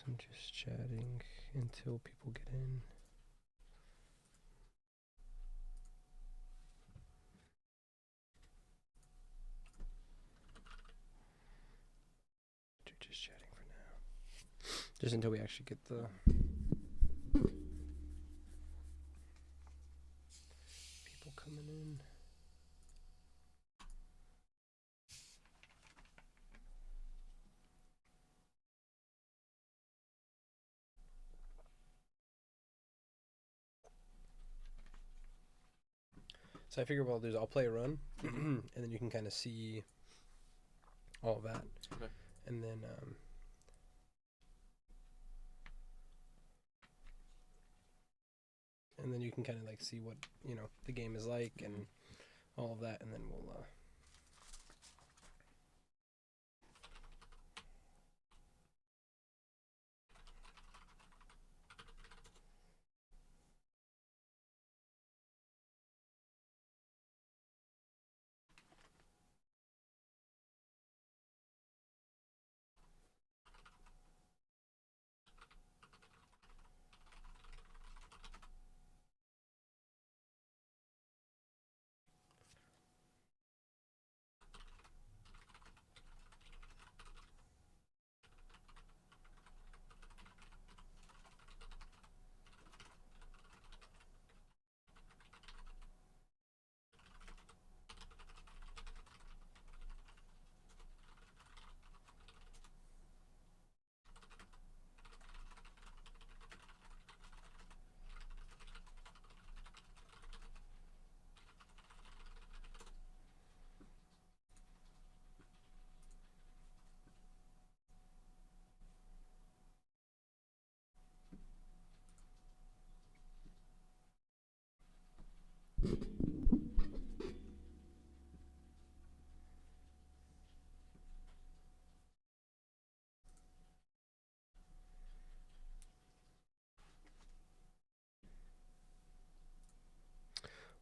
I'm just chatting until people get in. Just chatting for now. Just until we actually get the people coming in. So I figure what I'll do is I'll play a run, and then you can kind of see all of that. Okay. And then you can kind of like see what the game is like and all of that, and then we'll.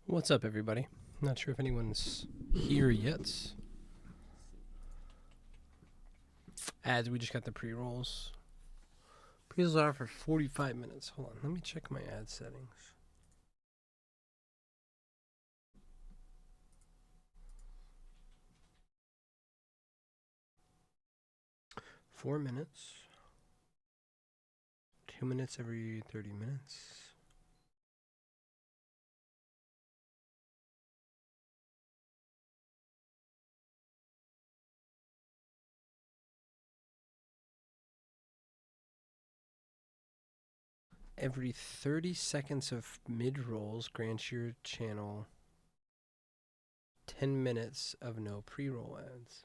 What's up, everybody? Not sure if anyone's here yet. Ads, we just got the pre-rolls. Pre-rolls are for 45 minutes. Hold on, let me check my ad settings. Four minutes. 2 minutes every 30 minutes. Every 30 seconds of mid-rolls grants your channel 10 minutes of no pre-roll ads.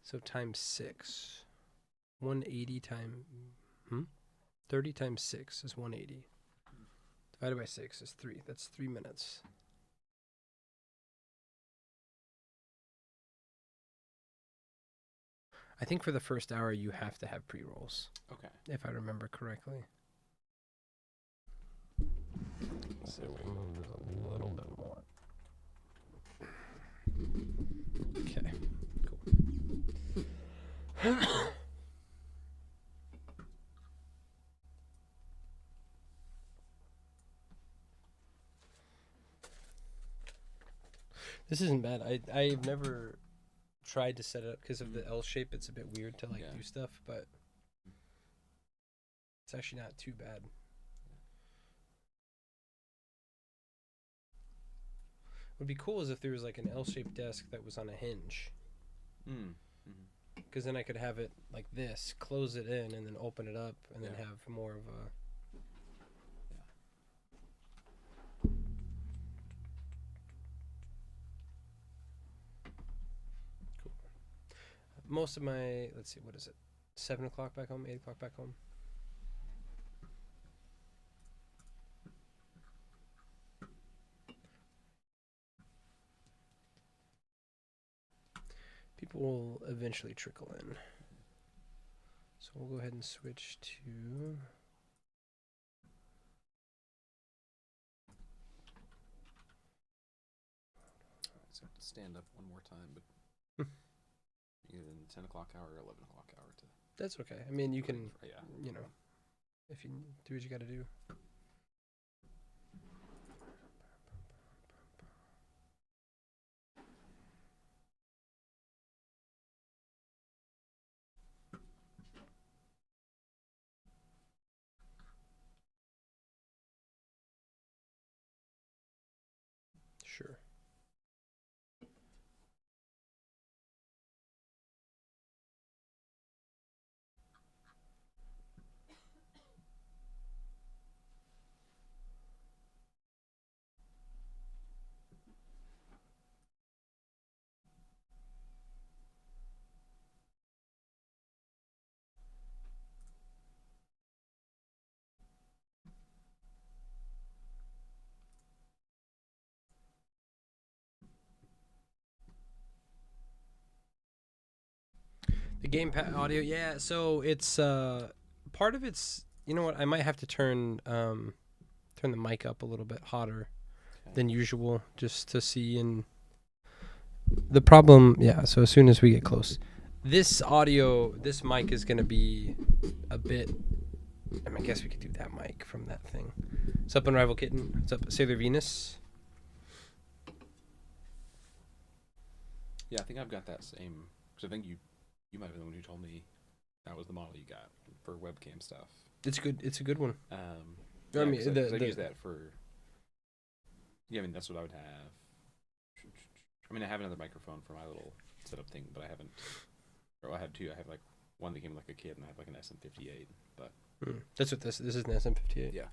So times 6. 180 times 30 times 6 is 180. Divided by 6 is 3. That's 3 minutes. I think for the first hour you have to have pre-rolls. Okay. If I remember correctly. So we move this a little bit more. Okay, cool. This isn't bad. I've never tried to set it up because of the L shape. It's a bit weird to do stuff, but it's actually not too bad. What would be cool is if there was like an L-shaped desk that was on a hinge. Because then I could have it like this, close it in, and then open it up, and then have more of a. Cool. Most of my, let's see, what is it? 7 o'clock back home, 8 o'clock back home. People will eventually trickle in. So we'll go ahead and switch to. So stand up one more time, but either in the 10 o'clock hour or 11 o'clock hour to. That's okay. I mean, you can, Yeah. you know, if you do what you got to do. Sure. The gamepad audio, yeah. So it's part of it's. You know what? I might have to turn the mic up a little bit hotter than usual, just to see. And the problem, yeah. So as soon as we get close, this mic is gonna be a bit. I mean, I guess we could do that mic from that thing. What's up, Unrivaled Kitten? What's up, Sailor Venus? Yeah, I think I've got that same. Because I think you might have been the one who told me that was the model you got for webcam stuff. It's good. It's a good one. Yeah, I mean, I've used that for. Yeah, I mean that's what I would have. I mean, I have another microphone for my little setup thing, but I haven't. Or I have two. I have like one that came like a kid, and I have like an SM58. But that's what this is, an SM58. Yeah.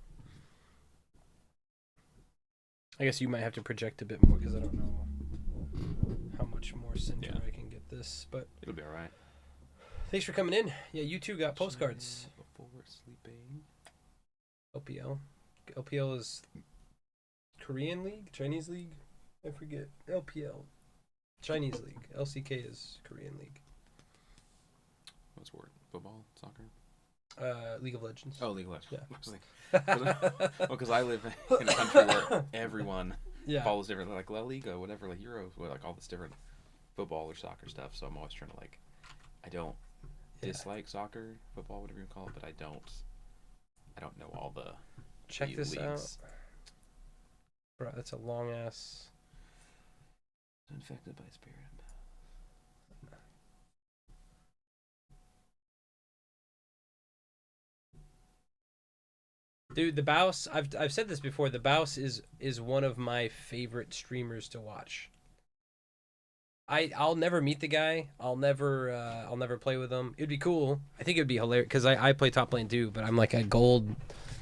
I guess you might have to project a bit more because I don't know how much more center I can get this, but it'll be all right. Thanks for coming in. Yeah, you two got postcards. Before sleeping. LPL is Korean League, Chinese League. I forget. LPL, Chinese League. LCK is Korean League. What sport? Football, soccer. League of Legends. Oh, League of Legends. Yeah. Well, because I live in a country where everyone follows different, like La Liga, whatever, like Euro, like all this different football or soccer stuff. So I'm always trying to I don't dislike soccer, football, whatever you call it, but I don't know all the. Check this leagues. out, bro. That's a long ass. Infected by spirit. Dude, the Baus, I've said this before, the Baus is one of my favorite streamers to watch. I'll never meet the guy. I'll never play with him. It'd be cool. I think it'd be hilarious because I play top lane too, but I'm like a gold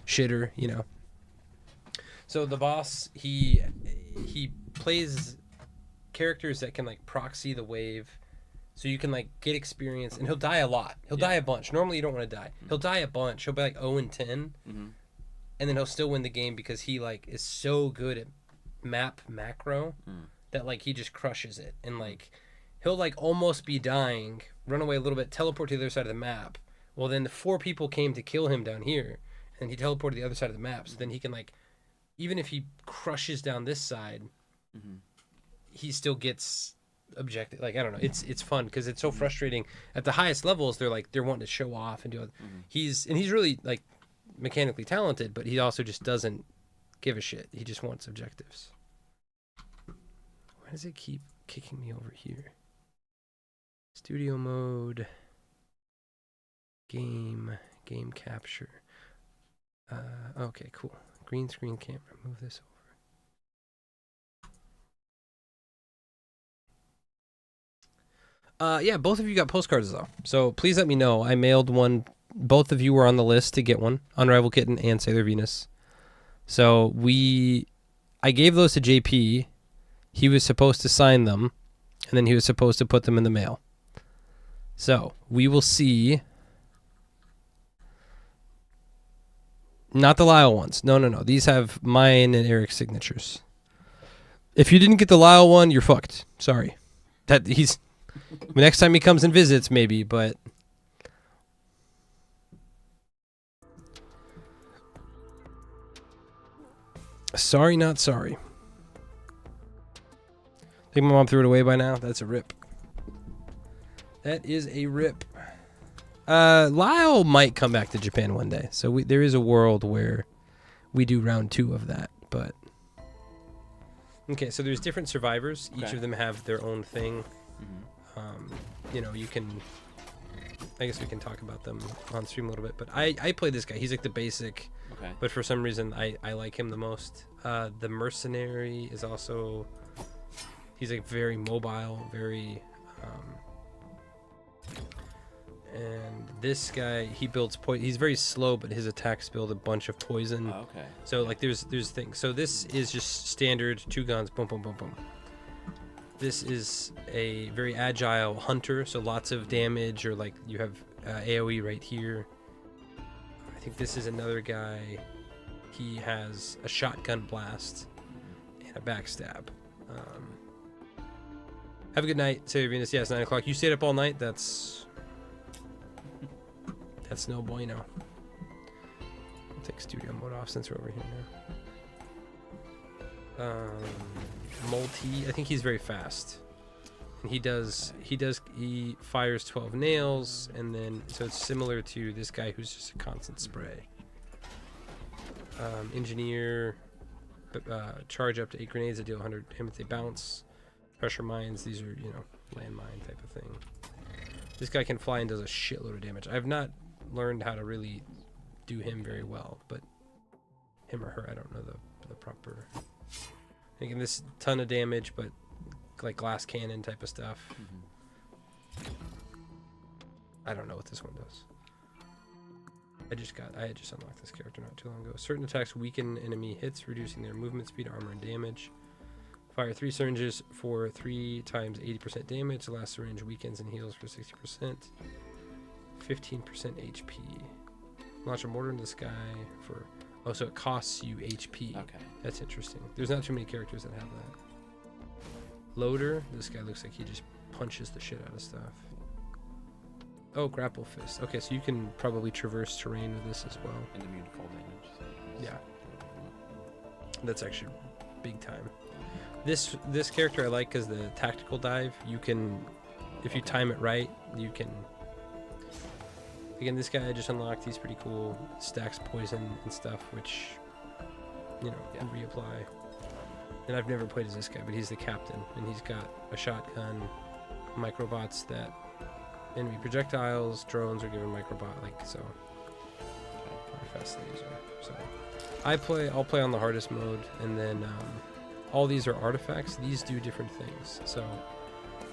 shitter, you know. So the boss, he plays characters that can like proxy the wave, so you can like get experience, and he'll die a lot. He'll die a bunch. Normally you don't want to die. He'll die a bunch. He'll be like 0-10, and then he'll still win the game because he like is so good at map macro that like he just crushes it, and like he'll like almost be dying, run away a little bit, teleport to the other side of the map. Well, then the 4 people came to kill him down here, and he teleported to the other side of the map. So then he can like, even if he crushes down this side, he still gets objective. Like I don't know, it's fun because it's so frustrating. At the highest levels, they're wanting to show off and do it. He's really like mechanically talented, but he also just doesn't give a shit. He just wants objectives. Why does it keep kicking me over here? Studio mode. Game capture. Okay, cool. Green screen camera. Move this over. Yeah, both of you got postcards though. So please let me know. I mailed one. Both of you were on the list to get one. Unrivaled Kitten and Sailor Venus. So I gave those to JP. He was supposed to sign them, and then he was supposed to put them in the mail. So we will see. Not the Lyle ones. No. These have mine and Eric's signatures. If you didn't get the Lyle one, you're fucked. Sorry. Next time he comes and visits, maybe, but. Sorry, not sorry. Think my mom threw it away by now? That's a rip. That is a rip. Lyle might come back to Japan one day, so there is a world where we do round 2 of that. But okay, so there's different survivors. Each of them have their own thing. You know, you can. I guess we can talk about them on stream a little bit. But I play this guy. He's like the basic. Okay. But for some reason, I like him the most. The mercenary is also. He's like very mobile, very. And this guy, he builds poison. He's very slow, but his attacks build a bunch of poison. Oh, okay. So like there's things. So this is just standard 2 guns, boom, boom, boom, boom. This is a very agile hunter, so lots of damage, or like you have AoE right here. I think this is another guy. He has a shotgun blast and a backstab. Have a good night, Sarah Venus. Yeah, it's 9 o'clock. You stayed up all night? That's no bueno. I'll take studio mode off since we're over here now. Multi, I think he's very fast. And he fires 12 nails, and then, so it's similar to this guy who's just a constant spray. Engineer, charge up to 8 grenades that deal 100 him if they bounce. Pressure mines, these are, you know, landmine type of thing. This guy can fly and does a shitload of damage. I've not learned how to really do him very well, but him or her, I don't know the proper. Again, this ton of damage, but like glass cannon type of stuff. I don't know what this one does. I had just unlocked this character not too long ago. Certain attacks weaken enemy hits, reducing their movement speed, armor, and damage. Fire 3 syringes for 3 times 80% damage. The last syringe weakens and heals for 60%. 15% HP. Launch a mortar into the sky for. Oh, so it costs you HP. Okay. That's interesting. There's not too many characters that have that. Loader. This guy looks like he just punches the shit out of stuff. Oh, grapple fist. Okay, so you can probably traverse terrain with this as well. And immune to fall damage. So yeah. That's actually big time. This character I like because the tactical dive, you can, if you time it right, you can. Again, this guy I just unlocked. He's pretty cool. Stacks poison and stuff, which, you know, can reapply. And I've never played as this guy, but he's the captain, and he's got a shotgun, microbots that enemy projectiles, drones are given microbot, like so. Very fast laser. So I'll play on the hardest mode, and then all these are artifacts. These do different things. So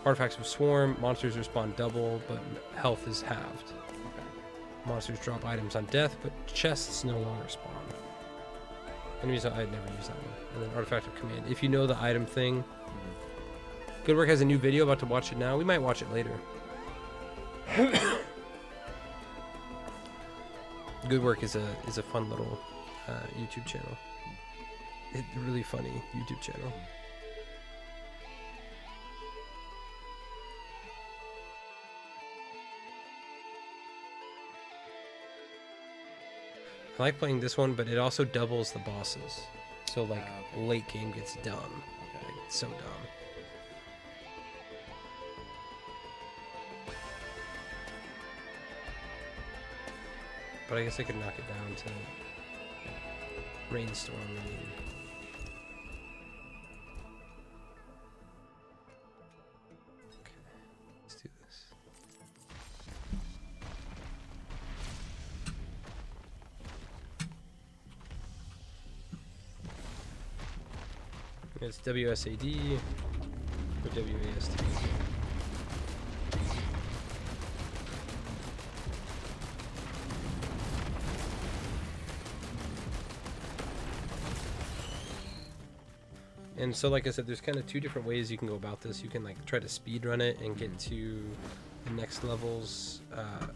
artifacts of swarm, monsters respawn double, but health is halved. Monsters drop items on death, but chests no longer spawn. Enemies, I'd never use that one. And then artifact of command. If you know the item thing. Good Work has a new video, about to watch it now. We might watch it later. Good Work is a fun little YouTube channel. It's a really funny YouTube channel. I like playing this one, but it also doubles the bosses. So like late game gets dumb. Okay. Like, so dumb. But I guess I could knock it down to Rainstorm. I mean. Okay, let's do this. It's WSAD or WASD. And so, like I said, there's kind of 2 different ways you can go about this. You can like try to speed run it and get to the next levels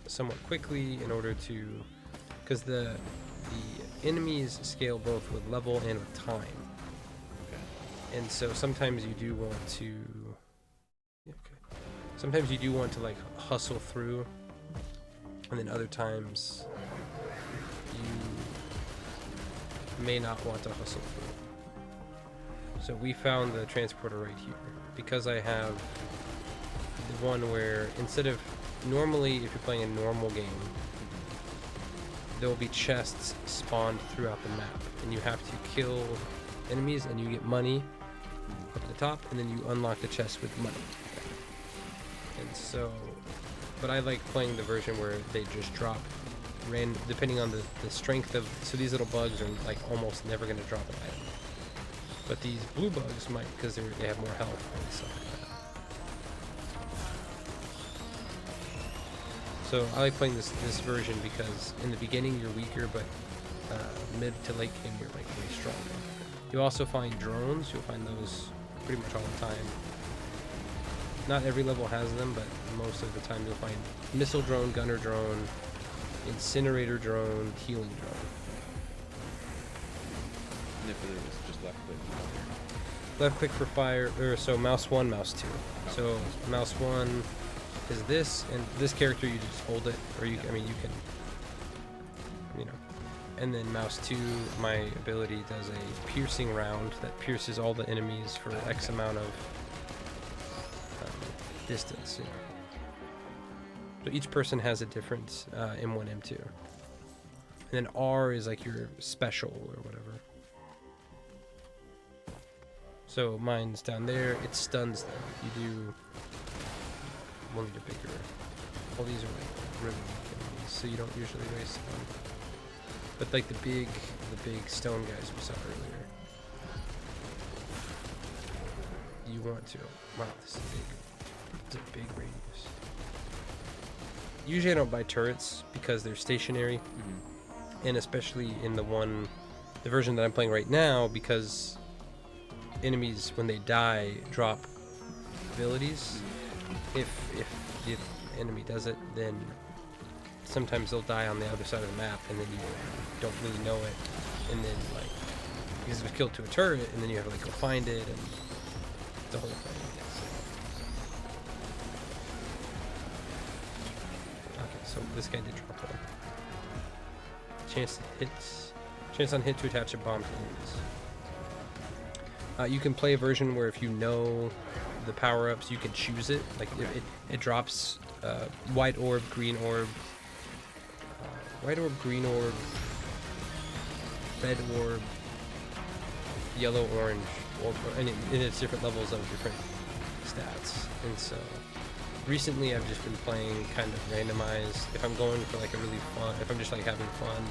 somewhat quickly in order to, because the enemies scale both with level and with time. And so sometimes you do want to, sometimes you do want to like hustle through, and then other times you may not want to hustle through. So we found the transporter right here. Because I have one where instead of normally, if you're playing a normal game, there will be chests spawned throughout the map, and you have to kill enemies, and you get money up at the top, and then you unlock the chest with money. And so, but I like playing the version where they just drop depending on the strength of, so these little bugs are like almost never going to drop an item. But these blue bugs might, because they have more health and stuff like that. So I like playing this version because in the beginning you're weaker, but mid to late game you're like way stronger. You'll also find drones. You'll find those pretty much all the time. Not every level has them, but most of the time you'll find missile drone, gunner drone, incinerator drone, healing drone. And if it was just left click. Left click for fire, or so mouse 1, mouse 2. So mouse 1 is this, and this character you just hold it, or you, I mean you can, you know. And then mouse 2, my ability does a piercing round that pierces all the enemies for X amount of distance. You know. So each person has a different M1, M2. And then R is like your special or whatever. So mine's down there, it stuns them. You do, we'll need a bigger, all these are like really weak enemies, so you don't usually waste them. But like the big stone guys we saw earlier, you want to, wow, this is big. It's a big radius. Usually I don't buy turrets because they're stationary, and especially in the version that I'm playing right now, because enemies when they die drop abilities. If the enemy does it, then sometimes they'll die on the other side of the map, and then you don't really know it, and then like because it was killed to a turret, and then you have to like go find it, and the whole thing. So this guy did drop one. Chance on hit to attach a bomb to enemies. You can play a version where if you know the power-ups, you can choose it. Like it drops white orb, green orb, red orb, yellow, orange, orb, and it's different levels of different stats. And so recently I've just been playing kind of randomized. If I'm going for like a really fun, if I'm just like having fun,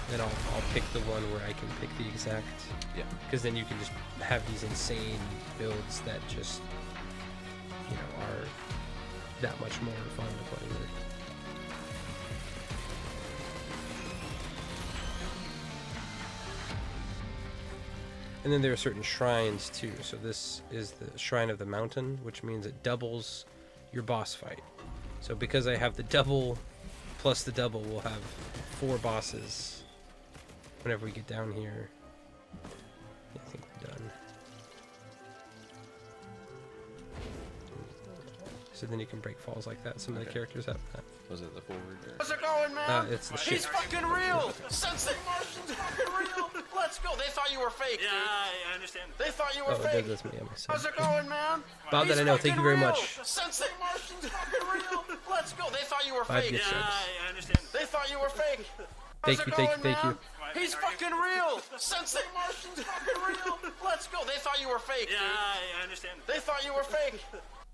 then I'll pick the one where I can pick the exact. Yeah. Because then you can just have these insane builds that just, you know, are that much more fun to play with. And then there are certain shrines too. So this is the Shrine of the Mountain, which means it doubles your boss fight. So because I have the double plus the double, we'll have 4 bosses whenever we get down here. Yeah, I think we're done. So then you can break falls like that. Some of the characters have that. Was it the forward? Or? How's it going, man? It's the He's shift. fucking real! Sensei Martian's fucking real! Let's go! They thought you were fake, Yeah, dude. I understand. They thought you were Oh, fake. that's me. I myself. How's it going, man? Bob, that I know. Thank you very much. Sensei Martian's fucking real! Let's go! They thought you were 5 fake. gift Yeah, subs. I understand. They thought you were fake. Thank you, thank you, thank you. He's fucking real! Sensei Martian's fucking real! Let's go! They thought you were fake, Yeah, dude. I understand. They thought you were fake.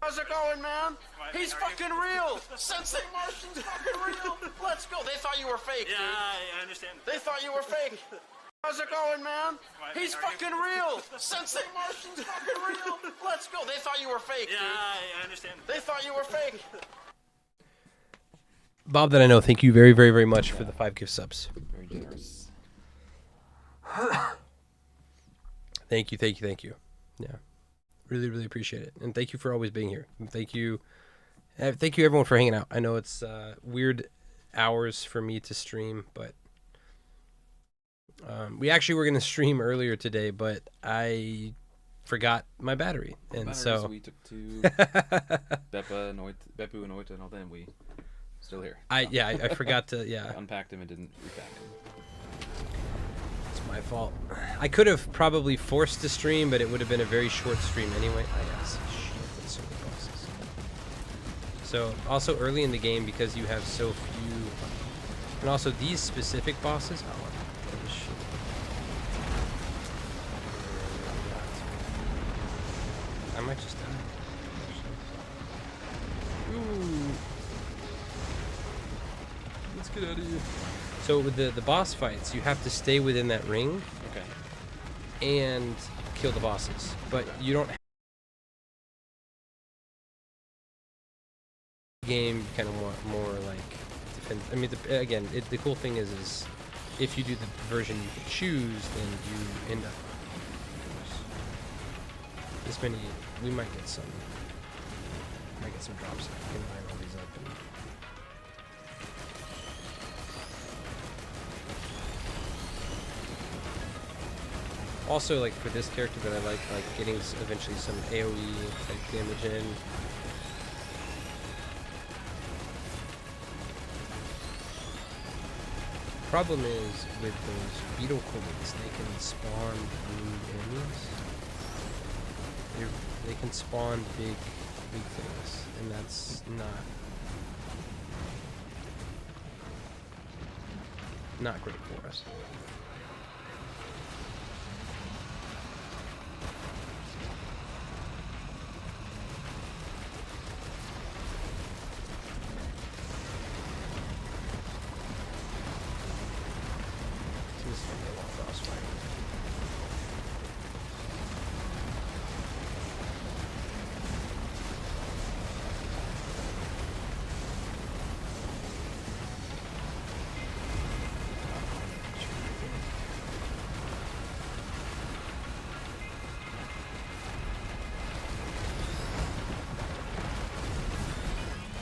How's it going, man? He's fucking real! Sensei Martian's fucking real! Let's go! They thought you were fake, Yeah, dude. I understand. They thought you were fake. How's it going, man? He's fucking real! Sensei Martian's fucking real! Let's go! They thought you were fake, Yeah, dude. I understand. They thought you were fake. Bob, that I know. Thank you very, very, very much for the 5 gift subs. Very generous. Thank you, thank you, thank you. Yeah. Really, really appreciate it. And thank you for always being here. And thank you everyone for hanging out. I know it's weird hours for me to stream, but we actually were going to stream earlier today, but I forgot my battery. And so we took to Beppu and Oita and all them. We still here. I forgot to, Unpacked him and didn't repack him. It's my fault. I could have probably forced to stream, but it would have been a very short stream anyway. I guess. Shit, that's so many bosses. So also early in the game, because you have so few, and also these specific bosses. Oh, shit. I might just die. Ooh. Let's get out of here. So with the boss fights, you have to stay within that ring. Okay. And kill the bosses, but you don't. Game kind of want more like defend. I mean, again, the cool thing is if you do the version you can choose, then you end up. This many, we might get some. Might get some drops. If we can line all these up. Also, like for this character that I like getting eventually some AOE type damage in. Problem is with those beetle queens, they can spawn new enemies. They can spawn big things, and that's not great for us.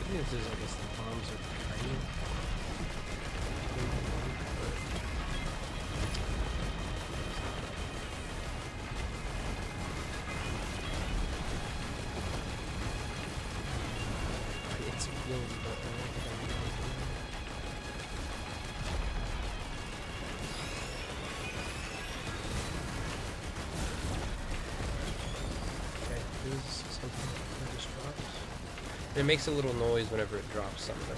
I guess the bombs are kind of. It's really okay, this is something that just drops. It makes a little noise whenever it drops something.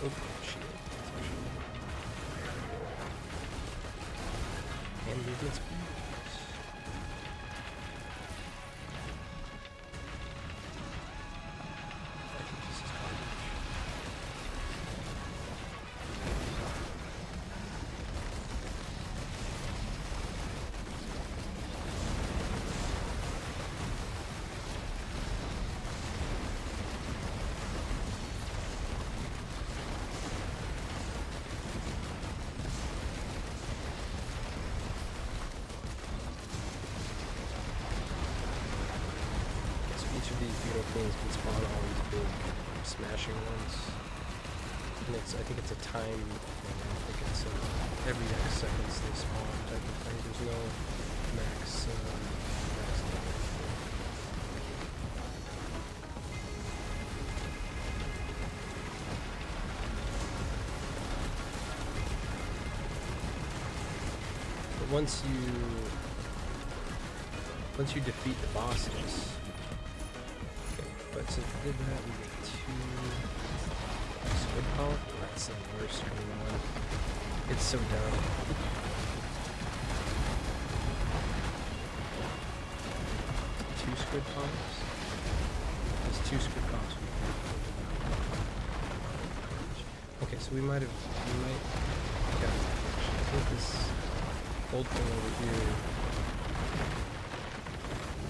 Oh, shit. And movement speed. Each of these beetle queens can spawn all these big smashing ones. And I think it's a time thing. I don't think it's every X seconds they spawn type of thing. There's no max level. But once you defeat the bosses. But since we did that, we get 2 squid power. That's the worst green one. It's so dumb. 2 squid pops. There's 2 squid pops. Okay, so we might. I think this gold thing over here.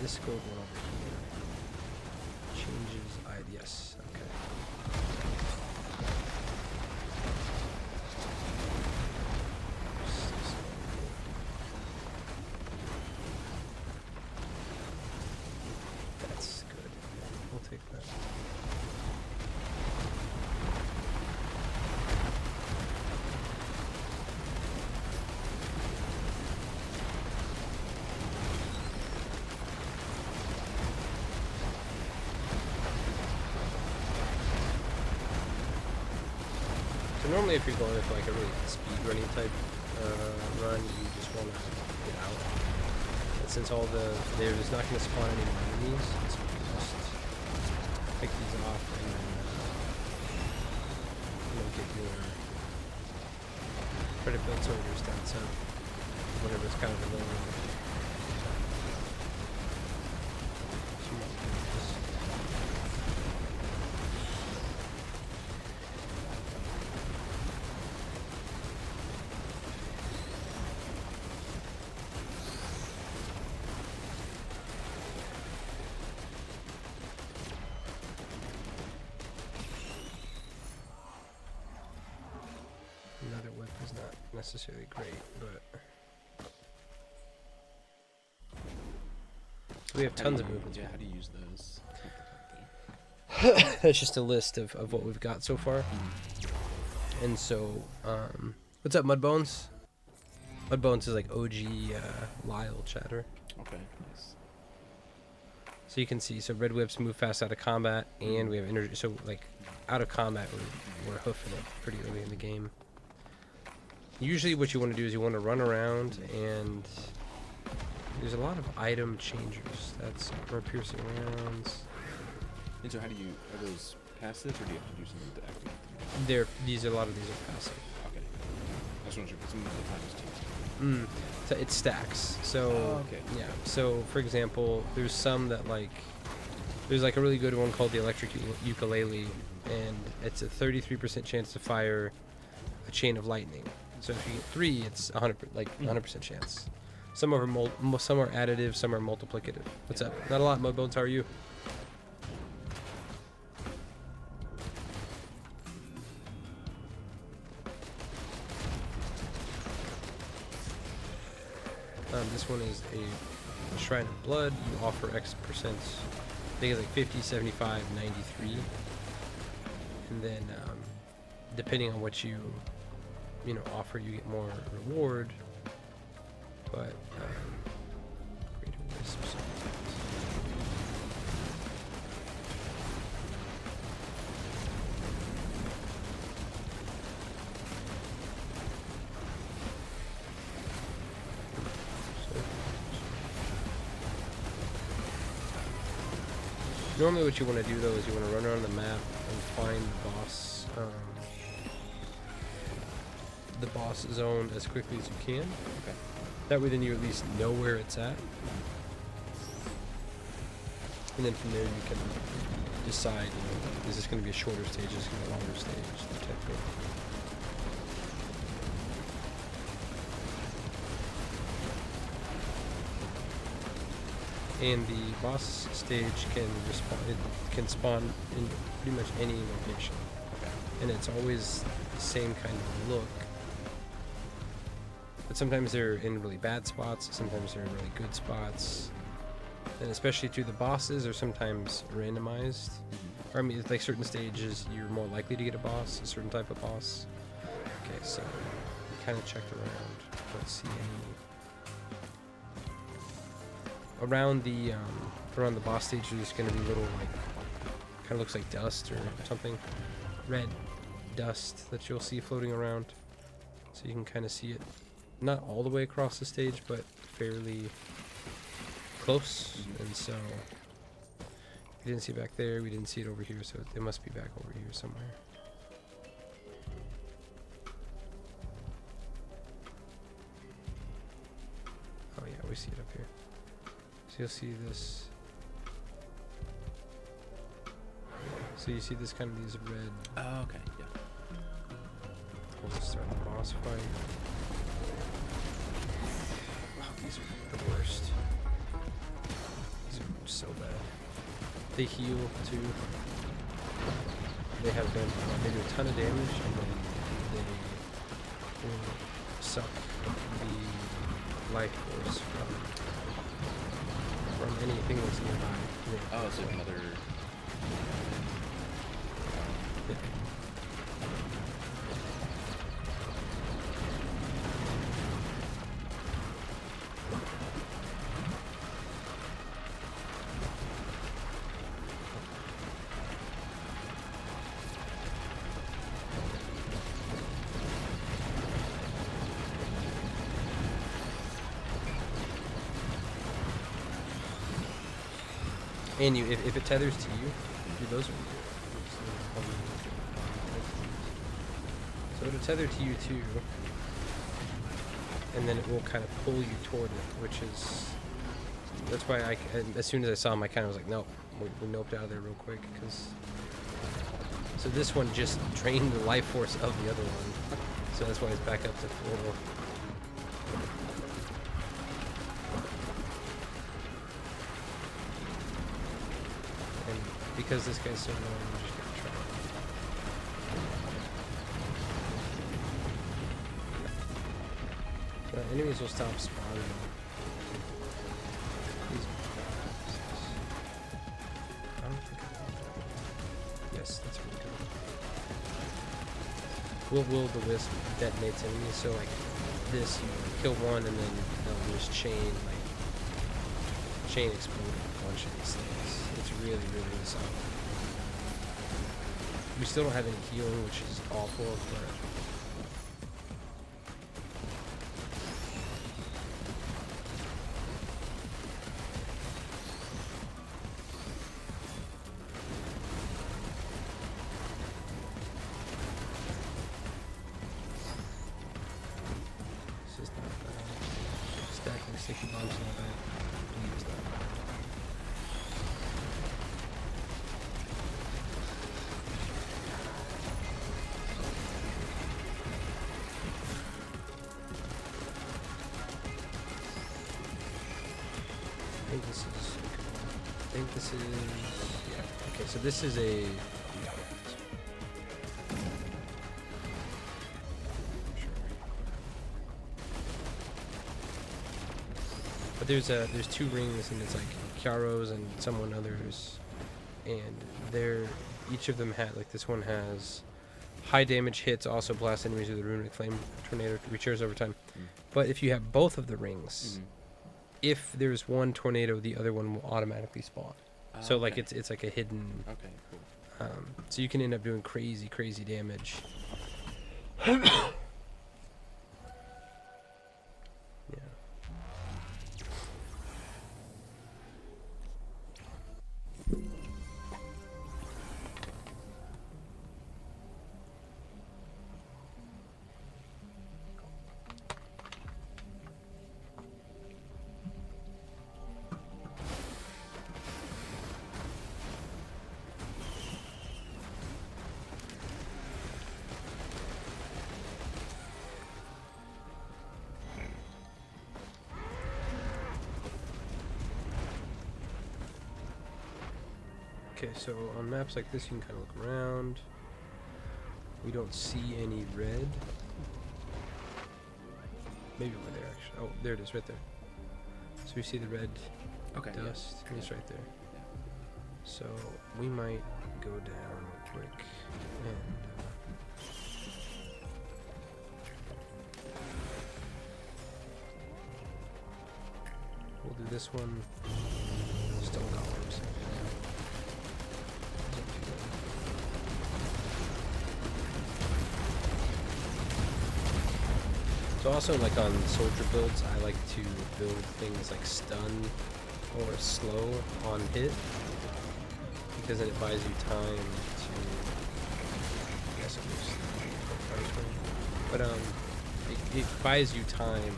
This gold one over here. Changes. Yes. Okay. That's good. We'll take that. So normally if you're going for like a really speed running type run, you just want to get out. But since there's not going to spawn any more enemies, so you can just pick these off and then get your try to build some of your stats up, whatever's kind of low. Another whip is not necessarily great, but we have tons of movements. Yeah, how do you use those? That's just a list of what we've got so far. And so, what's up, Mudbones? Mudbones is like OG Lyle chatter. Okay, nice. So you can see, so red whips move fast out of combat, and we have energy. So like out of combat, we're hoofing it pretty early in the game. Usually what you want to do is you want to run around, and there's a lot of item changers. That's more piercing rounds. And so how do you, are those passive, or do you have to do something to activate them? A lot of these are passive. Okay. I just want to put some of the times too. So it stacks. So okay. yeah. So for example, there's some that there's like a really good one called the electric ukulele, and it's a 33% chance to fire a chain of lightning. So if you get 3, it's 100% chance. Some are some are additive, some are multiplicative. What's up? Not a lot, Mudbones. How are you? This one is a Shrine of Blood. You offer X percent. I think it's like 50, 75, 93. And then depending on what you offer, you get more reward. But greater wisp sometimes. Normally what you want to do though is you want to run around the map and find the boss zone as quickly as you can. Okay. That way then you at least know where it's at. And then from there you can decide, is this going to be a shorter stage, is this going to be a longer stage, that type of thing. And the boss stage can spawn in pretty much any location. Okay. And it's always the same kind of look. But sometimes they're in really bad spots, sometimes they're in really good spots. And especially to the bosses are sometimes randomized. Or I mean, like certain stages you're more likely to get a boss, a certain type of boss. Okay, so we kind of checked around. Don't see any. Around the boss stage, there's going to be little, like, kind of looks like dust or something, red dust that you'll see floating around. So you can kind of see it, not all the way across the stage, but fairly close. And so we didn't see it back there, we didn't see it over here, so it must be back over here somewhere. Oh yeah, we see it up here. So you'll see this. So you see this kind of these red. Oh, okay, yeah. We'll just start the boss fight. Wow, these are the worst. These are so bad. They heal too. They have been. They do a ton of damage, and then they will suck the life force from anything that's nearby. Oh, so another. Yeah. And if it tethers to you, those are so it'll tether to you too, and then it will kind of pull you toward it, which is that's why as soon as I saw him, I kind of was like, nope, we noped out of there real quick because. So this one just drained the life force of the other one, so that's why it's back up to full. And because this guy's so low, I'm just gonna try. So enemies will stop spawning. I don't think I want that. Yes, that's really good. Will the wisp detonates enemies, so like this, you kill one and then they'll just chain explode a bunch of these things. It's really, really, really solid. We still don't have any healing, which is awful, but this is not bad. Stacking sticky bombs is not bad. Bleed is not bad. I think this is yeah. Okay, so this is a but there's two rings and it's like Kyaros and someone others, and they're each of them had like this one has high damage hits, also blast enemies with a runic flame tornado, recharges over time. But if you have both of the rings, if there's one tornado, the other one will automatically spawn. So like it's like a hidden. Okay, cool. So you can end up doing crazy damage. Yeah. Okay, so on maps like this, you can kind of look around. We don't see any red. Maybe over there, actually. Oh, there it is, right there. So we see the red dust. Yeah. It's right there. Yeah. So we might go down real quick and we'll do this one. Still columns. So also like on soldier builds, I like to build things like stun or slow on hit, because then it buys you time to, I guess but it buys you time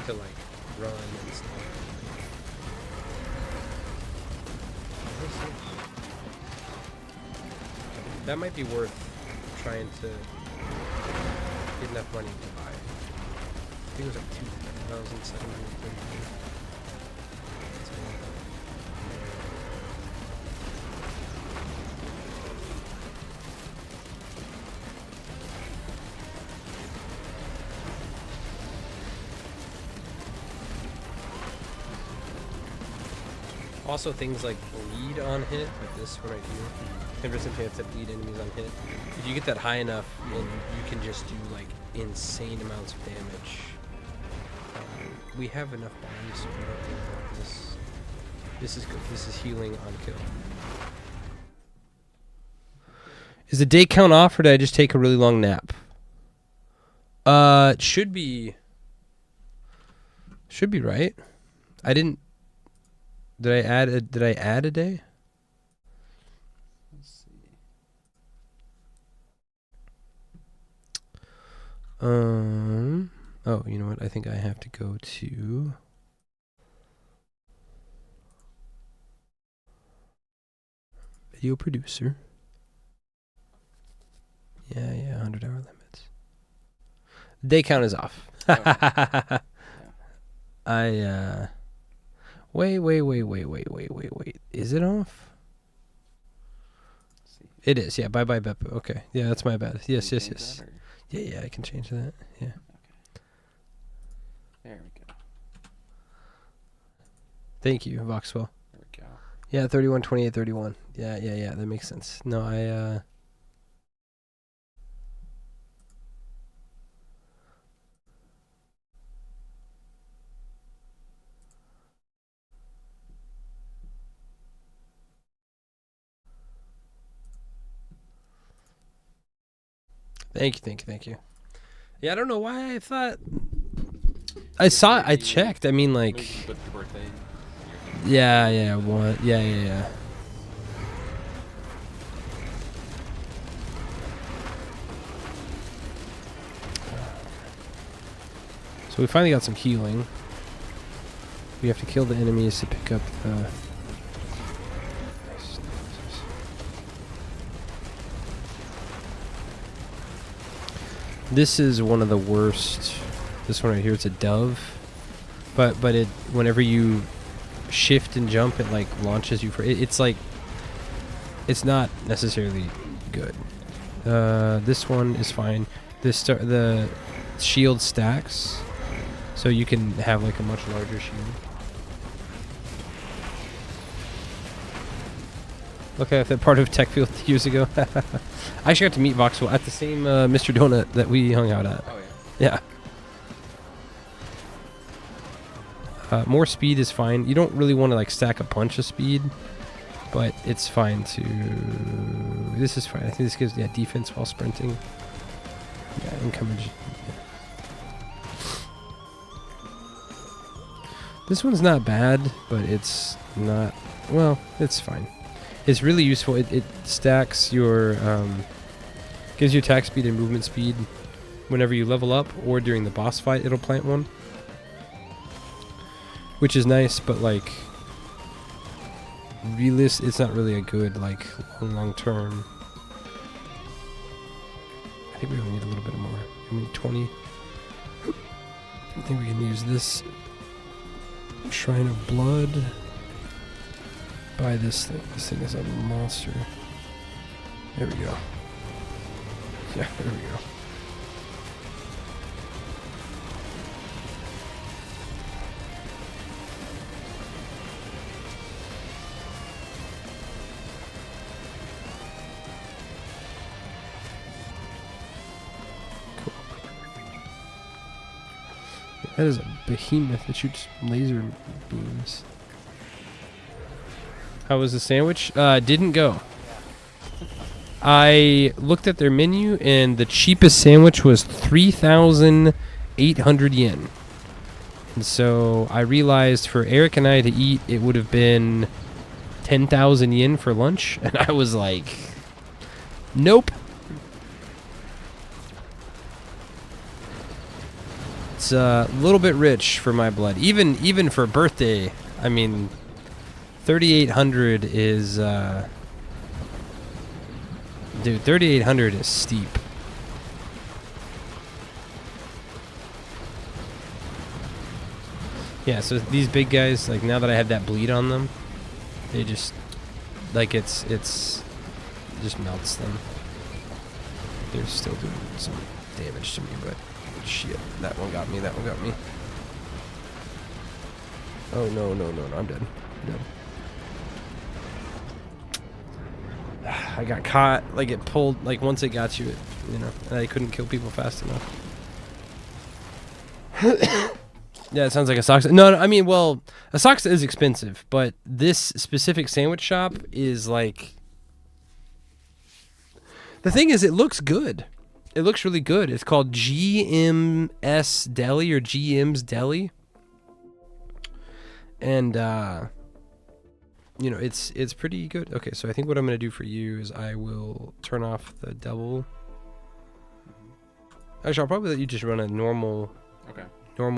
to like run and stuff. That might be worth trying to get enough money to buy. I think it was like 2,732. Also things like bleed on hit, like this one right here. 10% chance to bleed enemies on hit. If you get that high enough, then you can just do like insane amounts of damage. We have enough bombs, so we don't need about this. This is good. This is healing on kill. Is the day count off, or did I just take a really long nap? It should be right. I didn't. Did I add a day? Let's see. Oh, you know what? I think I have to go to video producer. Yeah, 100-hour limits. Day count is off. Okay. I wait. Is it off? Let's see. It is. Yeah. Bye Beppo. Okay. Yeah, that's my bad. Yes. Can you change that, or- Yeah, I can change that. Yeah. Okay. There we go. Thank you, Voxwell. There we go. Yeah, 31, 28, 31. Yeah. That makes sense. No, I Thank you. Yeah, I don't know why I thought I saw it. I checked. I mean, like, Maybe put your birthday. one. Yeah. So we finally got some healing. We have to kill the enemies to pick up the. Nice. This is one of the worst. This one right here, it's a dove, but it whenever you shift and jump, it like launches you for. It's like it's not necessarily good. This one is fine. The shield stacks, so you can have like a much larger shield. Look at that part of Tech Field years ago. I actually got to meet Voxwell at the same Mr. Donut that we hung out at. Oh yeah. Yeah. More speed is fine. You don't really want to like stack a bunch of speed, but it's fine to. This is fine. I think this gives defense while sprinting. Yeah, incoming. This one's not bad, but it's not. Well, it's fine. It's really useful. It stacks your gives you attack speed and movement speed whenever you level up, or during the boss fight it'll plant one, which is nice, but like it's not really a good like long term. I think we only need a little bit more. We need 20. I think we can use this Shrine of Blood. Buy this thing. This thing is a monster. There we go. Yeah, there we go. Cool. That is a behemoth that shoots laser beams. How was the sandwich? Didn't go. I looked at their menu, and the cheapest sandwich was 3,800 yen. And so I realized for Eric and I to eat, it would have been 10,000 yen for lunch. And I was like, nope. It's a little bit rich for my blood. Even for birthday, I mean, 3,800 is, dude, 3,800 is steep. Yeah, so these big guys, like now that I have that bleed on them, they just, like it just melts them. They're still doing some damage to me, but shit, that one got me. Oh, no, I'm dead. I got caught, like it pulled, like once it got you, and I couldn't kill people fast enough. Yeah, it sounds like a Sox. No, I mean, well, a Sox is expensive, but this specific sandwich shop is like, the thing is, it looks good. It looks really good. It's called GMS Deli or GM's Deli. And you know, it's pretty good. Okay, so I think what I'm gonna do for you is I will turn off the double. Actually, I'll probably let you just run a normal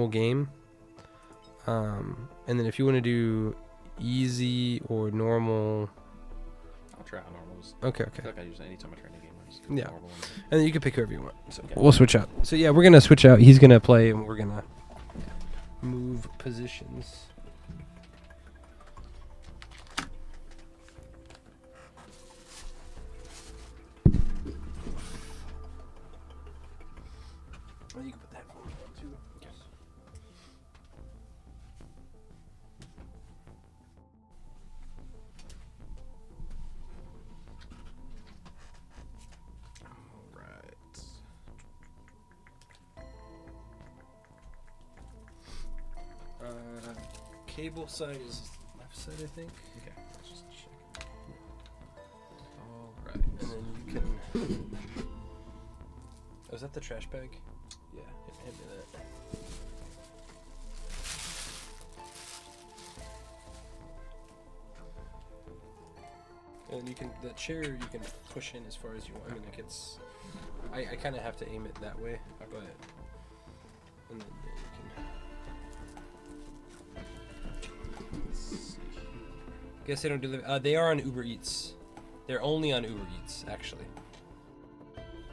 game. And then if you want to do easy or normal, I'll try out normals. Okay. I feel like I use anytime I try a game. I just Yeah. normal ones. And then you can pick whoever you want. So we'll switch out. So yeah, we're gonna switch out. He's gonna play, and we're gonna move positions. Well, you can put that phone on too. Okay. Cable side is left side, I think. Okay. Let's just check. All right. And then you can. Oh, is that the trash bag? Yeah. Hit me that. And you can, the chair you can push in as far as you want. I mean, like it's, I kind of have to aim it that way, but, and then yeah, you can. Guess they don't deliver. They are on Uber Eats. They're only on Uber Eats, actually.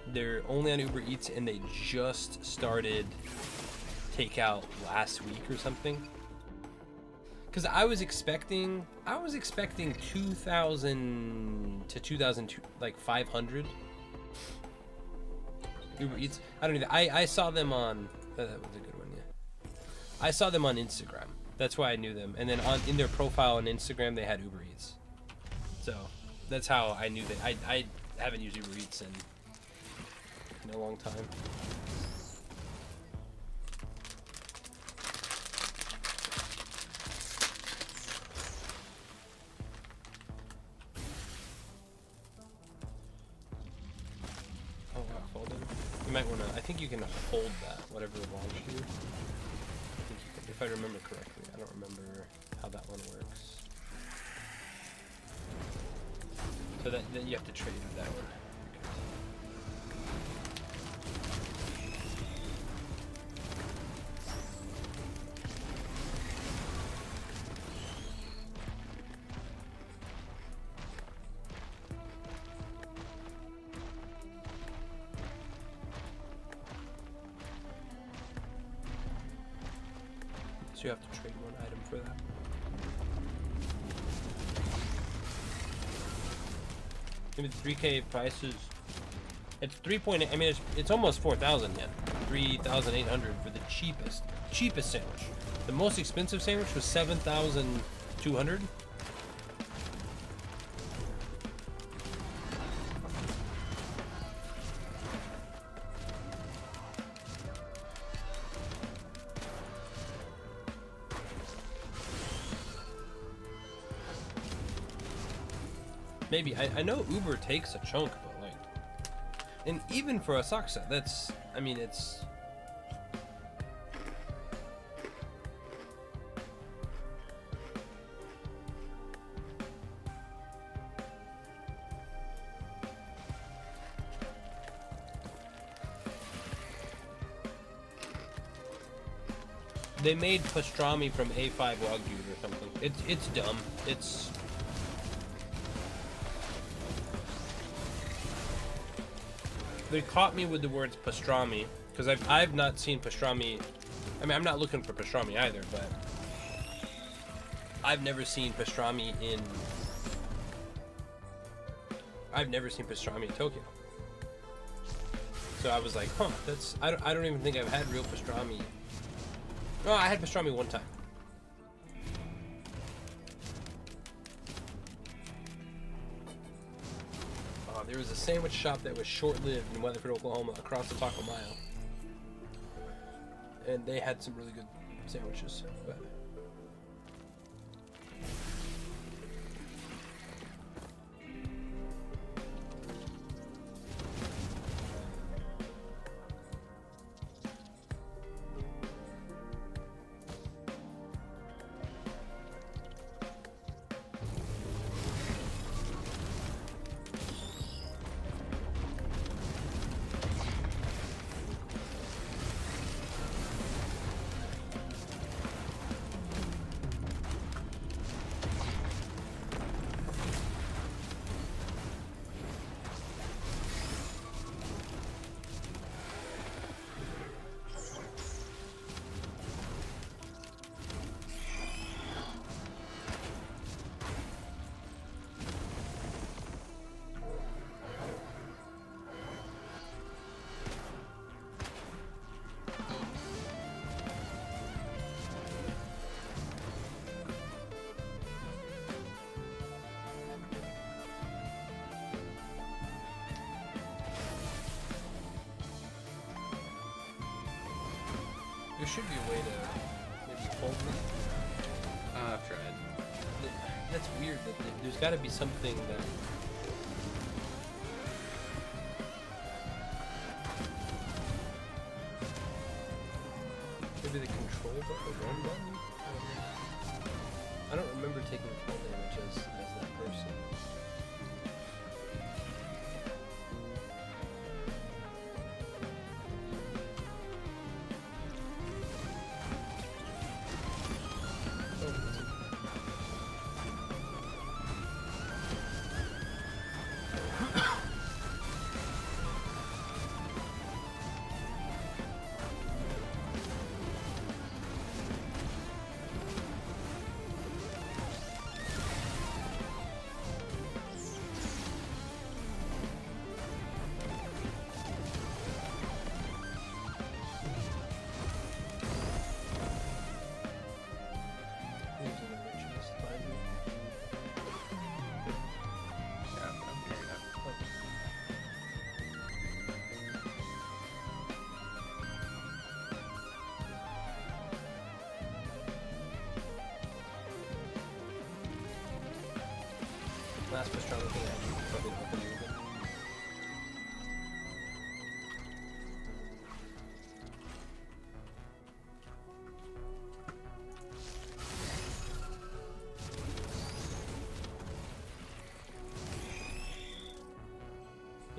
They're only on Uber Eats, and they just started takeout last week or something. Because I was expecting 2,000 to 2,000, like 500 Uber Eats. I don't know. I saw them on. That was a good one, yeah. I saw them on Instagram. That's why I knew them. And then in their profile on Instagram, they had Uber Eats. So that's how I knew that. I haven't used Uber Eats in a long time. Oh wow, folded. You might want to. I think you can hold that, whatever launched you. I think you can, if I remember correctly. I don't remember how that one works. So that you have to trade with that one. So you have to trade one item for that. Maybe the 3K price is, it's 3.8. I mean, it's almost 4,000 yet. 3,800 for the cheapest sandwich. The most expensive sandwich was 7,200. Maybe. I know Uber takes a chunk, but like, and even for a sock set, that's, I mean, it's, they made pastrami from A5 Wagyu or something. It's dumb. It's, they caught me with the words pastrami because I've not seen pastrami. I mean, I'm not looking for pastrami either, but I've never seen pastrami in Tokyo. So I was like, huh, that's, I don't even think I've had real pastrami. No, I had pastrami one time. There was a sandwich shop that was short-lived in Weatherford, Oklahoma, across the Taco Mile, and they had some really good sandwiches. But should be a way to maybe hold it. I've tried. That's weird. That there's got to be something that. Maybe the control button, the run button. I don't remember taking fall damage as that person. Last was trying to get out, probably not the movement.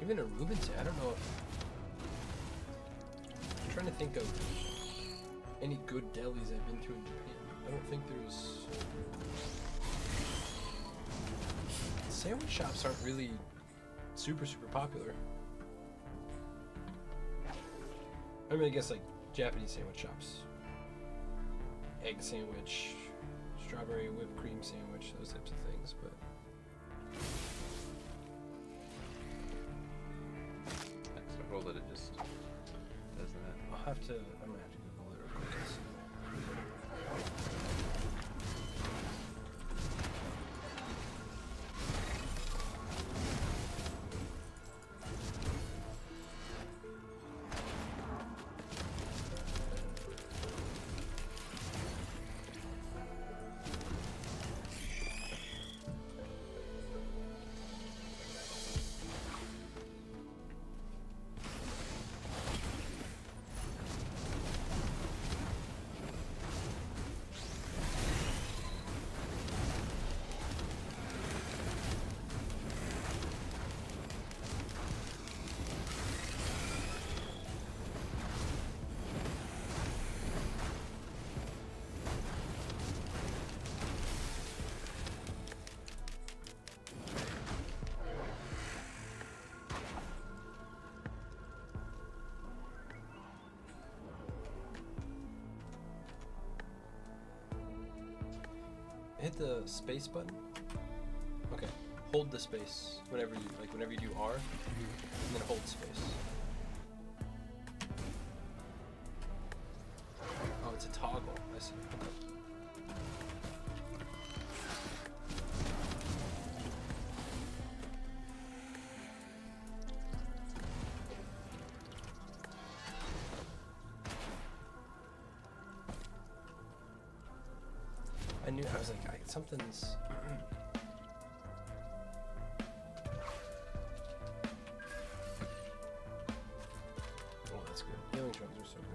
Even a Rubens, I don't know if. I'm trying to think of any good delis I've been to in Japan. I don't think there's. Sandwich shops aren't really super popular. I mean, I guess like Japanese sandwich shops. Egg sandwich, strawberry whipped cream sandwich, those types of things, but. Extra roll that it just does that. I'm gonna have to Google it real quick. Hit the space button. Okay. Hold the space whenever you do R, and then hold space. Oh, it's a toggle. I see. Okay. I knew, I was like, something's. Oh, that's good. Healing shrubs are so good.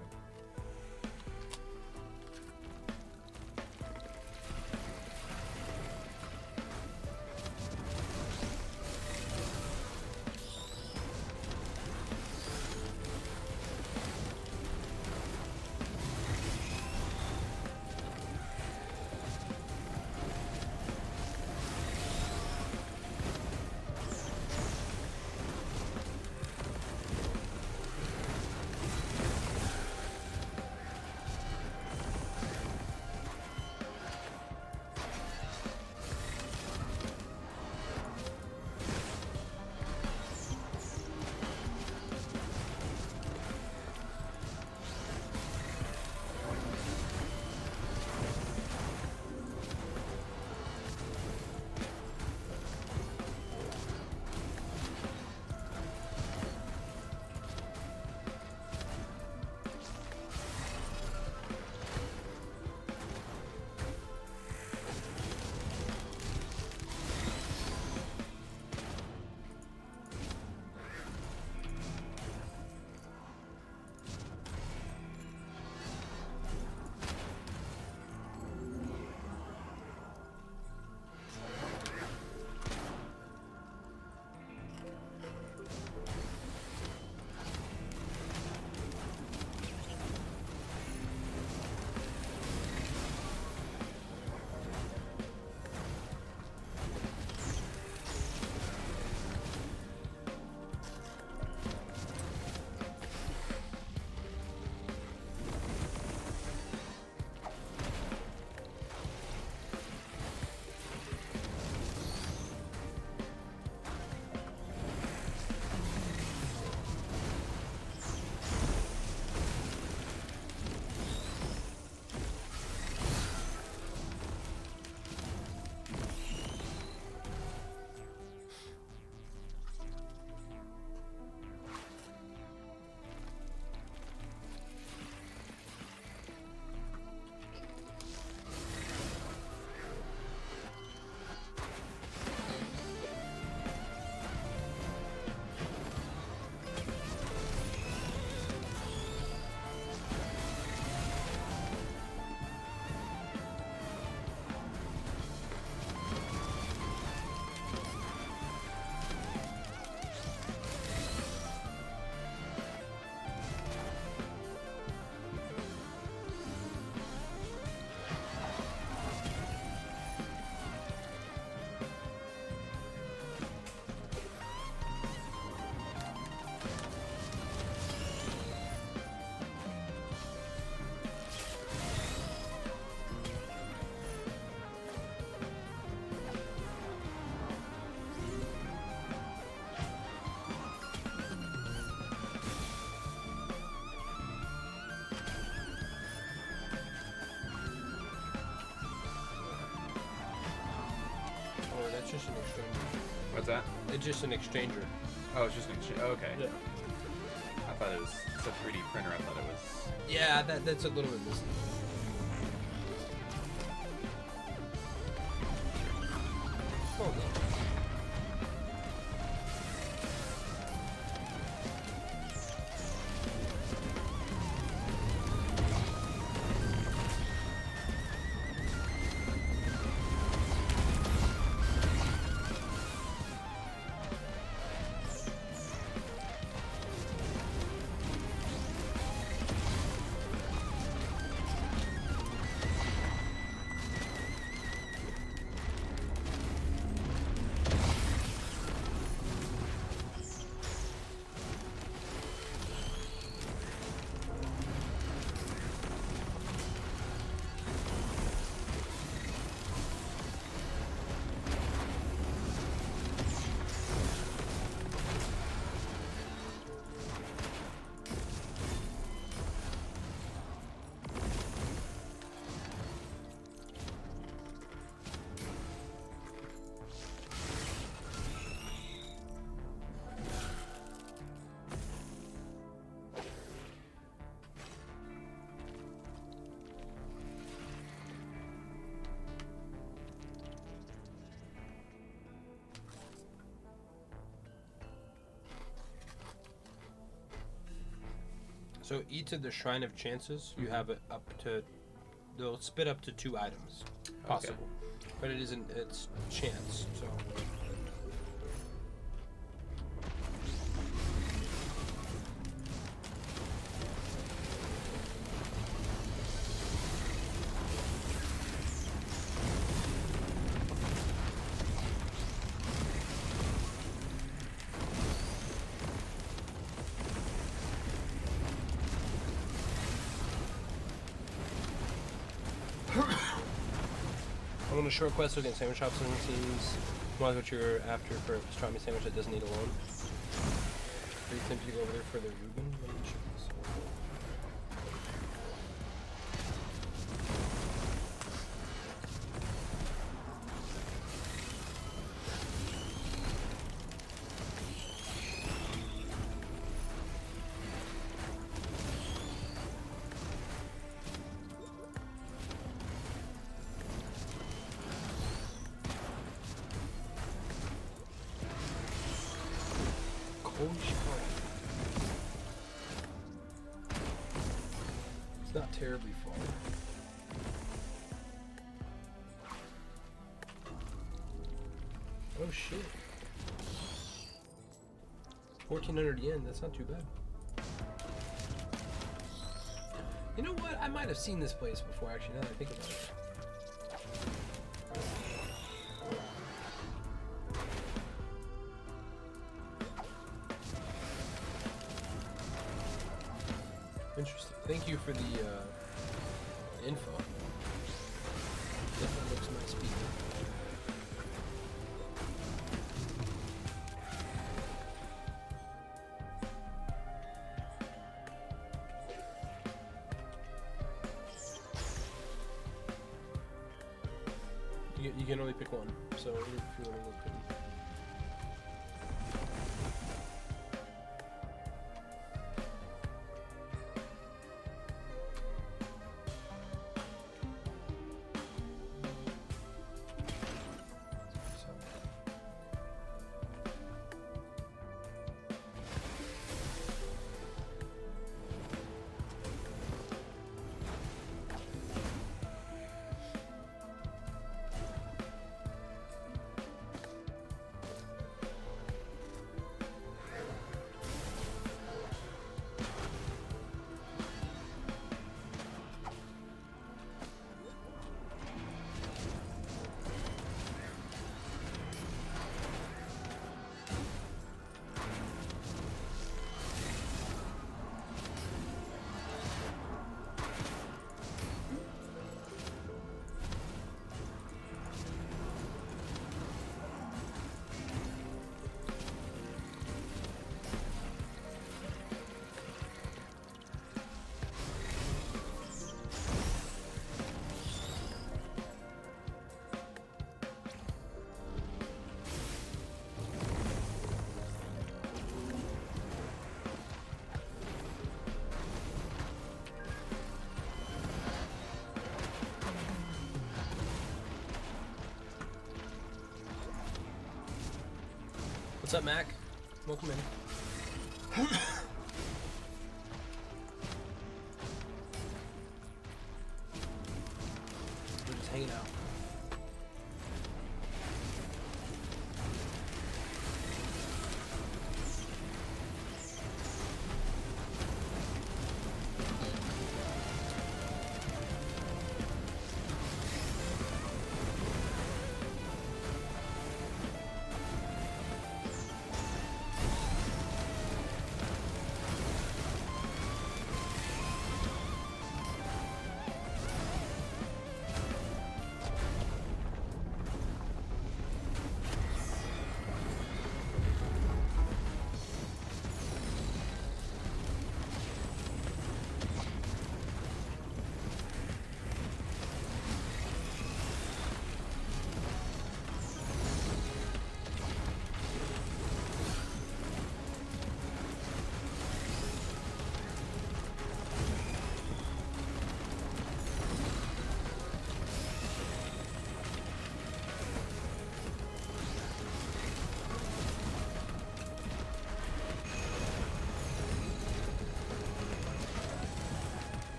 just an exchanger. What's that? It's just an exchanger. Oh, it's just an exchange. Oh, okay. Yeah. I thought it was it's a 3D printer. I thought it was. Yeah, that's a little bit missing. Oh, no. So each of the Shrine of Chances, you have it up to, they'll spit up to 2 items possible, but it isn't. It's chance. So. I'm on a short quest looking at sandwich shops and seems like what you're after for a pastrami sandwich that doesn't need a loan. Are you tempted to go over there for the Reuben? Holy shit. It's not terribly far. Oh shit. 1,400 yen, that's not too bad. You know what? I might have seen this place before actually, now that I think about it. Interesting. Thank you for the info. Definitely looks my speed. You can only pick one, so if you want to look at What's up, Mac? Welcome in. We're just hanging out.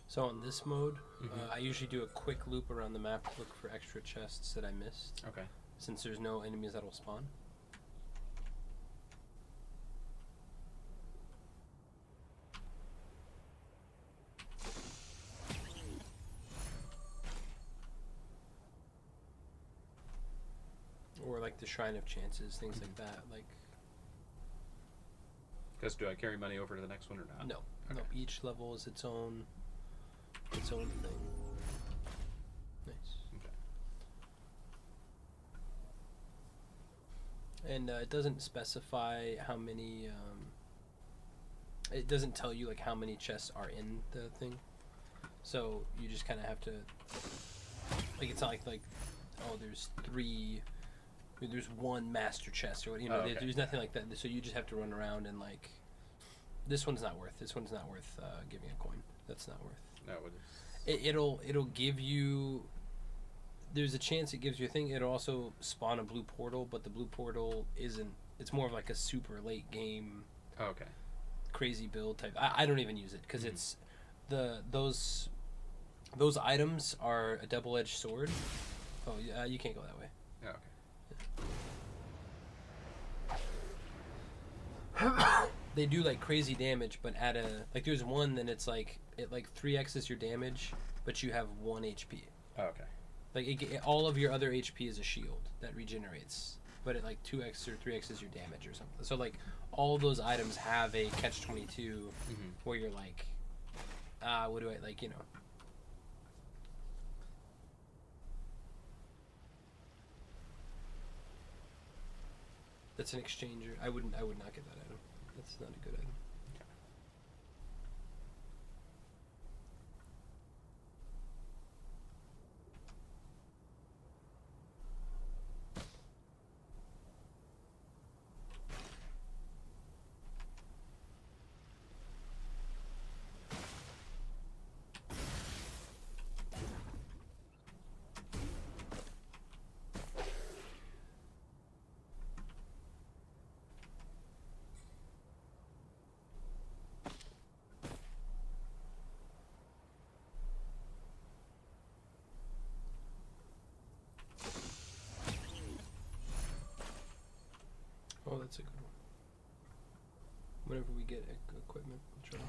So on this mode, I usually do a quick loop around the map to look for extra chests that I missed. Okay. Since there's no enemies that'll spawn. Or like the Shrine of Chances, things like that. Like. Because do I carry money over to the next one or not? No. Okay. No. Each level is its own thing. Nice. Okay. And it doesn't specify how many. It doesn't tell you like how many chests are in the thing, so you just kind of have to. Like it's not like, oh, there's 3. There's 1 master chest or okay. There's nothing like that. So you just have to run around and like. This one's not worth. Giving a coin. That's not worth. No, It'll give you. There's a chance it gives you a thing. It'll also spawn a blue portal, but the blue portal isn't. It's more of like a super late game. Oh, okay. Crazy build type. I don't even use it because it's those items are a double-edged sword. Oh yeah, you can't go that way. Oh, okay. They do like crazy damage, but at a like there's one then it's like it like 3x's your damage, but you have 1 HP. Oh, okay. Like all of your other HP is a shield that regenerates, but it like 2x or 3x's your damage or something. So like all of those items have a catch-22 where you're like, what do I like? You know. That's an exchanger. I would not get that item. That's not a good item. Oh, that's a good one. Whenever we get equipment, we'll charge.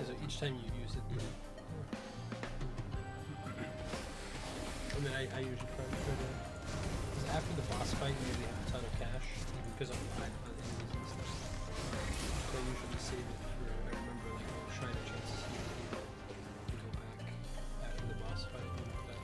So each time you use it, and then I usually try to put it, because after the boss fight you usually have a ton of cash, because I'm behind on enemies and stuff. So I usually save it for, I remember like trying to chance to see if you go back after the boss fight and like that.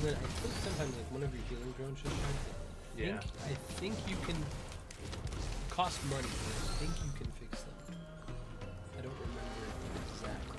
And then I think sometimes like one of your healing drones should shine. I think you can cost money, but I think you can fix them. I don't remember exactly.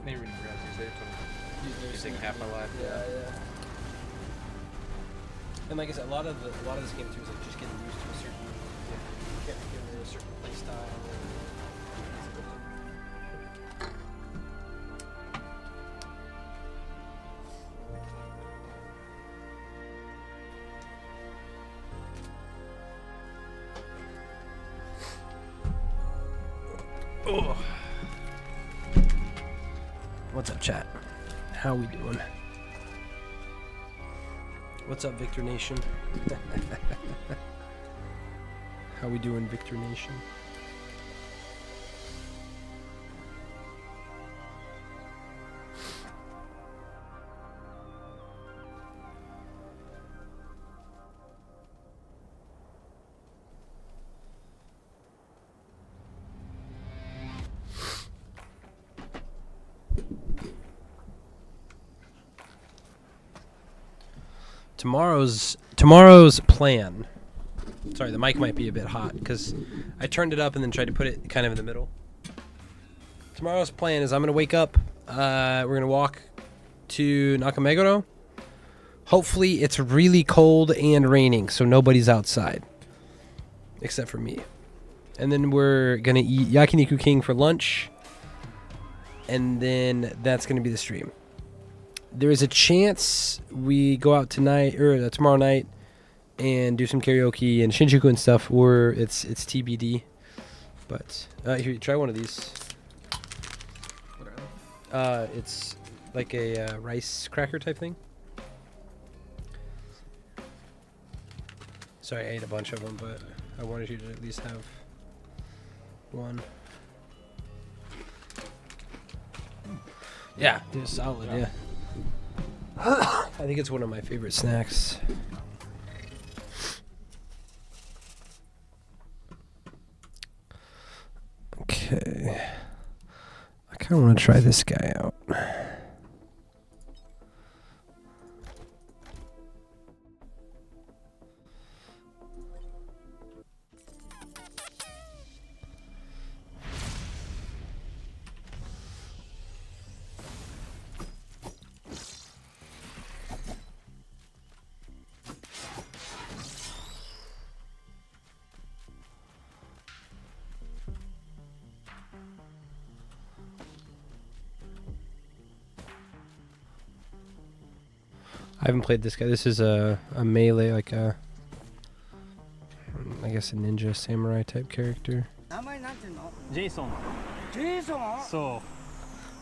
They really grab you there. You think half my life. Yeah. And like I said, a lot of this game too is like just getting used to a certain, getting a certain play style. Oh. What's up, chat? How we doing? What's up, Victor Nation? How we doing, Victor Nation? Tomorrow's plan. Sorry, the mic might be a bit hot because I turned it up and then tried to put it kind of in the middle. Tomorrow's plan is I'm going to wake up. We're going to walk to Nakameguro. Hopefully it's really cold and raining, so nobody's outside except for me. And then we're going to eat Yakiniku King for lunch. And then that's going to be the stream. There is a chance we go out tonight or tomorrow night and do some karaoke and Shinjuku and stuff, or it's TBD. But here, try one of these. What are they? It's like a rice cracker type thing. Sorry, I ate a bunch of them, but I wanted you to at least have one. Yeah, they're solid, yeah. I think it's one of my favorite snacks. Okay. I kind of want to try this guy out. I haven't played this guy. This is a melee, like I guess a ninja samurai type character. Jason. So.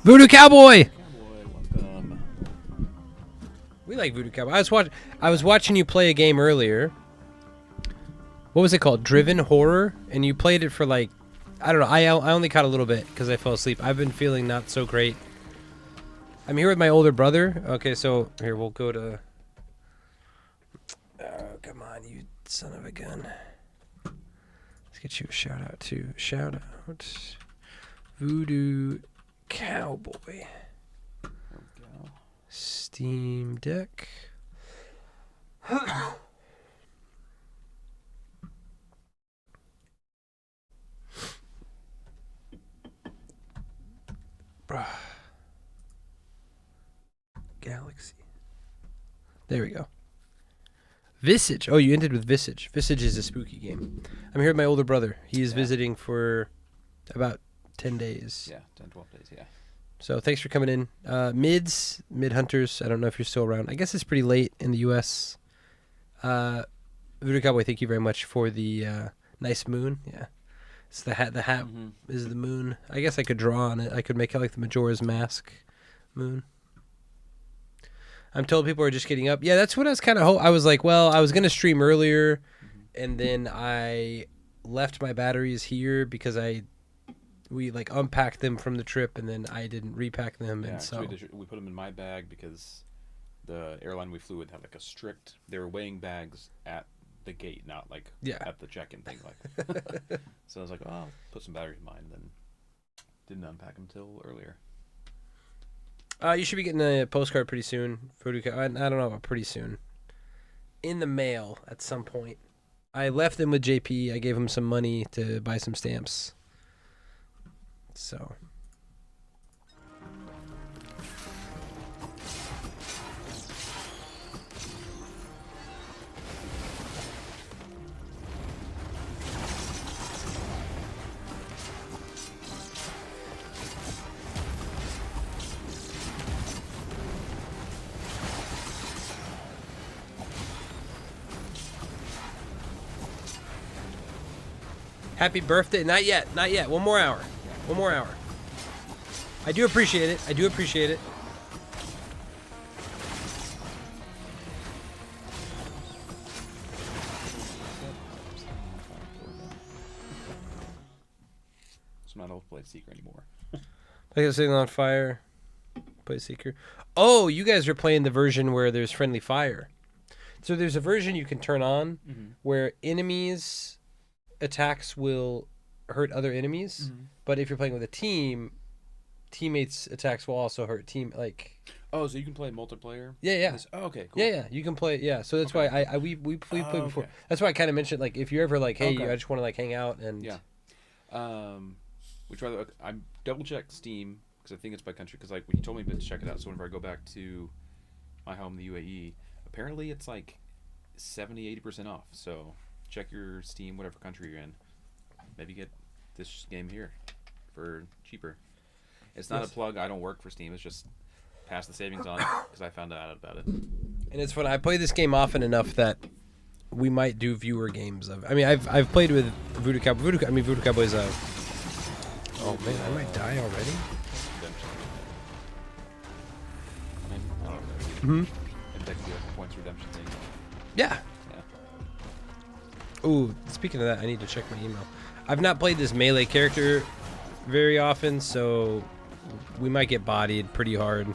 Voodoo Cowboy! Cowboy, welcome. We like Voodoo Cowboy. I was watching you play a game earlier. What was it called? Driven Horror? And you played it for like, I don't know. I only caught a little bit because I fell asleep. I've been feeling not so great. I'm here with my older brother. Okay, so here we'll go to. Oh, come on, you son of a gun! Let's get you a shout out too. Shout out, Voodoo Cowboy. There we go. Steam Deck. Galaxy. There we go. Visage. Oh, you ended with Visage. Visage is a spooky game. I'm here with my older brother. He is visiting for about 10 days. Yeah, 10, 12 days, yeah. So thanks for coming in. Mid Hunters. I don't know if you're still around. I guess it's pretty late in the U.S. Voodoo Cowboy, thank you very much for the nice moon. Yeah. It's the hat. The hat is the moon. I guess I could draw on it. I could make it like the Majora's Mask moon. I'm told people are just getting up. Yeah, that's what I was kind of I was like, well, I was going to stream earlier, and then I left my batteries here because we like unpacked them from the trip, and then I didn't repack them. Yeah, and so we put them in my bag because the airline we flew with had like a strict, they were weighing bags at the gate, not like at the check-in thing. Like, so I was like, oh, I'll put some batteries in mine, then didn't unpack them till earlier. You should be getting a postcard pretty soon. I don't know about pretty soon. In the mail at some point. I left them with JP. I gave him some money to buy some stamps. So. Happy birthday. Not yet. Not yet. One more hour. One more hour. I do appreciate it. I do appreciate it. So I'm not able to play Seeker anymore. I got sitting on fire. Play Seeker. Oh, you guys are playing the version where there's friendly fire. So there's a version you can turn on where enemies attacks will hurt other enemies, but if you're playing with a team, teammates attacks will also hurt team like. Oh, so you can play multiplayer? Yeah. Oh, okay, cool. Yeah, you can play. Yeah, so that's why we played before. Okay. That's why I kind of mentioned like if you're ever like, hey, I just want to like hang out and. Yeah. Which rather I double checked Steam because I think it's by country because like he told me to check it out. So whenever I go back to my home, the UAE, apparently it's like 70-80% off. So check your Steam, whatever country you're in. maybe get this game here for cheaper. It's not a plug. I don't work for Steam. It's just pass the savings on because I found out about it. And it's fun. I play this game often enough that we might do viewer games of. I mean, I've played with Voodoo Cowboy. Voodoo Cowboy's a. Oh man, I might die already. I mean, I don't know. Hmm. Maybe that could be like a points redemption thing. Yeah. Yeah. Ooh, speaking of that, I need to check my email. I've not played this melee character very often, so we might get bodied pretty hard.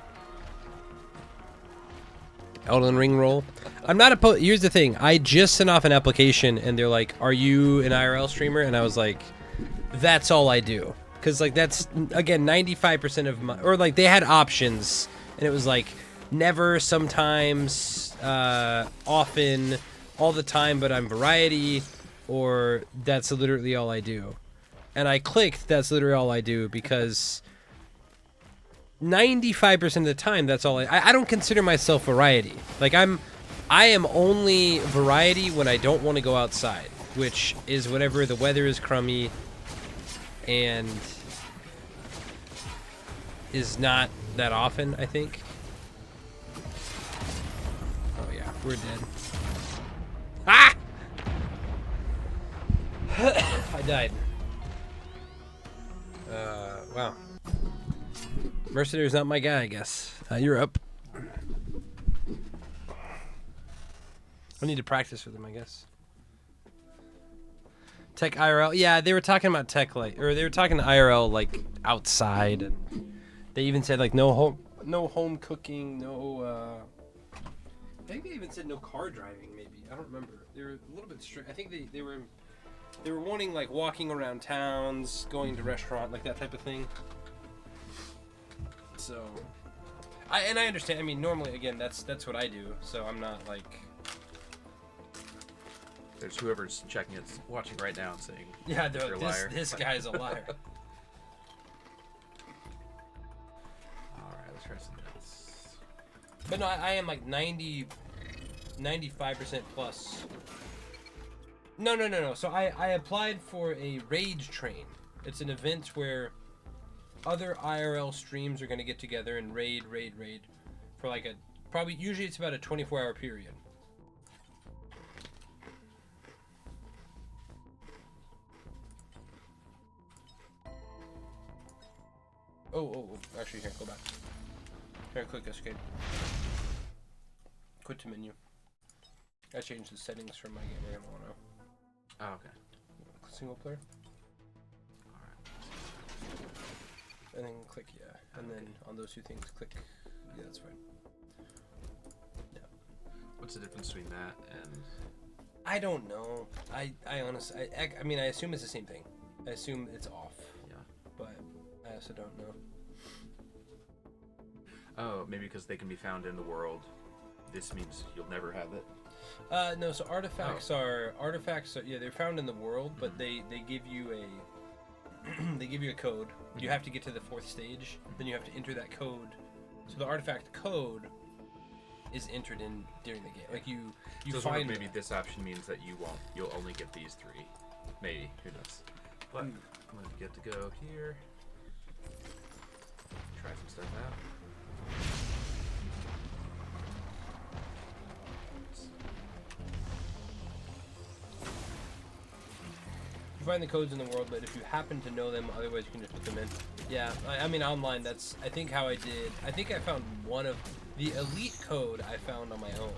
Elden Ring roll. I'm not opposed. Here's the thing. I just sent off an application, and they're like, "Are you an IRL streamer?" And I was like, "That's all I do." Because like that's again 95% of my, or like they had options, and it was like never, sometimes, often, all the time, but I'm variety, or that's literally all I do. And I clicked that's literally all I do because 95% of the time that's all I don't consider myself variety. Like I am only variety when I don't want to go outside, which is whenever the weather is crummy and is not that often, I think. Oh yeah, we're dead. Ah! I died. Wow. Mercenary's not my guy, I guess. You're up. I need to practice with him, I guess. Tech IRL. Yeah, they were talking about tech, like, or they were talking IRL, like, outside. And they even said, like, no home cooking, no, I think they even said no car driving, maybe. I don't remember. They were a little bit strict. I think they were wanting, like, walking around towns, going to restaurant, like that type of thing. So, I understand. I mean, normally, again, that's what I do. So I'm not like. There's whoever's checking it, watching right now and saying, Yeah, you're a liar. This guy's a liar. Alright, let's try some notes. But no, I am like 95% plus. No. So I applied for a Rage Train. It's an event where other IRL streams are going to get together and raid for like usually it's about a 24-hour period. Oh, actually here, go back. Here, click escape. Quit to menu. I changed the settings from my game now. Oh, okay. Single player. And then click and then on those two things, click. Yeah, that's fine. Yeah. What's the difference between that and? I don't know. I honestly, I mean, I assume it's the same thing. I assume it's off. Yeah. But I also don't know. Oh, maybe because they can be found in the world. This means you'll never have it. No. So artifacts are yeah, they're found in the world, but they give you a they give you a code. You have to get to the 4th stage, then you have to enter that code. So the artifact code is entered in during the game. Like you so find maybe this option means that you'll only get these 3. Maybe, who knows. But I'm gonna get to go here. Try some stuff out. You find the codes in the world, but if you happen to know them, otherwise you can just put them in. Yeah, I mean online, that's I think how I did. I think I found one of the elite code I found on my own.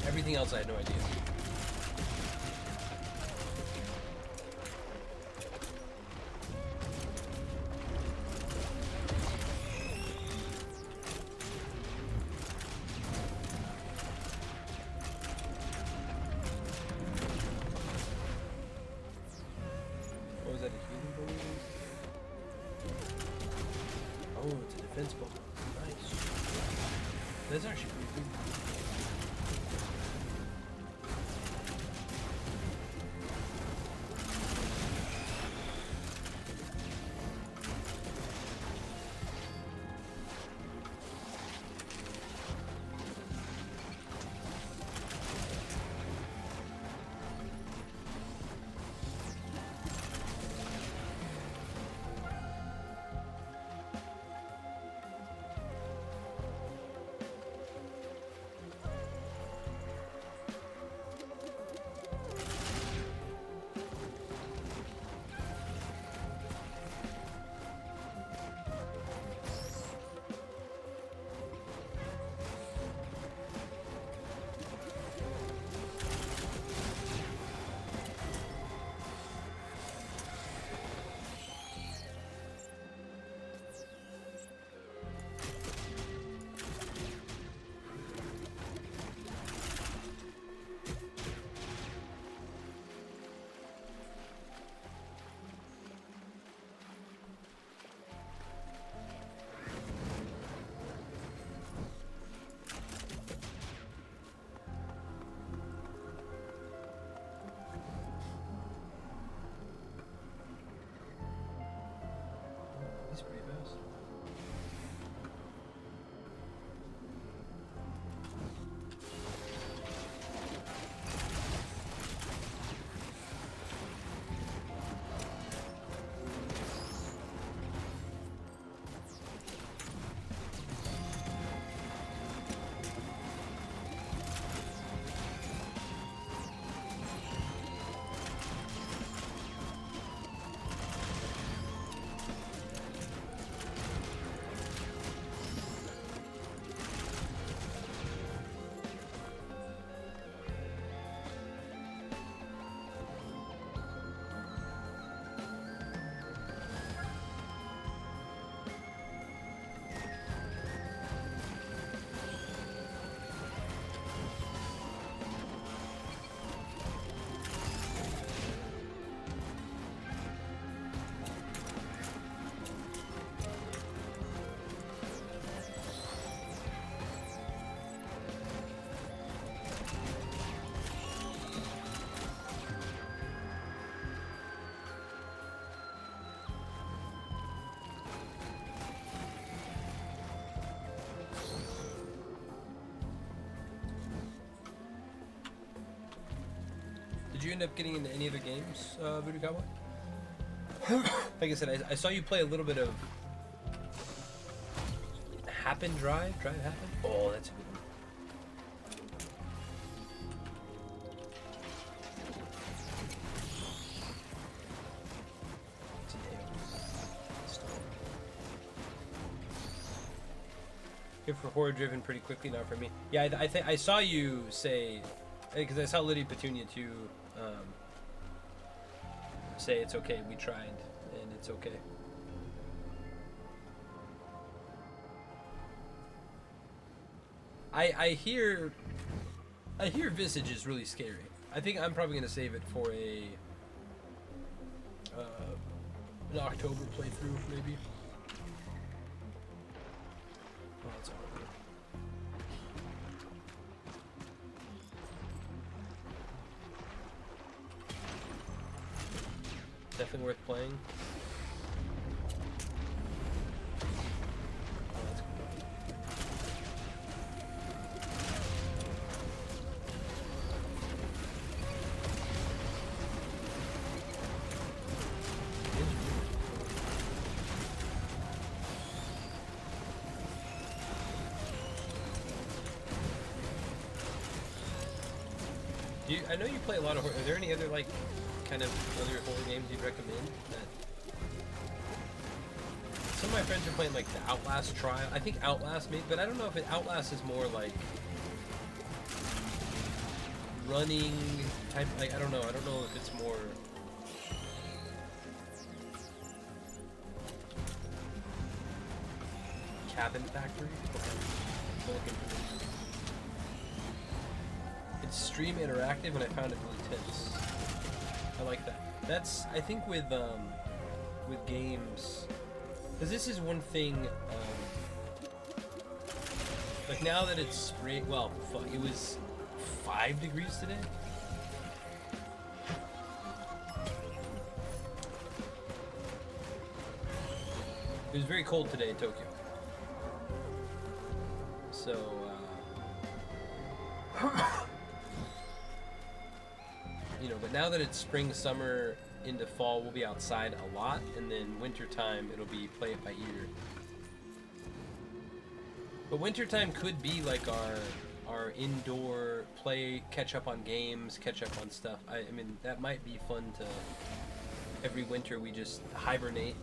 Everything else I had no idea. What was that, a healing balloon? Oh, it's a defense balloon. Nice. That's actually pretty cool. Did you end up getting into any other games, Voodoo Cowboy? Like I said, I saw you play a little bit of Happen Drive. Drive Happen? Oh, that's a good one. Good for horror driven pretty quickly, not for me. Yeah, I think I saw you say, because I saw Lydia Petunia too, say it's okay, we tried, and it's okay. I hear Visage is really scary. I think I'm probably gonna save it for an October playthrough, maybe. Oh, that's horrible. Definitely worth playing. Oh, that's cool. I know you play a lot of horror. Are there any other like kind of other horror games you'd recommend? That some of my friends are playing like the Outlast trial. I think Outlast maybe, but I don't know if Outlast is more like running type. Like I don't know. I don't know if it's more. Cabin Factory. Okay. It's stream interactive, and I found it really tense. I like that. That's I think with games, because this is one thing. Like now that it's spring, well, fuck, it was 5 degrees today. It was very cold today in Tokyo. So. You know, but now that it's spring, summer, into fall, we'll be outside a lot, and then winter time it'll be play it by ear. But winter time could be like our indoor play, catch up on games, catch up on stuff. I mean, that might be fun to. Every winter we just hibernate,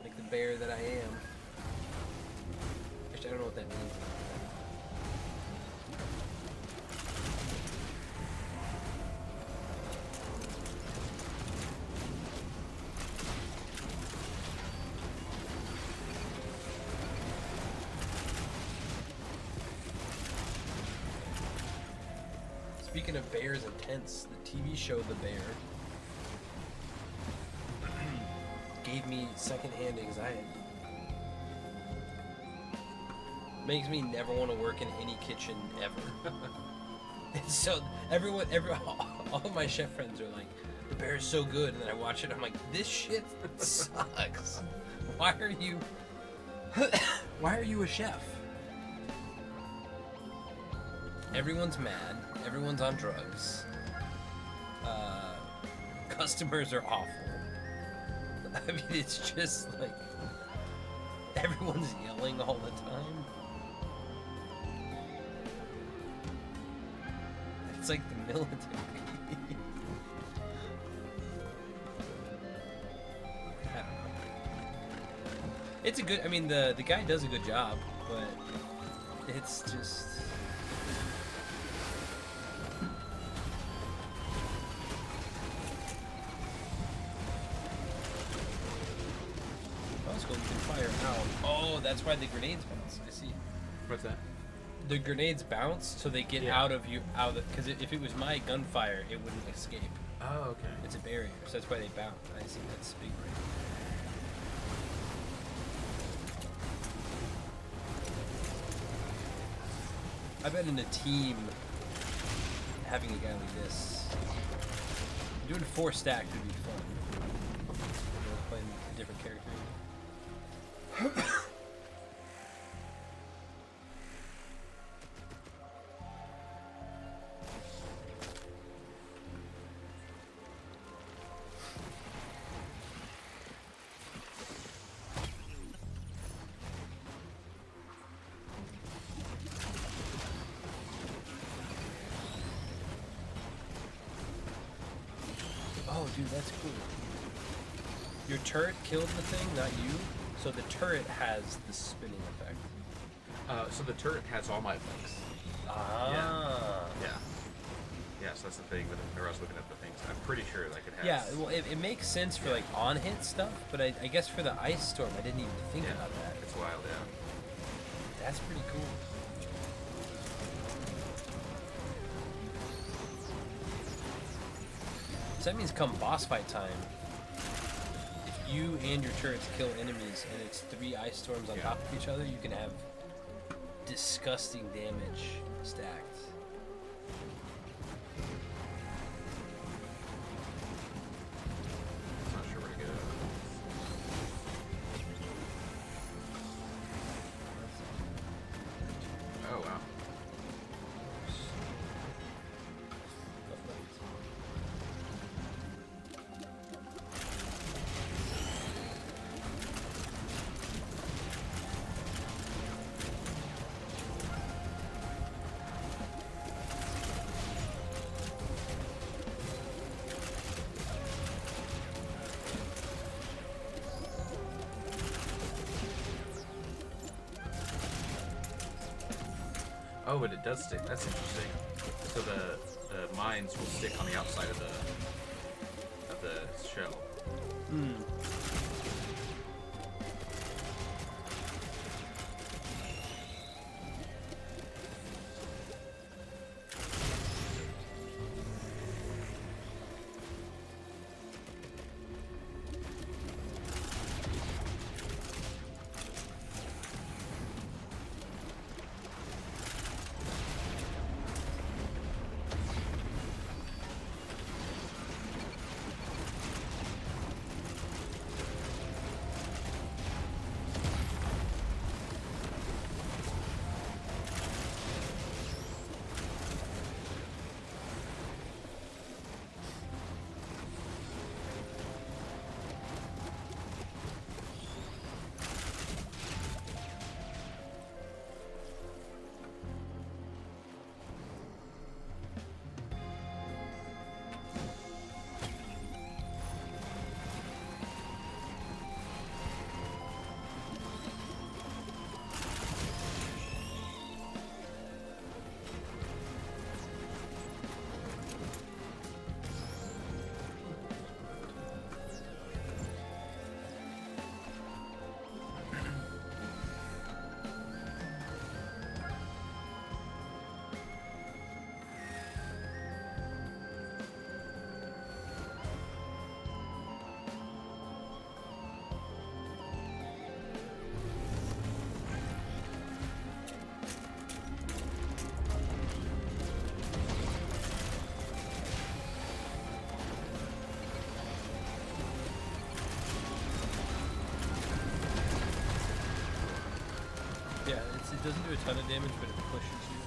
like the bear that I am. Actually, I don't know what that means. Speaking of bears and tents, the TV show The Bear gave me secondhand anxiety. Makes me never want to work in any kitchen ever. And so all of my chef friends are like, The Bear is so good, and then I watch it, I'm like, this shit sucks. Why are you a chef? Everyone's mad. Everyone's on drugs. Customers are awful. I mean, it's just like everyone's yelling all the time. It's like the military. I don't know. It's a good. I mean, the guy does a good job, but it's just. Fire out. Oh, that's why the grenades bounce. I see. What's that? The grenades bounce, so they get out of because if it was my gunfire, it wouldn't escape. Oh, okay. It's a barrier, so that's why they bounce. I see. That's big brain. I bet in a team, having a guy like this, doing 4 stack would be fun. Playing a different character. Dude, that's cool. Your turret killed the thing, not you. So the turret has the spinning effect. So the turret has all my effects. Ah. Yeah. Yeah, so that's the thing. Whenever I was looking at the things, I'm pretty sure like it has. Yeah, well, it makes sense for like on hit stuff, but I guess for the ice storm, I didn't even think about that. It's wild, yeah. That's pretty cool. So that means come boss fight time, if you and your turrets kill enemies and it's 3 ice storms on top of each other, you can have disgusting damage stacked. I'm not sure where to go. Oh, wow. Oh, but it does stick. That's interesting. So the mines will stick on the outside of the shell. Hmm. Yeah, it doesn't do a ton of damage, but it pushes you.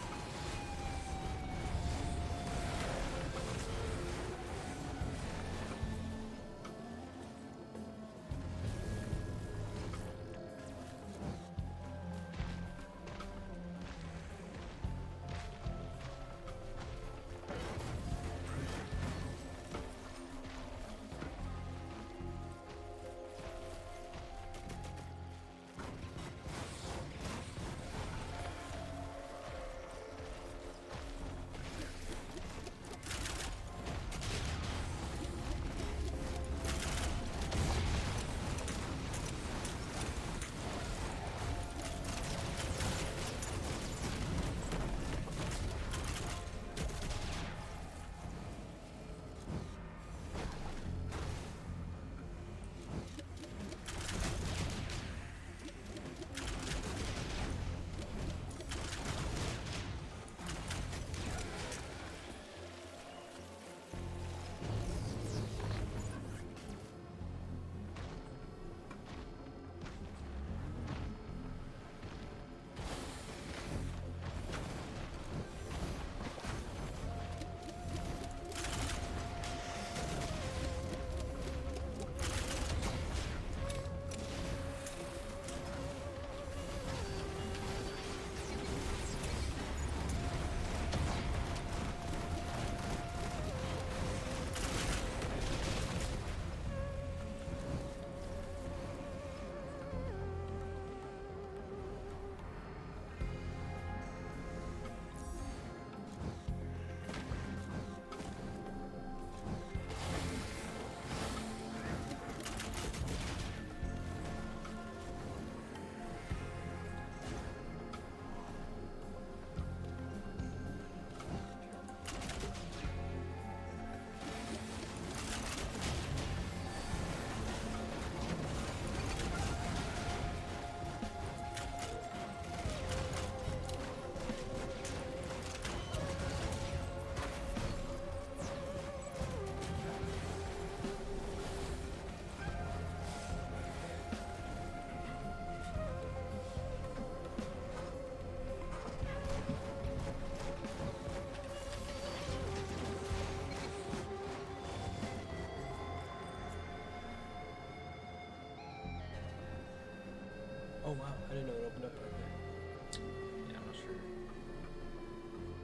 Oh wow, I didn't know it opened up right there. Yeah, I'm not sure.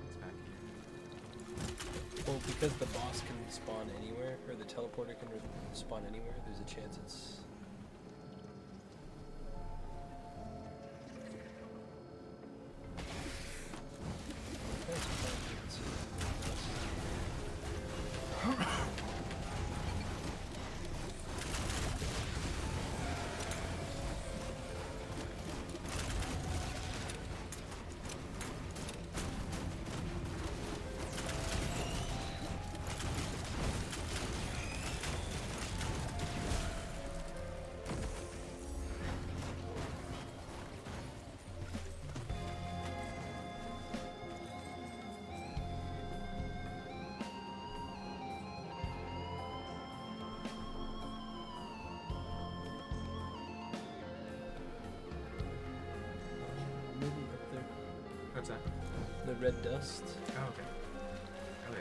It's back here. Well, because the boss can spawn anywhere, or the teleporter can spawn anywhere, there's a chance it's... maybe up there. What's that? The red dust. Oh, okay. Okay.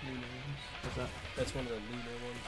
Lunar ones. What's that? That's one of the lunar ones.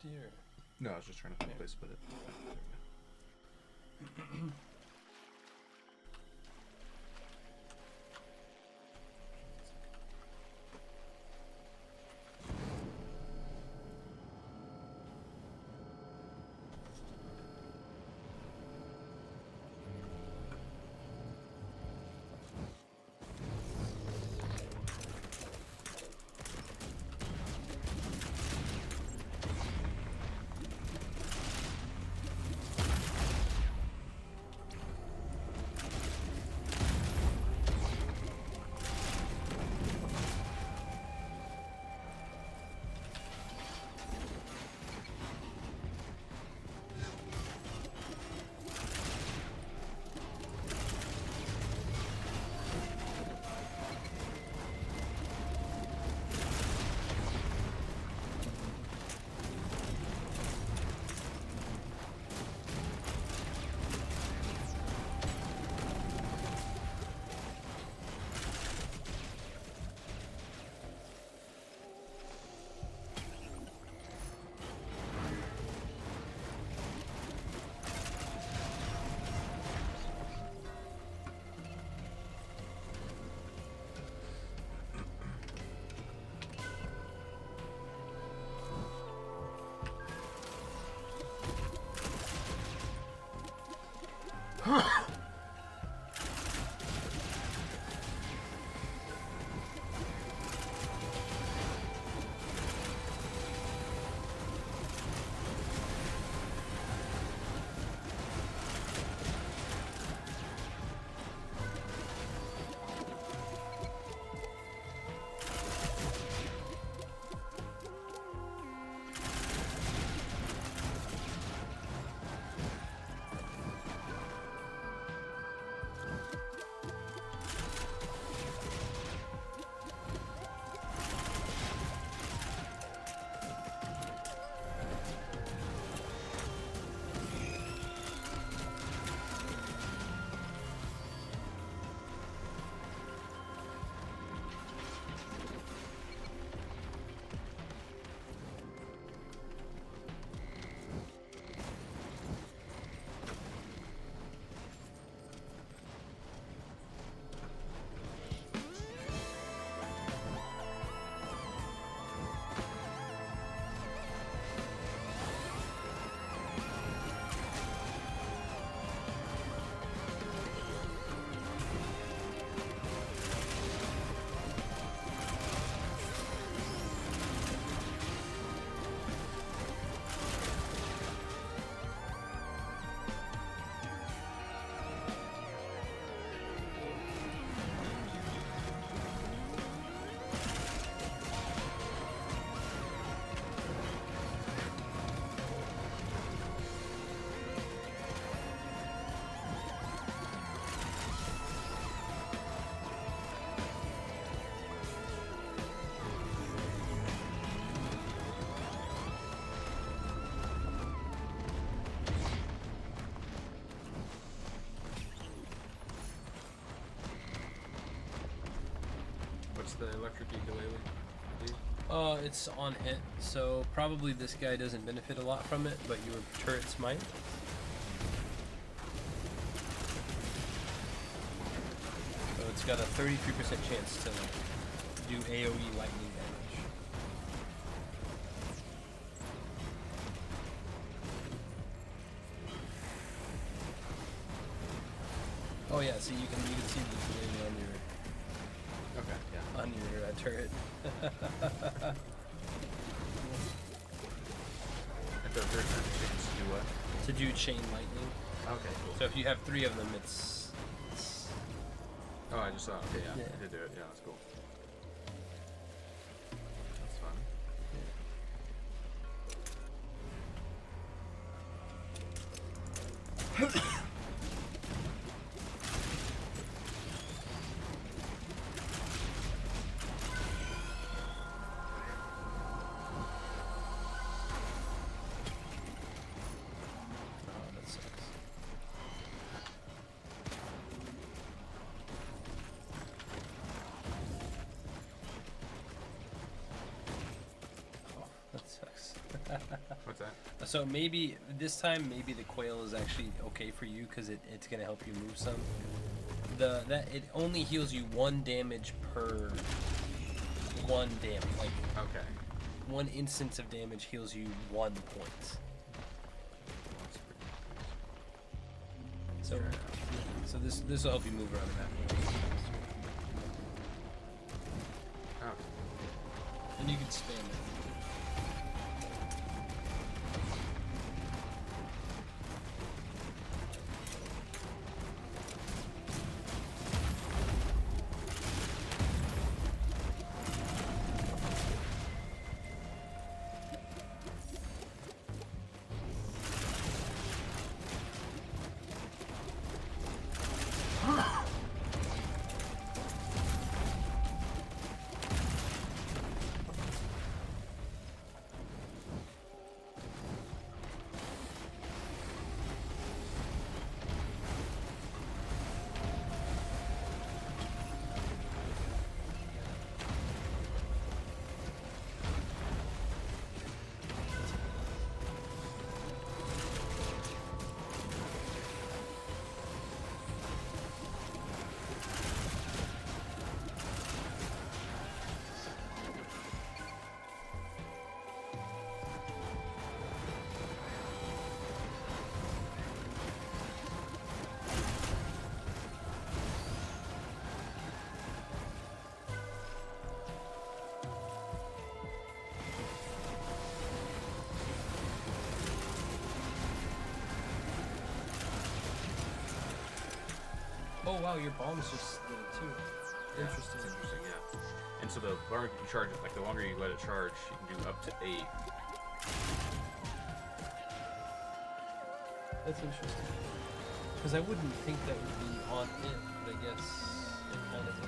empty or? No, I was just trying to find a place to put it. There we go. The electric ukulele do? It's on hit, so probably this guy doesn't benefit a lot from it, but your turrets might. So it's got a 33% chance to do AoE lightning damage. Oh yeah, so you can see the ukulele on your turret. At the third turn, to do what? To do chain lightning. Okay, cool. So if you have 3 of them, it's oh, I just saw. Okay, yeah, Yeah. I did do it. Yeah, that's cool. That's fun. What's that? that. So maybe this time, maybe the quail is actually okay for you because it's gonna help you move some. It only heals you 1 damage per 1 damage. Like Okay. 1 instance of damage heals you 1 point. So, so this will help you move around the map. Oh. And you can spam it. Oh wow, your bomb's just little too. Yeah, Interesting. It's interesting, yeah. And so the longer you charge it, like the longer you let it charge, you can do up to 8. That's interesting. Because I wouldn't think that would be on it, but I guess it kind of is.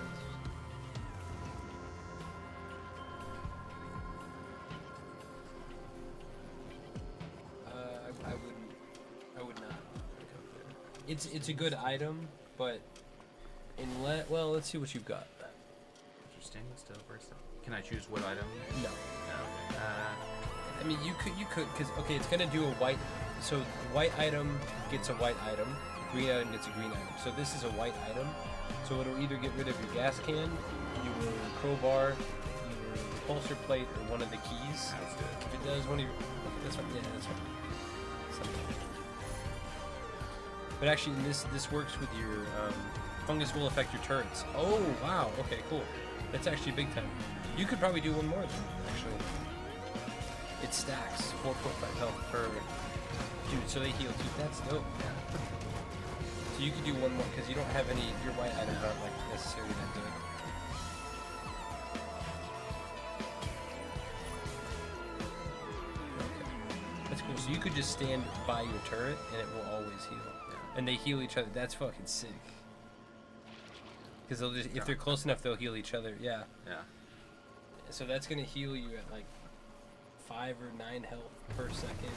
I would not. It's a good item, but well, let's see what you've got. You're standing still. Where's the... Can I choose what item? No. No. Okay. I mean, you could, because, okay, it's going to do a white, so the white item gets a white item, the green item gets a green item. So this is a white item, so it'll either get rid of your gas can, your crowbar, your repulsor plate, or one of the keys. That's good. If it does, one of your, okay, that's fine, yeah, that's fine. But actually, this works with your, fungus will affect your turrets. Oh, wow, okay, cool. That's actually big time. You could probably do one more, actually. It stacks 4.5 health per dude, so they heal too. That's dope. Yeah. So you could do one more because you don't have any. Your white items aren't like necessarily that good. Okay. That's cool. So you could just stand by your turret and it will always heal. Yeah. And they heal each other. That's fucking sick. Because they'll just, if they're close enough, they'll heal each other. Yeah. Yeah. So that's gonna heal you at like 5 or 9 health per second.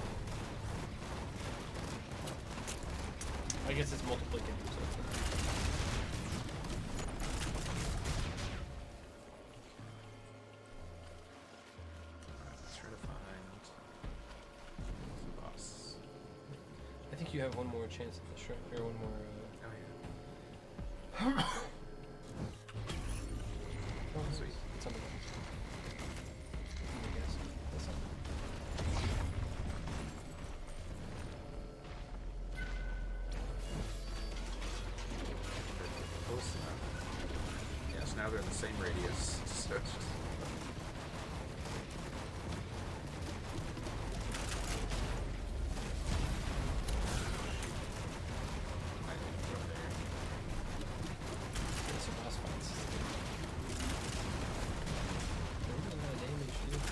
I guess it's multiplicative, so it's not. Let's try to find the boss. I think you have one more chance at the shrine, or one more. Oh yeah. Oh, Sweet. it's on the left. I guess. That's not. Close enough. Yes, now they're in the same radius. So it's just... I didn't go there. It's a boss fight. They're doing a lot of damage, dude.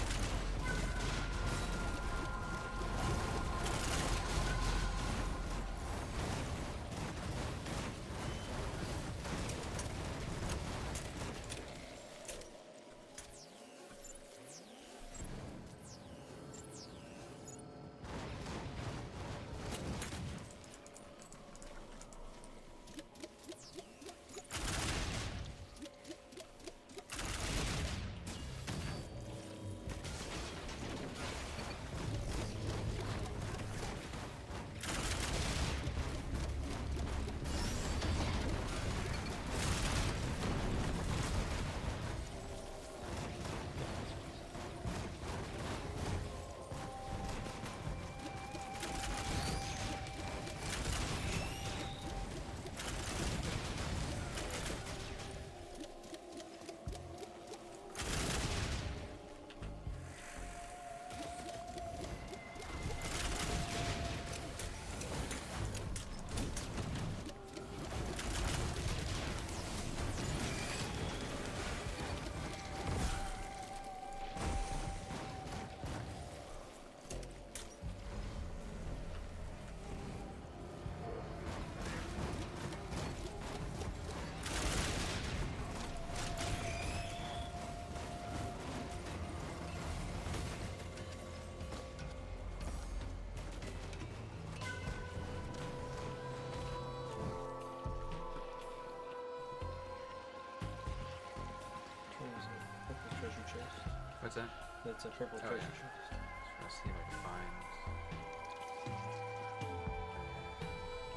What's that? That's a purple Oh, treasure yeah. chest. Let's see if I can find.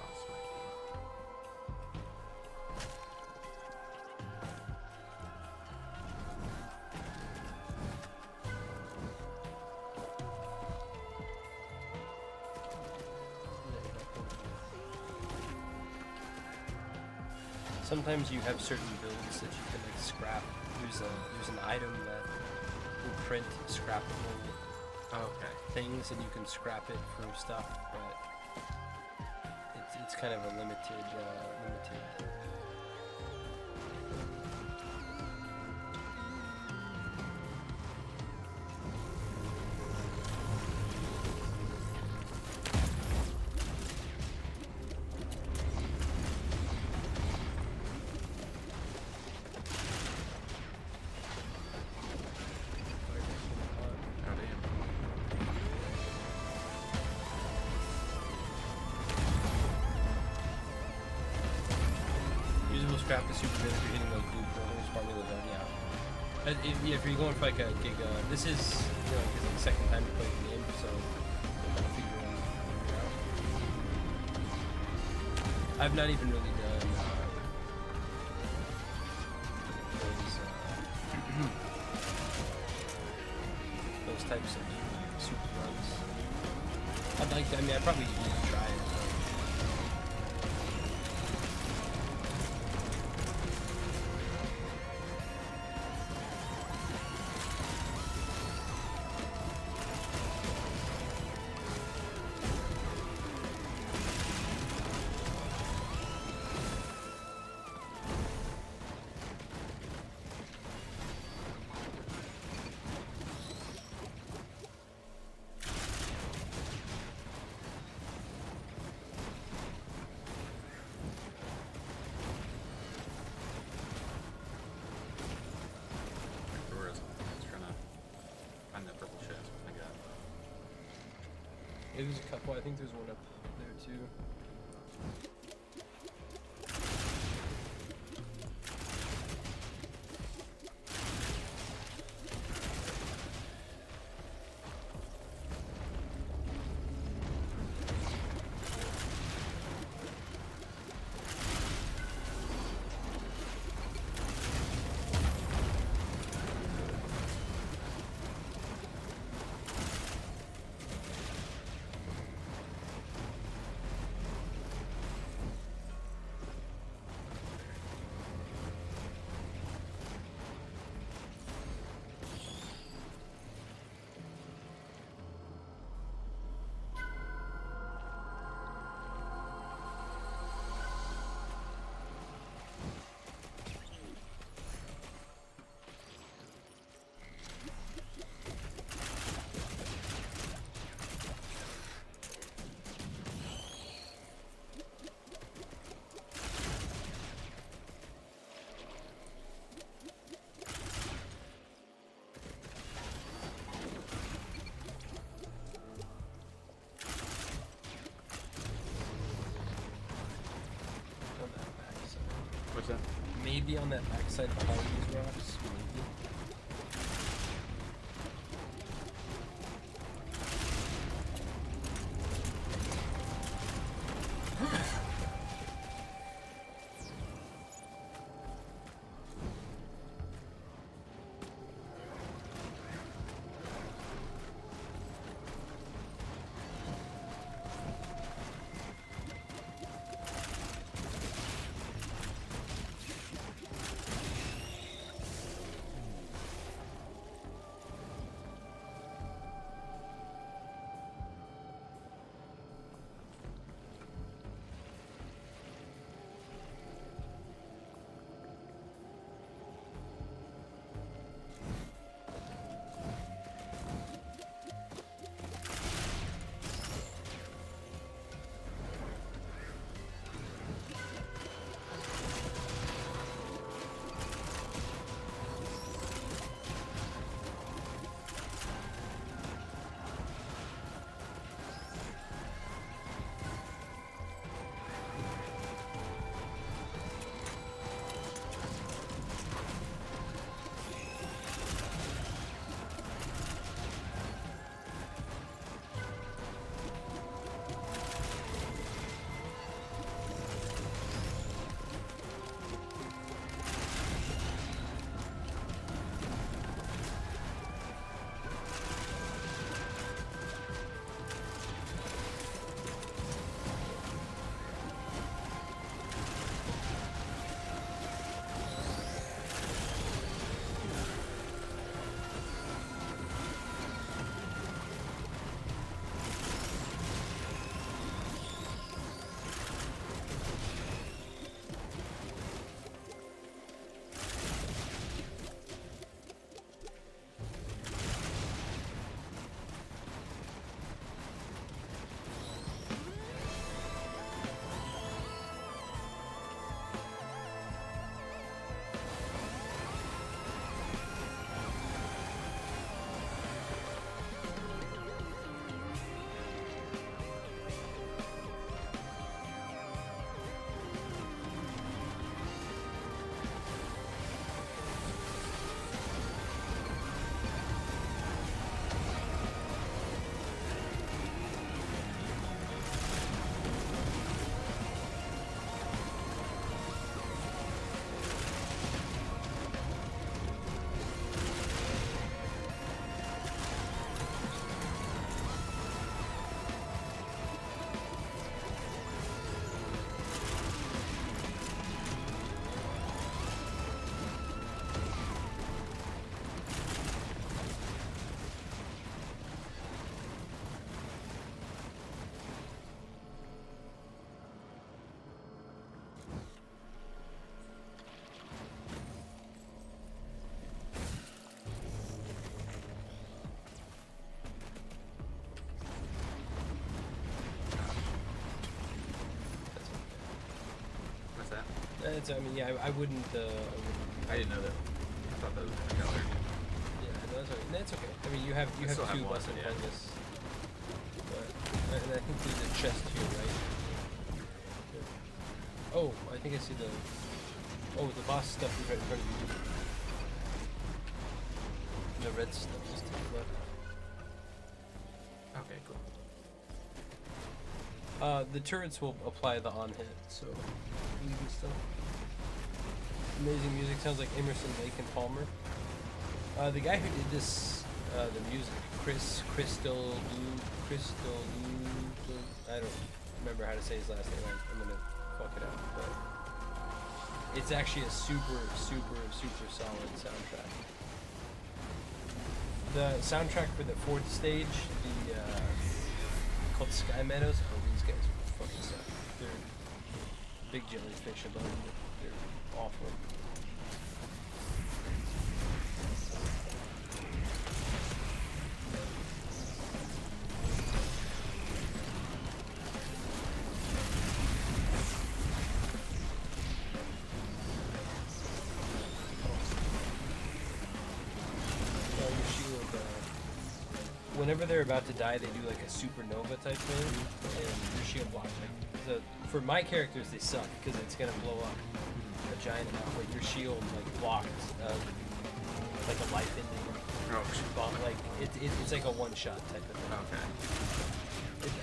Lost my key. Sometimes you have certain builds that you can like scrap. There's an item that will print scrappable Okay. things, and you can scrap it for stuff, but it's kind of a limited. Oh, damn. Usable scrap is super good if you're hitting those blue portals, formula done, yeah. If you're going for like a gig, this is, you know, like the second time to play the game, so you'll kind of figure it out. I've not even really done those types of super runs. I'd like to, I mean, I'd probably need to try it. Where is it? I was trying to find that purple chest. I got it. Yeah, there's a couple. I think there's one up there too. On that backside. What's that? Maybe on that backside behind these rocks. Maybe. it's. I mean, yeah, I wouldn't. I didn't know that. I thought that was different color. Yeah, no, that's okay. I mean, you have I still have two one, lesson yeah. fungus. But and I think there's a chest here, right? Yeah. Oh, I think I see the. Oh, the boss stuff is right in front of you. The red stuff just to the left. Okay, cool. The turrets will apply the on hit, so easy stuff. Amazing music, sounds like Emerson, Lake, and Palmer. The guy who did this, the music, Crystal, I don't remember how to say his last name. I'm gonna fuck it up, but it's actually a super solid soundtrack. The soundtrack for the fourth stage, the called Sky Meadows. Oh, these guys are fucking suck. They're big jellyfish above them. They're awful. Whenever they're about to die, they do like a supernova type thing, and your shield blocks. Like, for my characters, they suck because it's gonna blow up a giant amount, but your shield like blocked like a life ending bomb. Like it's like a one shot type of thing. Okay.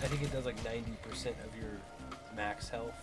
I think it does like 90% of your max health.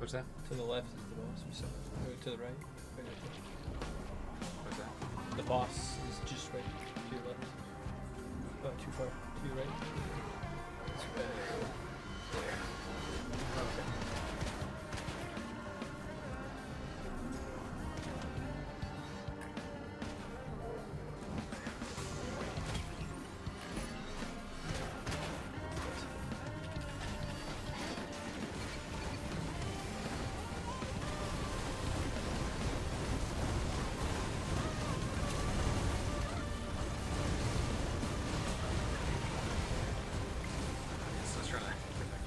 What's that? To the left is the boss. We saw. Or to the right. Right up there. What's that? The boss is just right to your left. Oh, too far. To your right. It's right there. Okay. So I was trying to get back.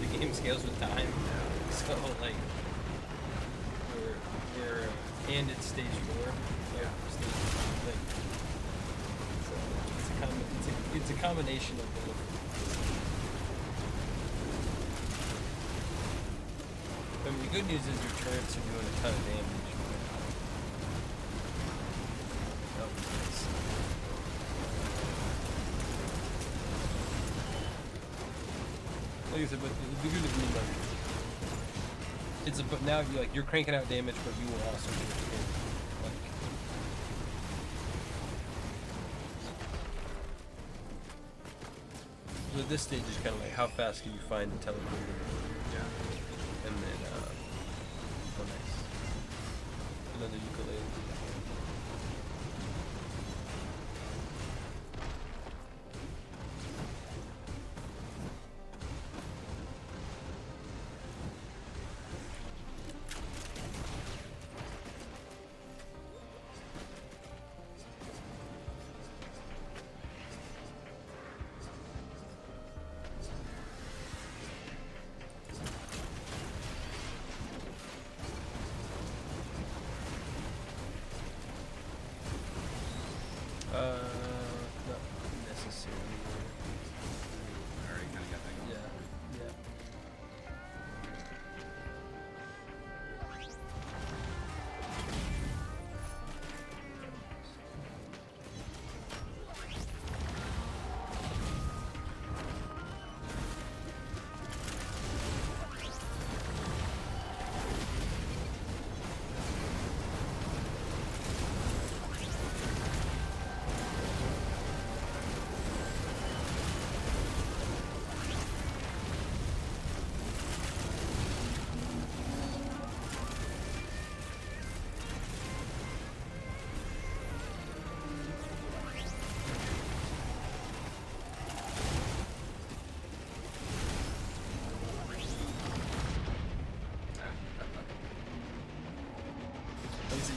the game scales with time. So like we're and it's stage 4. Yeah. Stage, like, so it's a combination of both. I mean, the good news is your turrets are doing a ton of damage. Oh, nice. Like I said, but the good news is like but now you're cranking out damage, but you will also do it. Like, so this stage is kind of like how fast can you find the teleporter? Yeah. And then oh nice. Another ukulele. Not necessarily. Already kind of got that going. Yeah.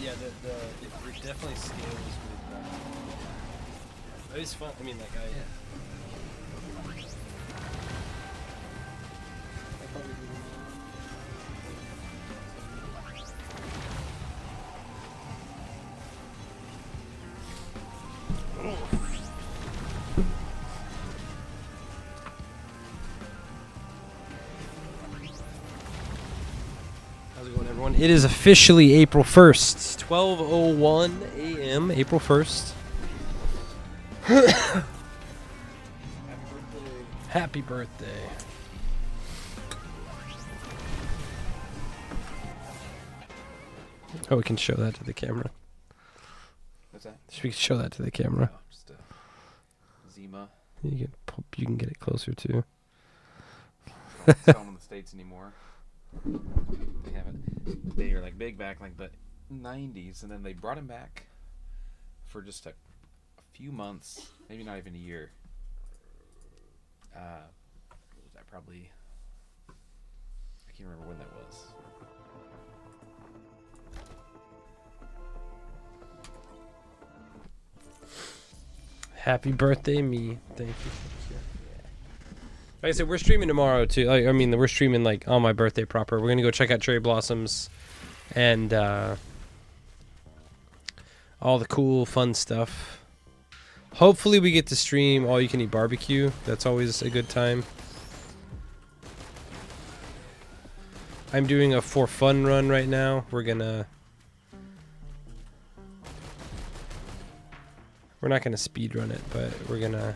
Yeah, it definitely scales with. It was fun. I mean, like I. How's it going, everyone? It is officially April 1st, 12:01 a.m. April 1st. Happy birthday. Oh, we can show that to the camera. What's that? We can show that to the camera. Oh, just Zima. You can get it closer too. Don't sell them in the States anymore. They haven't. They were like big back like the 90s, and then they brought him back for just a few months, maybe not even a year. What was that? Probably. I can't remember when that was. Happy birthday, me. Thank you. Like I said, we're streaming tomorrow too. I mean, we're streaming like on my birthday proper. We're gonna go check out Cherry Blossoms and all the cool, fun stuff. Hopefully, we get to stream all you can eat barbecue. That's always a good time. I'm doing a for fun run right now. We're not gonna speed run it, but we're gonna.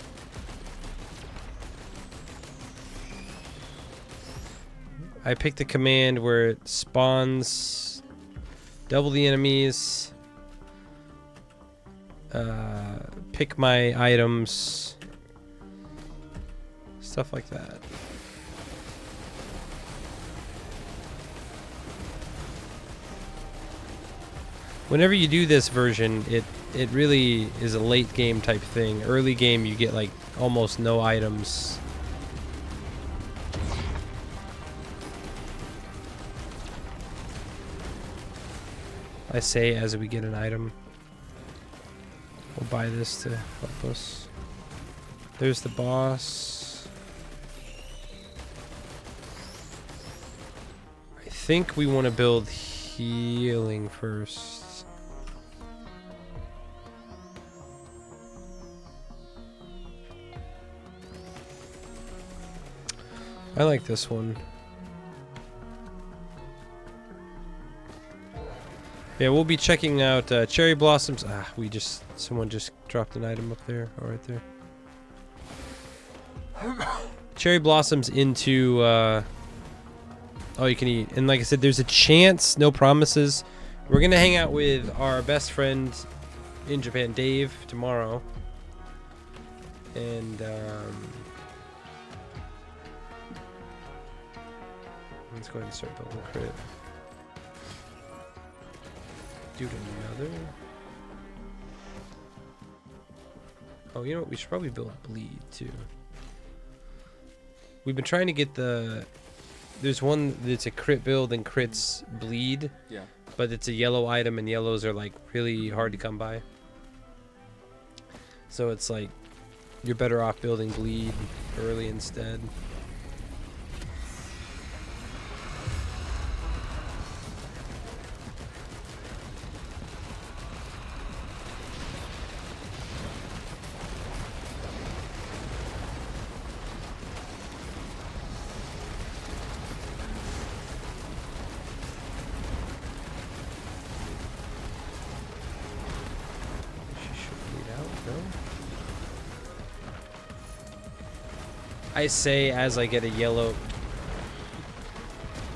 I picked a command where it spawns double the enemies, pick my items, stuff like that. Whenever you do this version, it really is a late game type thing. Early game, you get like almost no items. I say as we get an item. We'll buy this to help us. There's the boss. think we want to build healing first. I like this one. Yeah, we'll be checking out cherry blossoms. Someone just dropped an item up there. Oh, right there. Cherry blossoms into oh, you can eat. And like I said, there's a chance, no promises. We're gonna hang out with our best friend in Japan, Dave, tomorrow. And let's go ahead and start building crit. Dude, another. Oh, you know what? We should probably build bleed too. We've been trying to get the. There's one that's a crit build and crits bleed. Yeah. But it's a yellow item and yellows are like really hard to come by. So it's like you're better off building bleed early instead. I say as I get a yellow,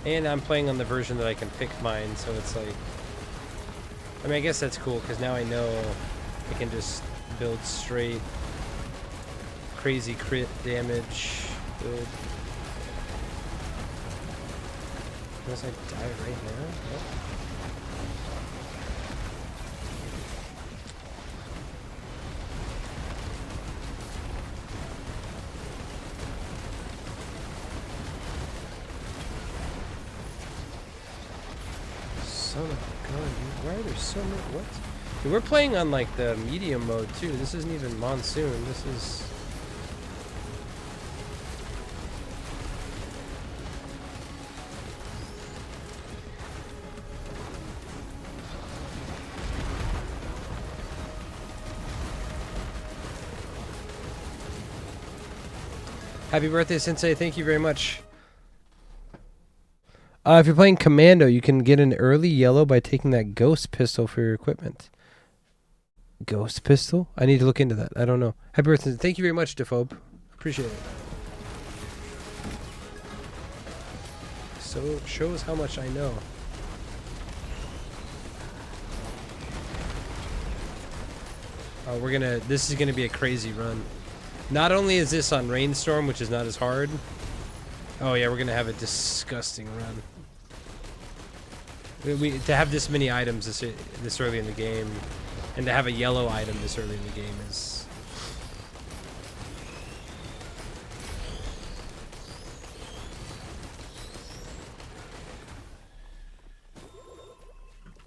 and I'm playing on the version that I can pick mine, so it's like, I mean, I guess that's cool because now I know I can just build straight crazy crit damage build. Unless I die right now? Nope. Son of a gun, dude. Why are there so many? What? Dude, we're playing on like the medium mode too. This isn't even monsoon. This is. Happy birthday, Sensei. Thank you very much. If you're playing Commando, you can get an early yellow by taking that ghost pistol for your equipment. Ghost pistol? I need to look into that. I don't know. Happy birthday. Thank you very much, Defoph. Appreciate it. So shows how much I know. This is gonna be a crazy run. Not only is this on Rainstorm, which is not as hard. Oh yeah, we're gonna have a disgusting run. To have this many items this early in the game, and to have a yellow item this early in the game is.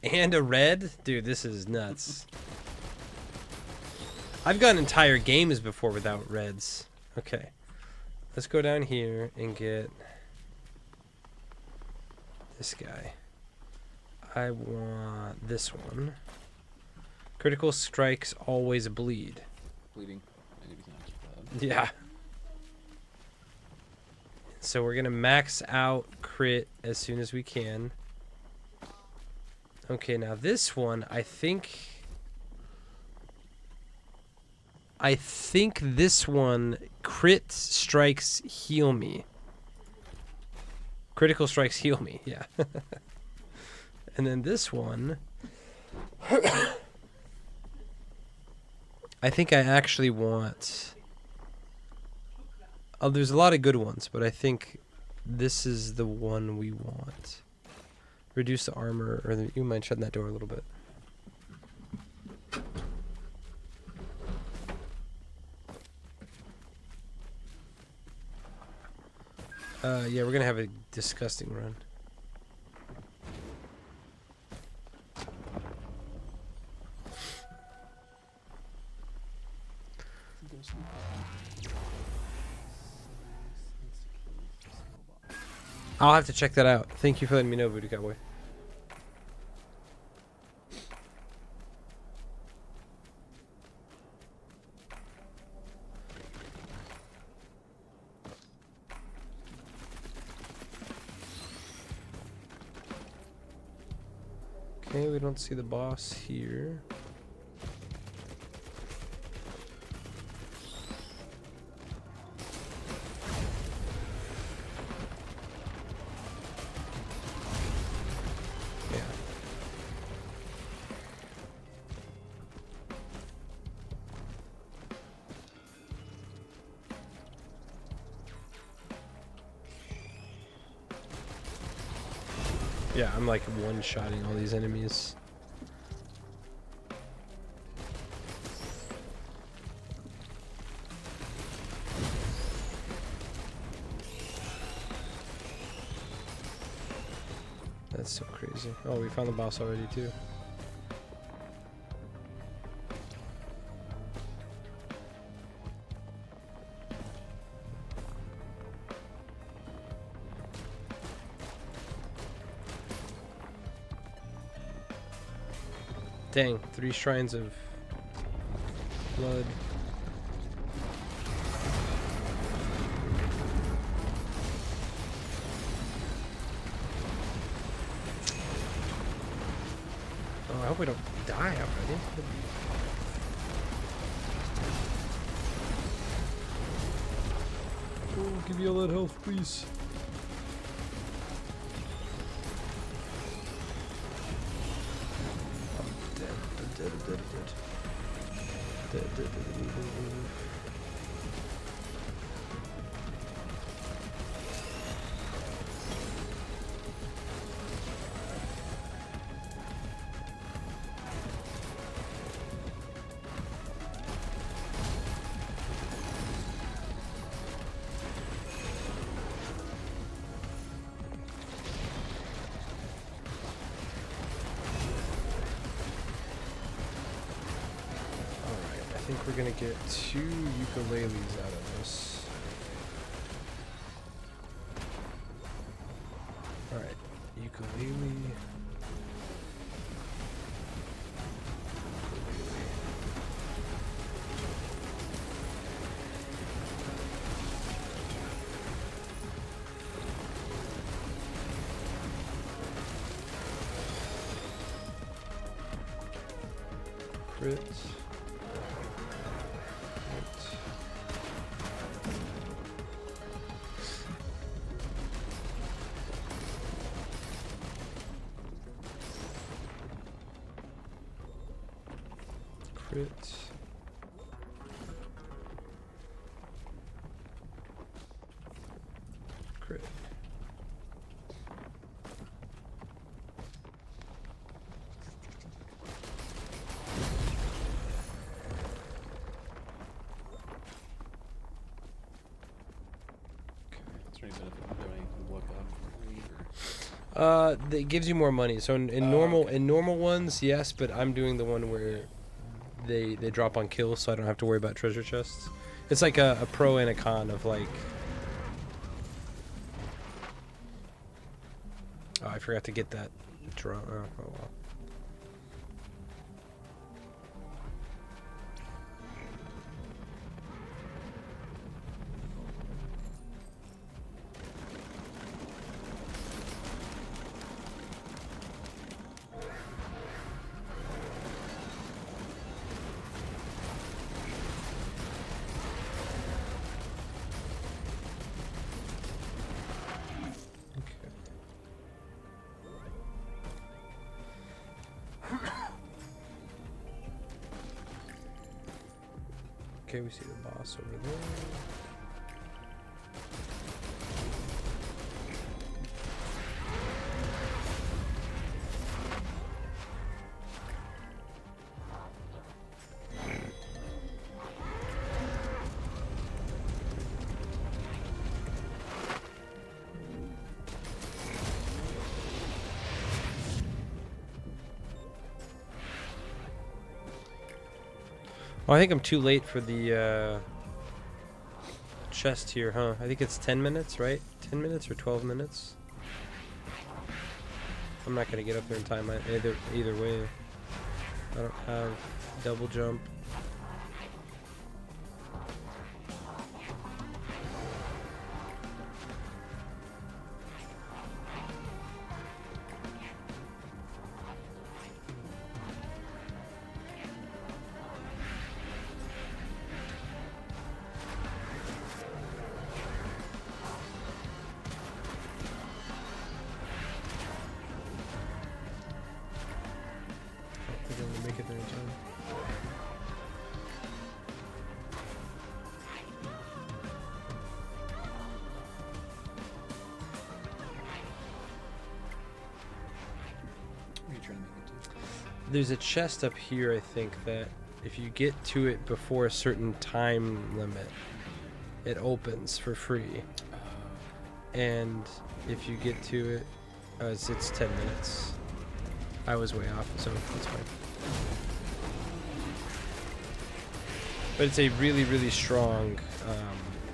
And a red? Dude, this is nuts. I've gone entire games before without reds. Okay. Let's go down here and get this guy. I want this one. Critical strikes always bleed. Bleeding. Yeah. So we're gonna max out crit as soon as we can. Okay, now this one, I think this one crit strikes heal me. Critical strikes heal me, yeah. And then this one, I think I actually want. Oh, there's a lot of good ones, but I think this is the one we want. Reduce the armor, or you mind shutting that door a little bit. Yeah, we're gonna have a disgusting run. I'll have to check that out. Thank you for letting me know, Voodoo Cowboy. Okay, we don't see the boss here. Yeah. Yeah, I'm like one-shotting all these enemies. That's so crazy. Oh, we found the boss already too. Dang, 3 shrines of blood. Oh, I hope we don't die already. Oh, give me all that health, please. Dead. I think we're gonna get 2 ukuleles out of this. Alright, ukulele. Crit. Crit. Crit. Is there any benefit from doing look up or read or? It gives you more money. So in normal ones, yes, but I'm doing the one where they drop on kills, so I don't have to worry about treasure chests. It's like a pro and a con of like. Oh, I forgot to get that draw. Oh well. Okay, we see the boss over there. Oh, I think I'm too late for the chest here, huh? I think it's 10 minutes, right? 10 minutes or 12 minutes? I'm not gonna get up there in time either way. I don't have double jump. Make it there in time. What are you trying to make it to? There's a chest up here, I think, that if you get to it before a certain time limit, it opens for free. And if you get to it, it's 10 minutes. I was way off, so that's fine. But it's a really, really strong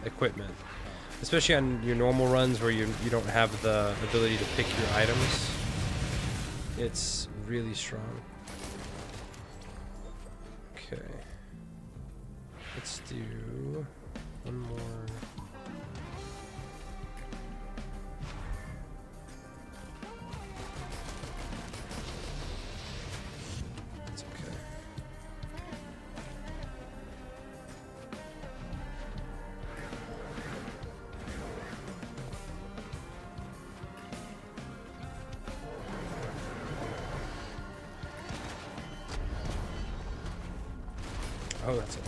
equipment, especially on your normal runs where you don't have the ability to pick your items. It's really strong. Okay. Let's do one more. It's okay. Oh, that's it.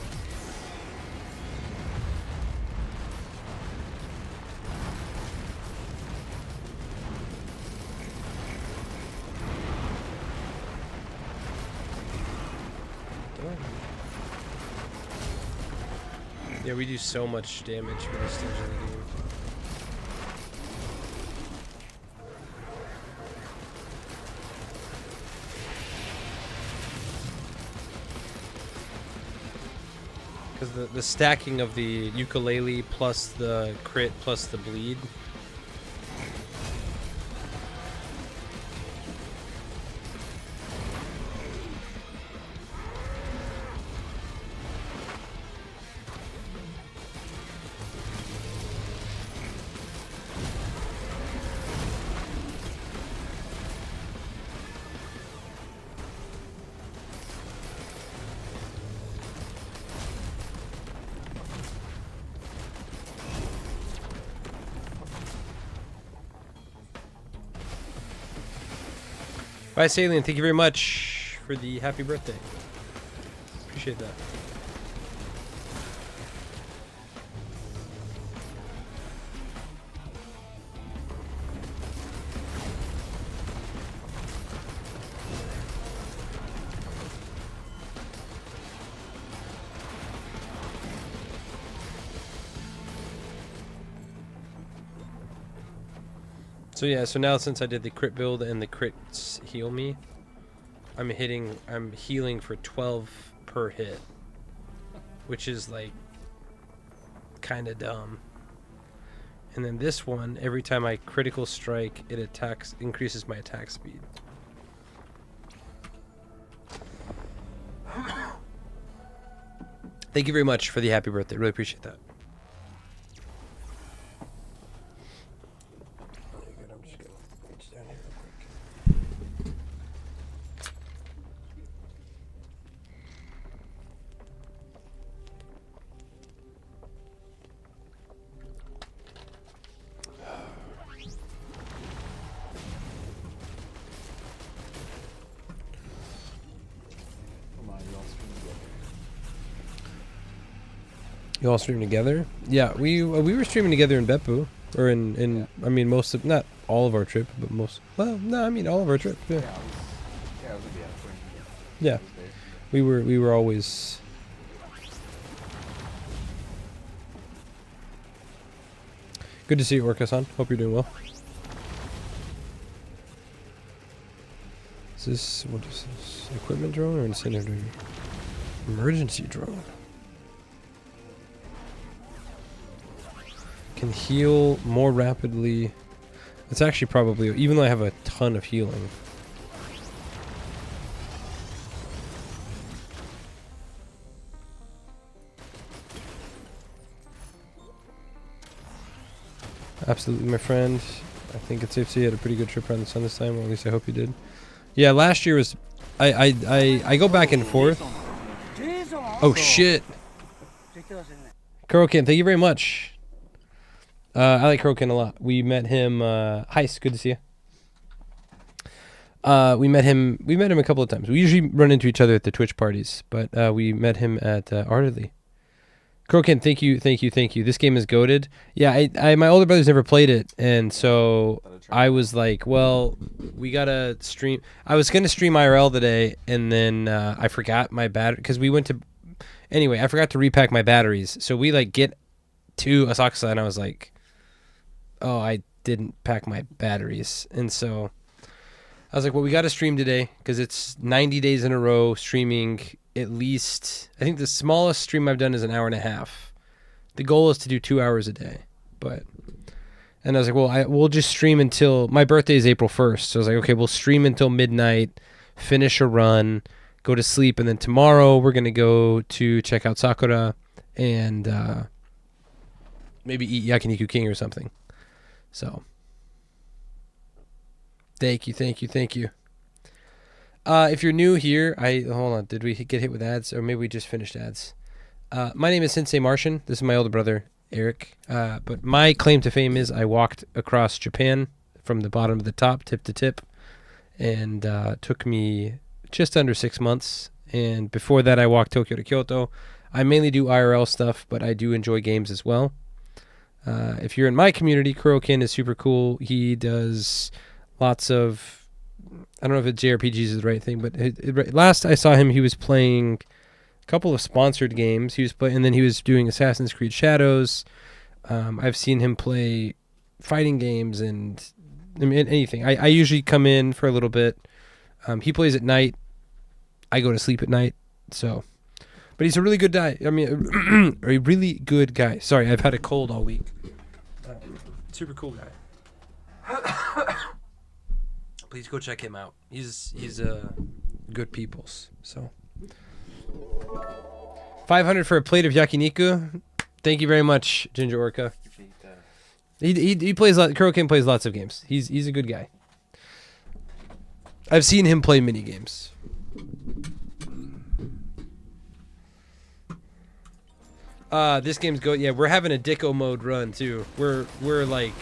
Yeah, we do so much damage for this stage of the game. Because the stacking of the ukulele plus the crit plus the bleed. Bye, Salient. Thank you very much for the happy birthday. Appreciate that. So yeah, so now since I did the crit build and the crits heal me, I'm healing for 12 per hit, which is like kind of dumb. And then this one, every time I critical strike, it increases my attack speed. Thank you very much for the happy birthday. Really appreciate that. You all stream together? Yeah, we were streaming together in Beppu, or in yeah. I mean most of, not all of our trip, but most. Well, no, I mean all of our trip. Yeah. Yeah, we were always. Good to see you, Orca-san. Hope you're doing well. Is this, what is this? Equipment drone or incendiary? Emergency drone. Can heal more rapidly It's actually probably, even though I have a ton of healing. Absolutely, my friend. I think it's safe to say you had a pretty good trip around the sun this time, or at least I hope you did. Yeah, last year was... I go back and forth. Oh, shit. Kurokin, thank you very much. I like Kurokin a lot. We met him... Heist, good to see you. We met him a couple of times. We usually run into each other at the Twitch parties, but we met him at Artedly. Kurokin, thank you. This game is goated. Yeah, my older brother's never played it, and so I was like, well, we gotta stream. I was gonna stream IRL today, and then I forgot my battery because we went to. Anyway, I forgot to repack my batteries, so we like get to Asakusa, and I was like, oh, I didn't pack my batteries, and so I was like, well, we gotta stream today because it's 90 days in a row streaming. At least, I think the smallest stream I've done is an hour and a half. The goal is to do 2 hours a day, and I was like, well, we'll just stream until my birthday is April 1st. So I was like, okay, we'll stream until midnight, finish a run, go to sleep, and then tomorrow we're gonna go to check out Sakura and maybe eat Yakiniku King or something. So, thank you. If you're new here, hold on. Did we get hit with ads, or maybe we just finished ads? My name is Sensei Martian. This is my older brother, Eric. But my claim to fame is I walked across Japan from the bottom to the top, tip to tip, and took me just under 6 months. And before that, I walked Tokyo to Kyoto. I mainly do IRL stuff, but I do enjoy games as well. If you're in my community, Kurokin is super cool. He does lots of... I don't know if JRPGs is the right thing, but last I saw him, he was playing a couple of sponsored games. And then he was doing Assassin's Creed Shadows. I've seen him play fighting games and anything. I usually come in for a little bit. He plays at night. I go to sleep at night. So, but he's a really good guy. I mean, a really good guy. Sorry, I've had a cold all week. Super cool guy. Please go check him out. He's good people's. So 500 for a plate of yakiniku. Thank you very much, Ginger Orca. He plays Kurokin plays lots of games. He's a good guy. I've seen him play mini games. This game's go. Yeah, we're having a Dicko mode run too. We're like.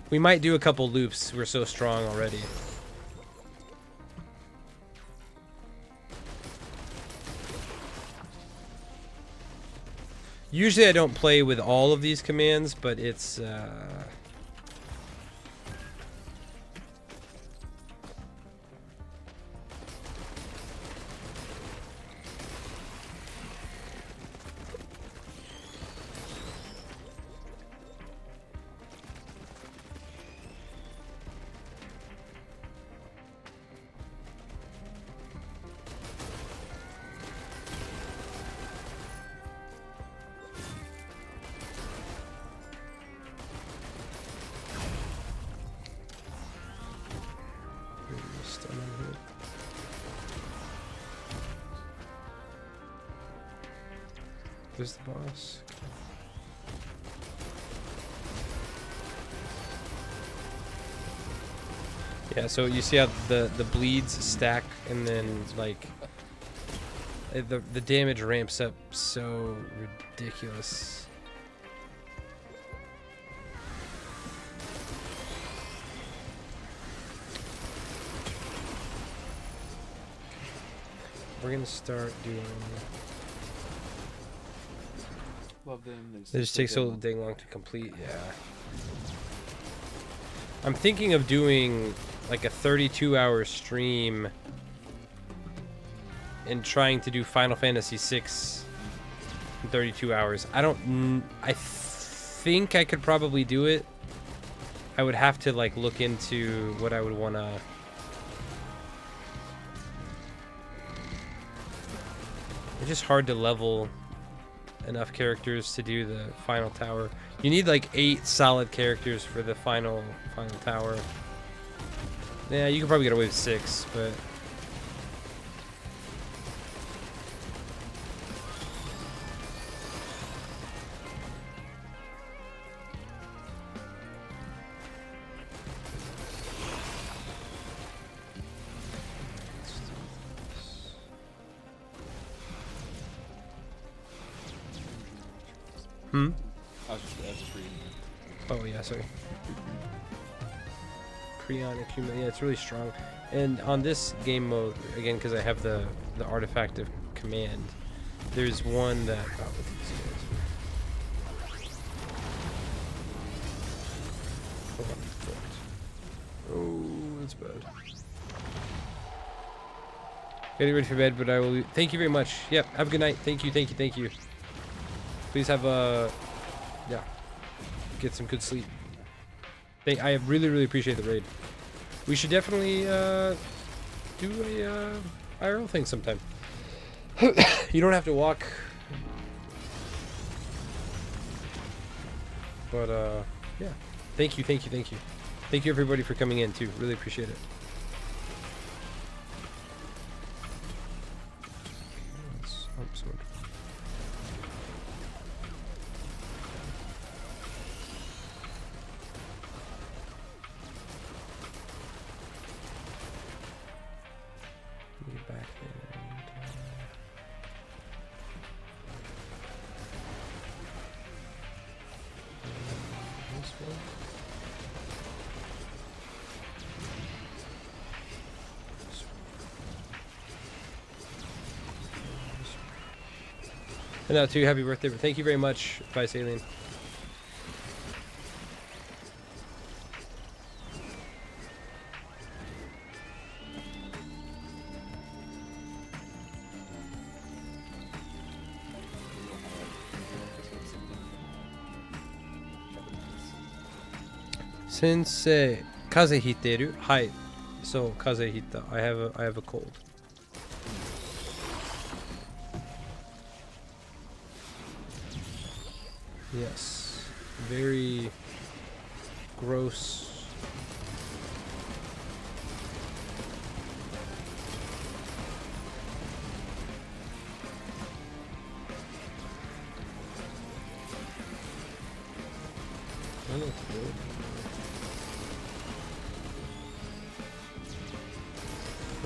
We might do a couple loops. We're so strong already. Usually I don't play with all of these commands, but it's... There's the boss. Yeah, so you see how the bleeds stack, and then like the damage ramps up so ridiculous. We're gonna start doing. Love them. It just takes so dang long to complete. Yeah. I'm thinking of doing like a 32-hour stream and trying to do Final Fantasy VI in 32 hours. I think I could probably do it. I would have to like look into what I would want to. It's just hard to level enough characters to do the final tower. You need like 8 solid characters for the final tower. Yeah, you can probably get away with 6, but That's free. oh yeah, sorry. Creon accumulate. Yeah, it's really strong. And on this game mode, again, because I have the artifact of command, there's one that. Oh, look at these guys. Hold on, fucked. Oh, that's bad. Getting ready for bed, but I will. Thank you very much. Yep. Have a good night. Thank you. Thank you. Thank you. Please have a. Yeah. Get some good sleep. I really appreciate the raid. We should definitely do a IRL thing sometime. You don't have to walk. But yeah. Thank you. Thank you everybody for coming in too. Really appreciate it. Sword. Get back there and, this one. And now too, happy birthday, but thank you very much, Vice Alien. Sensei, kaze hiteru? Hai. So, kaze hita. I have a cold. Yes. Very gross. I don't know what to do.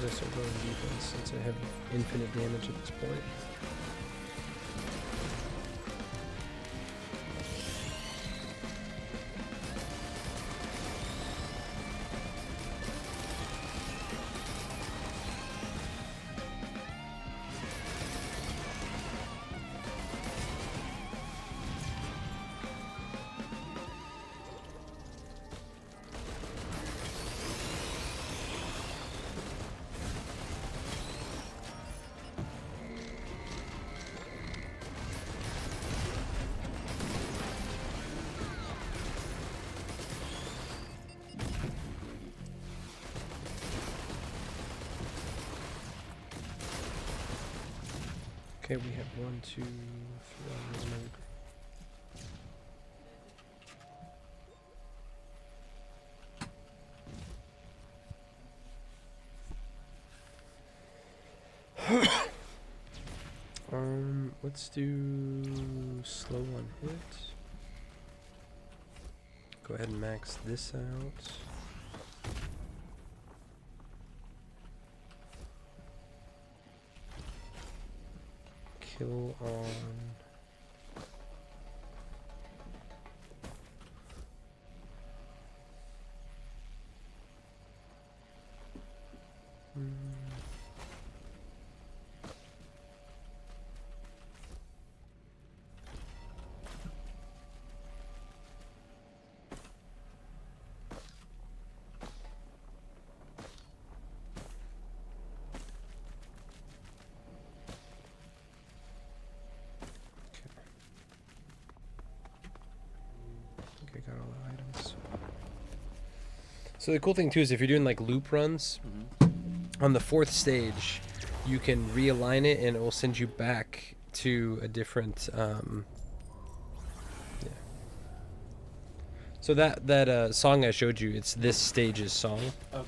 I start going defense since I have infinite damage at this point. Okay, we have 1, 2, 3 mode. Let's do slow on hit. Go ahead and max this out. Kill on. I got all the items. So the cool thing too is if you're doing like loop runs, on the 4th stage, you can realign it and it will send you back to a different, yeah. So that song I showed you, it's this stage's song. Okay.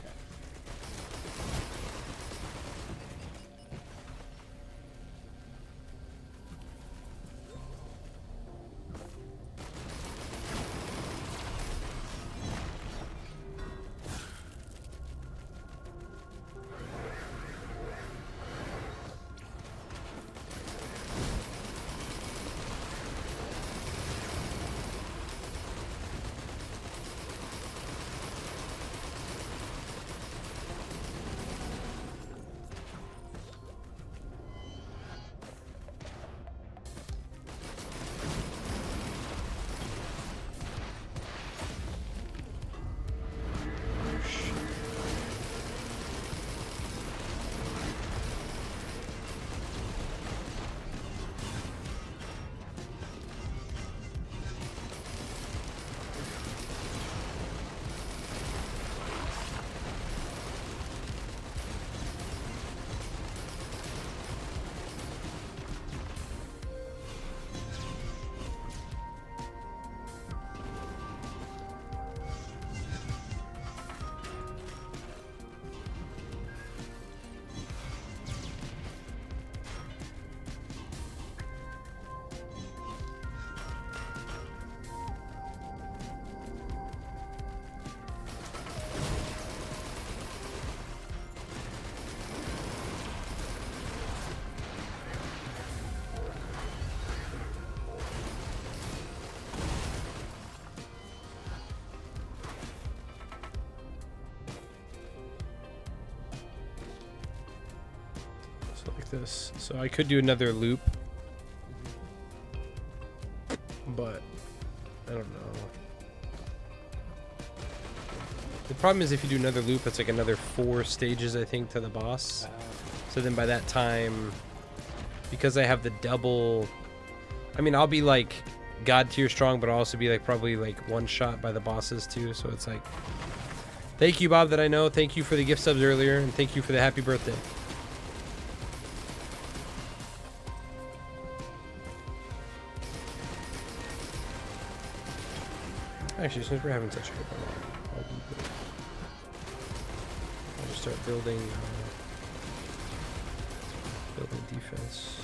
So like this. So I could do another loop, but I don't know. The problem is if you do another loop, it's like another 4 stages, I think, to the boss. So then by that time, because I have the double, I mean, I'll be like God tier strong, but I'll also be like probably like one shot by the bosses too. So it's like, thank you, Bob, that I know. Thank you for the gift subs earlier, and thank you for the happy birthday. Actually, since we're having such a good one, I'll just start building defense.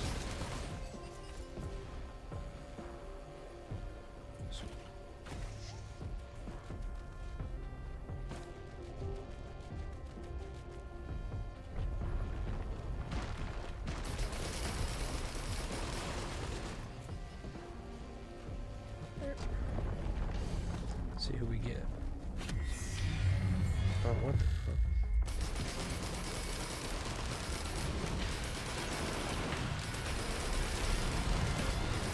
See who we get. Oh, what the fuck?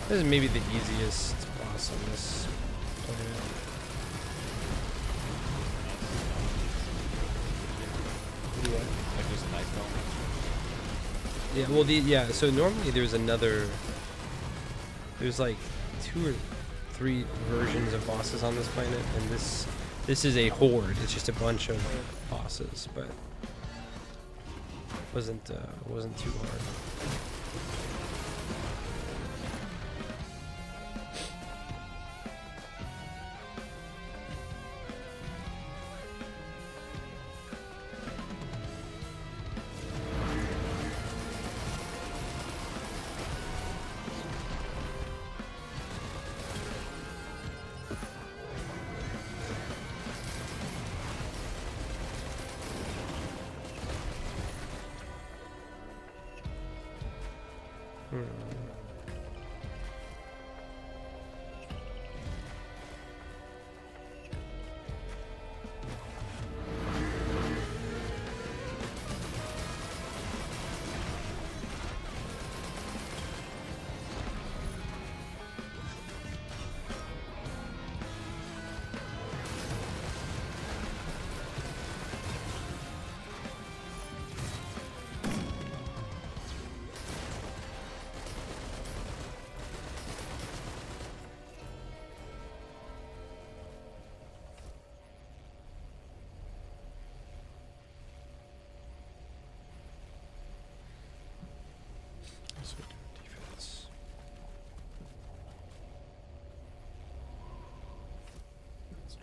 This is maybe the easiest boss on this planet. Yeah. Like just a knife helmet. Yeah, well, so normally there's like 2 or 3 versions of bosses on this planet, and this is a horde. It's just a bunch of bosses, but wasn't too hard.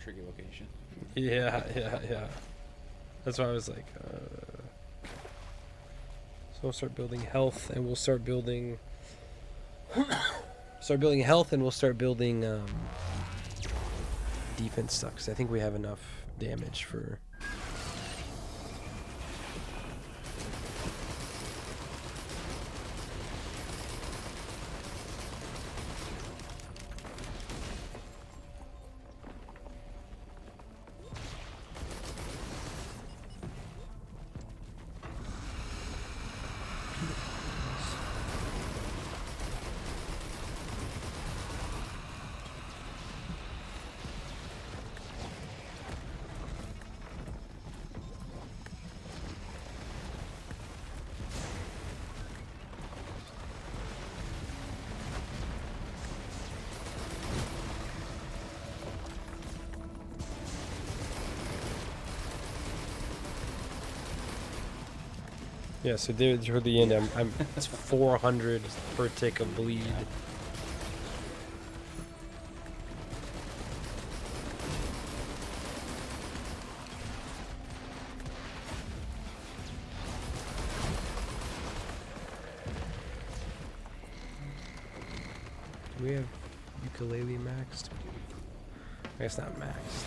tricky location. Yeah. That's why I was like, so we'll start building health, and we'll start building, health, and we'll start building defense stuff. 'Cause I think we have enough damage for. Yeah, so there toward the end, it's 400 per tick of bleed. Do we have ukulele maxed? I guess not maxed.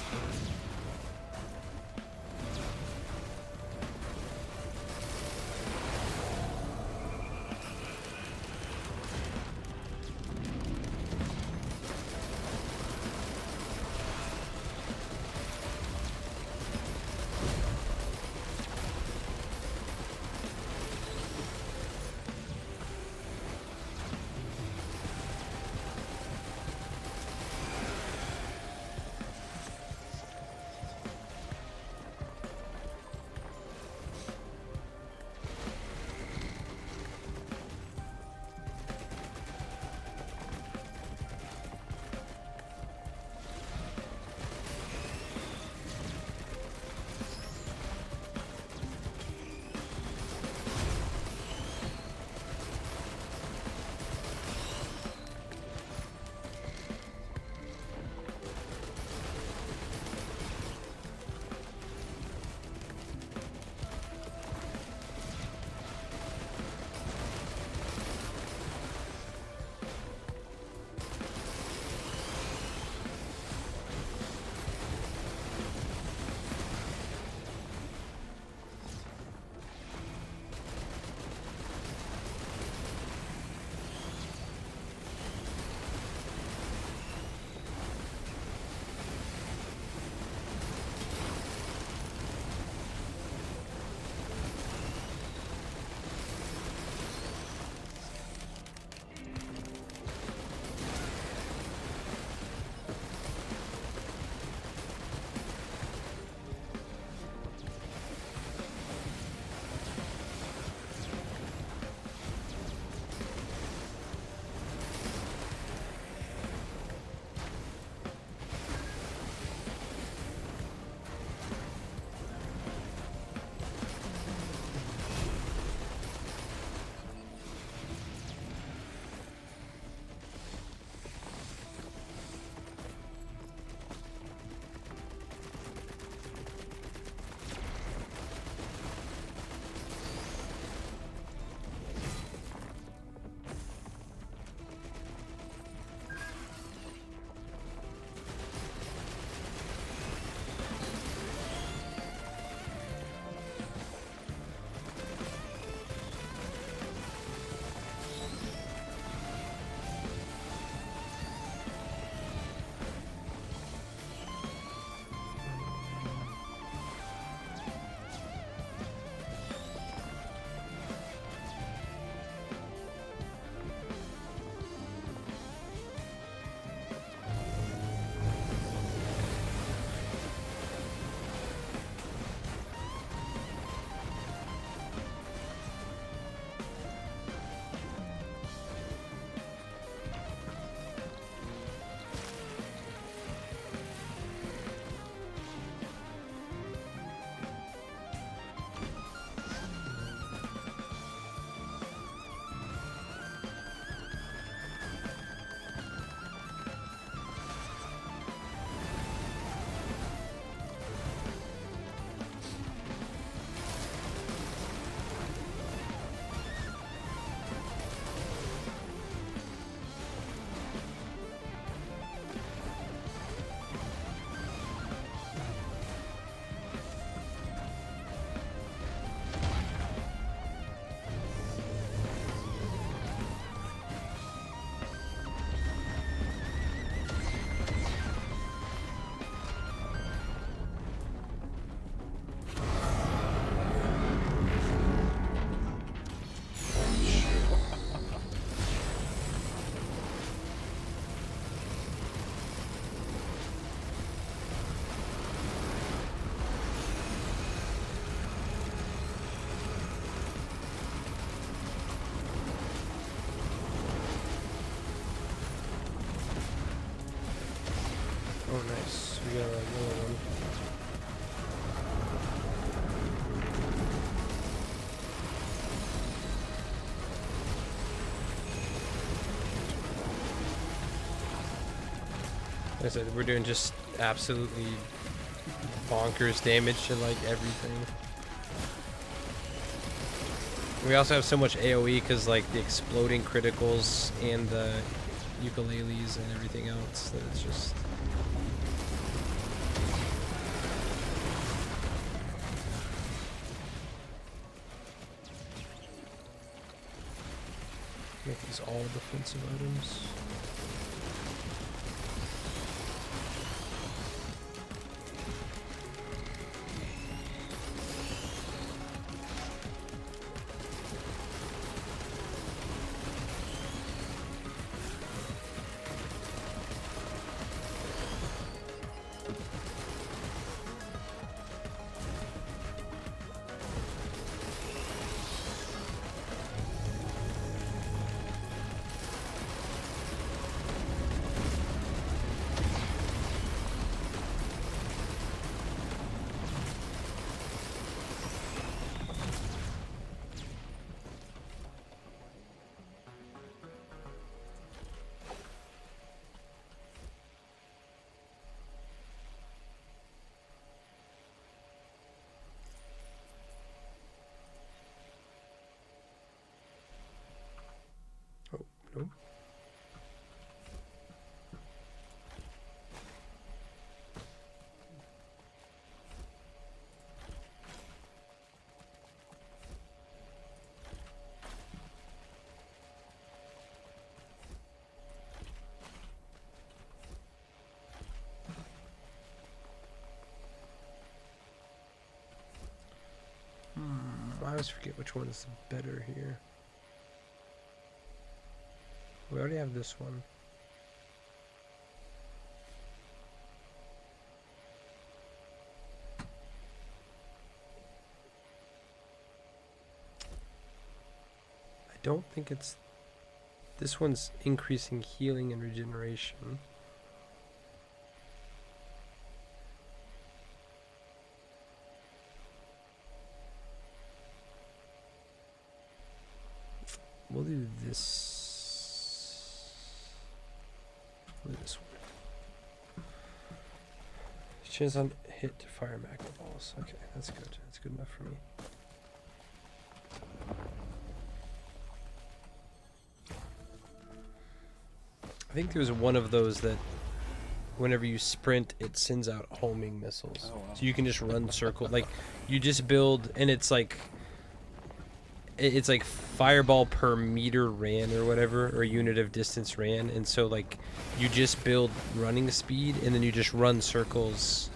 got like another one. Like I said, we're doing just absolutely bonkers damage to like everything. We also have so much AoE because like the exploding criticals and the ukuleles and everything else that it's just... Make these all defensive items. Nope. I always forget which one is better here. We already have this one. I don't think it's... This one's increasing healing and regeneration. We'll do this. We'll do this one. Chance on hit to fire magma balls. Okay, that's good. That's good enough for me. I think there's one of those that whenever you sprint, it sends out homing missiles. Oh, wow. So you can just run circle. Like, you just build, and it's like fireball per meter ran or whatever, or unit of distance ran, and so like you just build running speed and then you just run circles.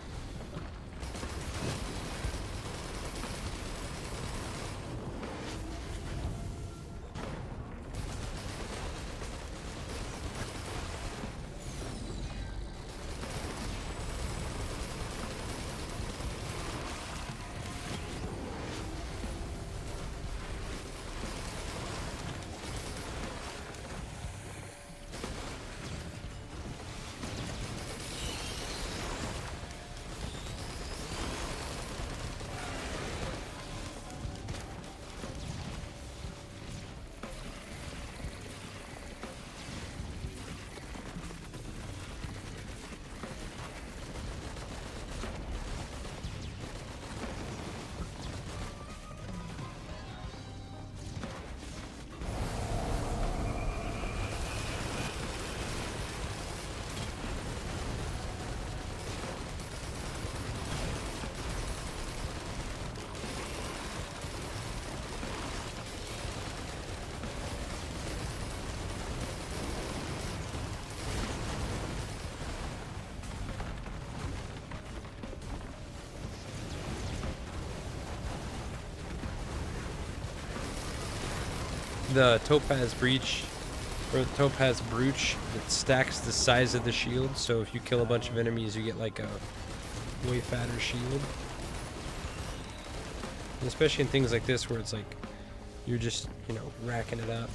The topaz breach, or the topaz brooch, it stacks the size of the shield, so if you kill a bunch of enemies you get like a way fatter shield. And especially in things like this where it's like you're just, you know, racking it up.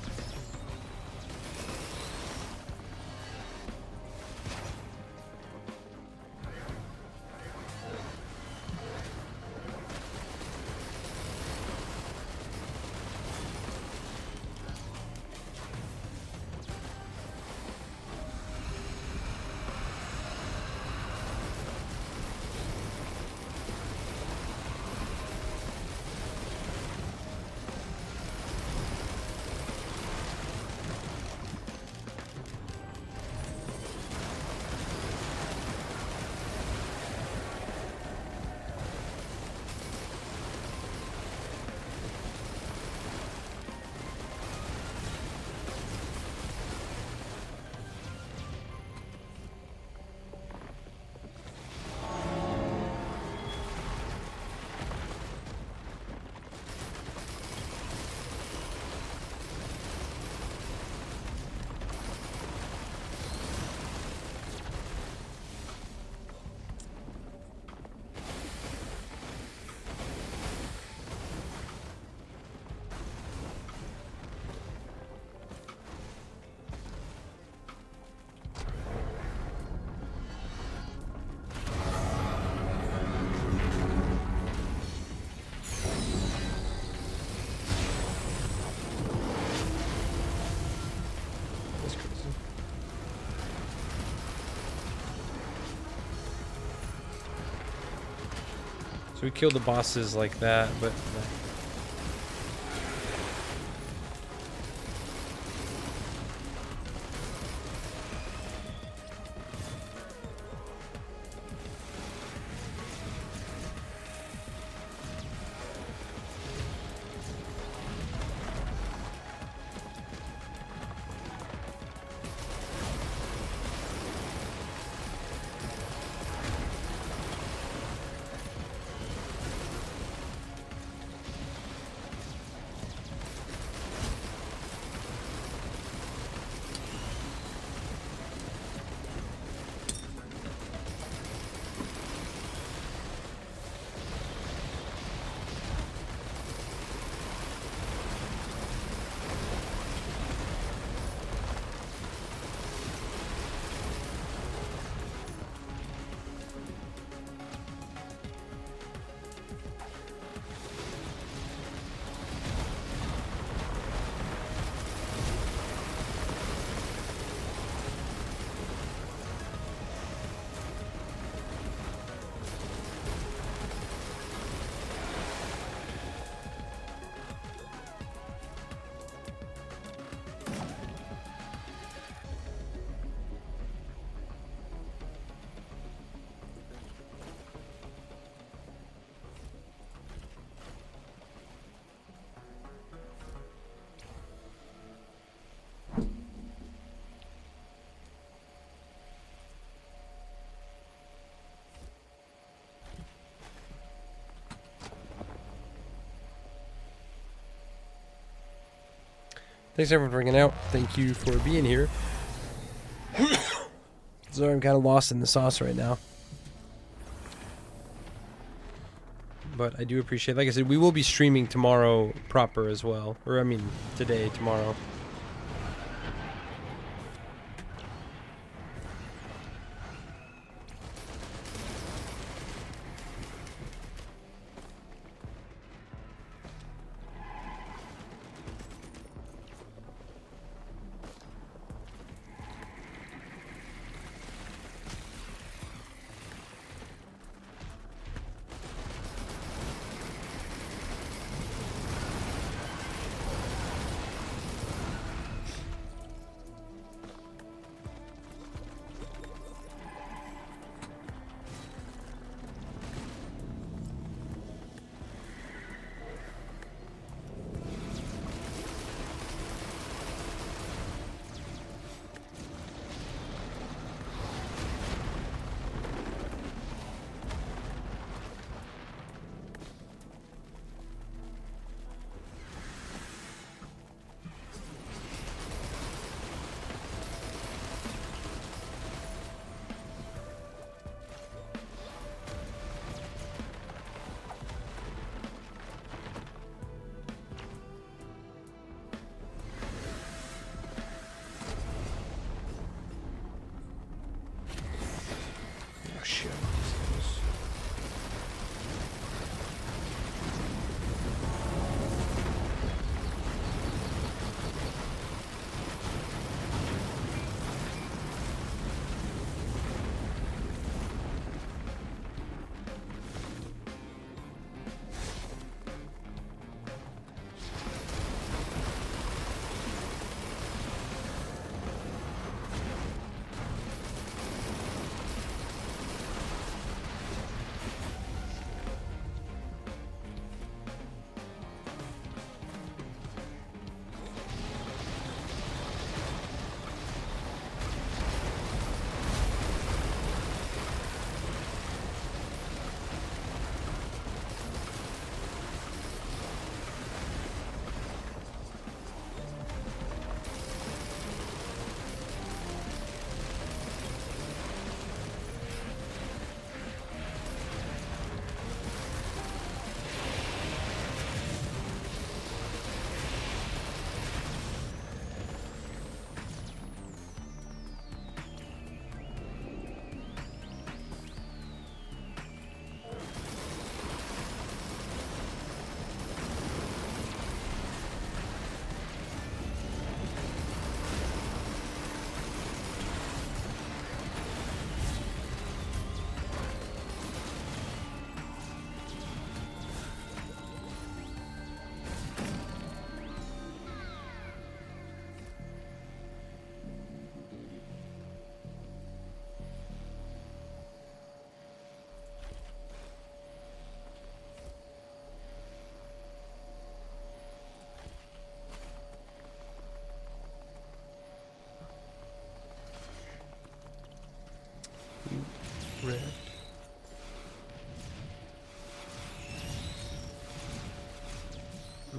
we killed the bosses like that, but. Thanks everyone for hanging out. Thank you for being here. Sorry, I'm kind of lost in the sauce right now. But I do appreciate, like I said, we will be streaming tomorrow proper as well. Or, I mean, today, tomorrow.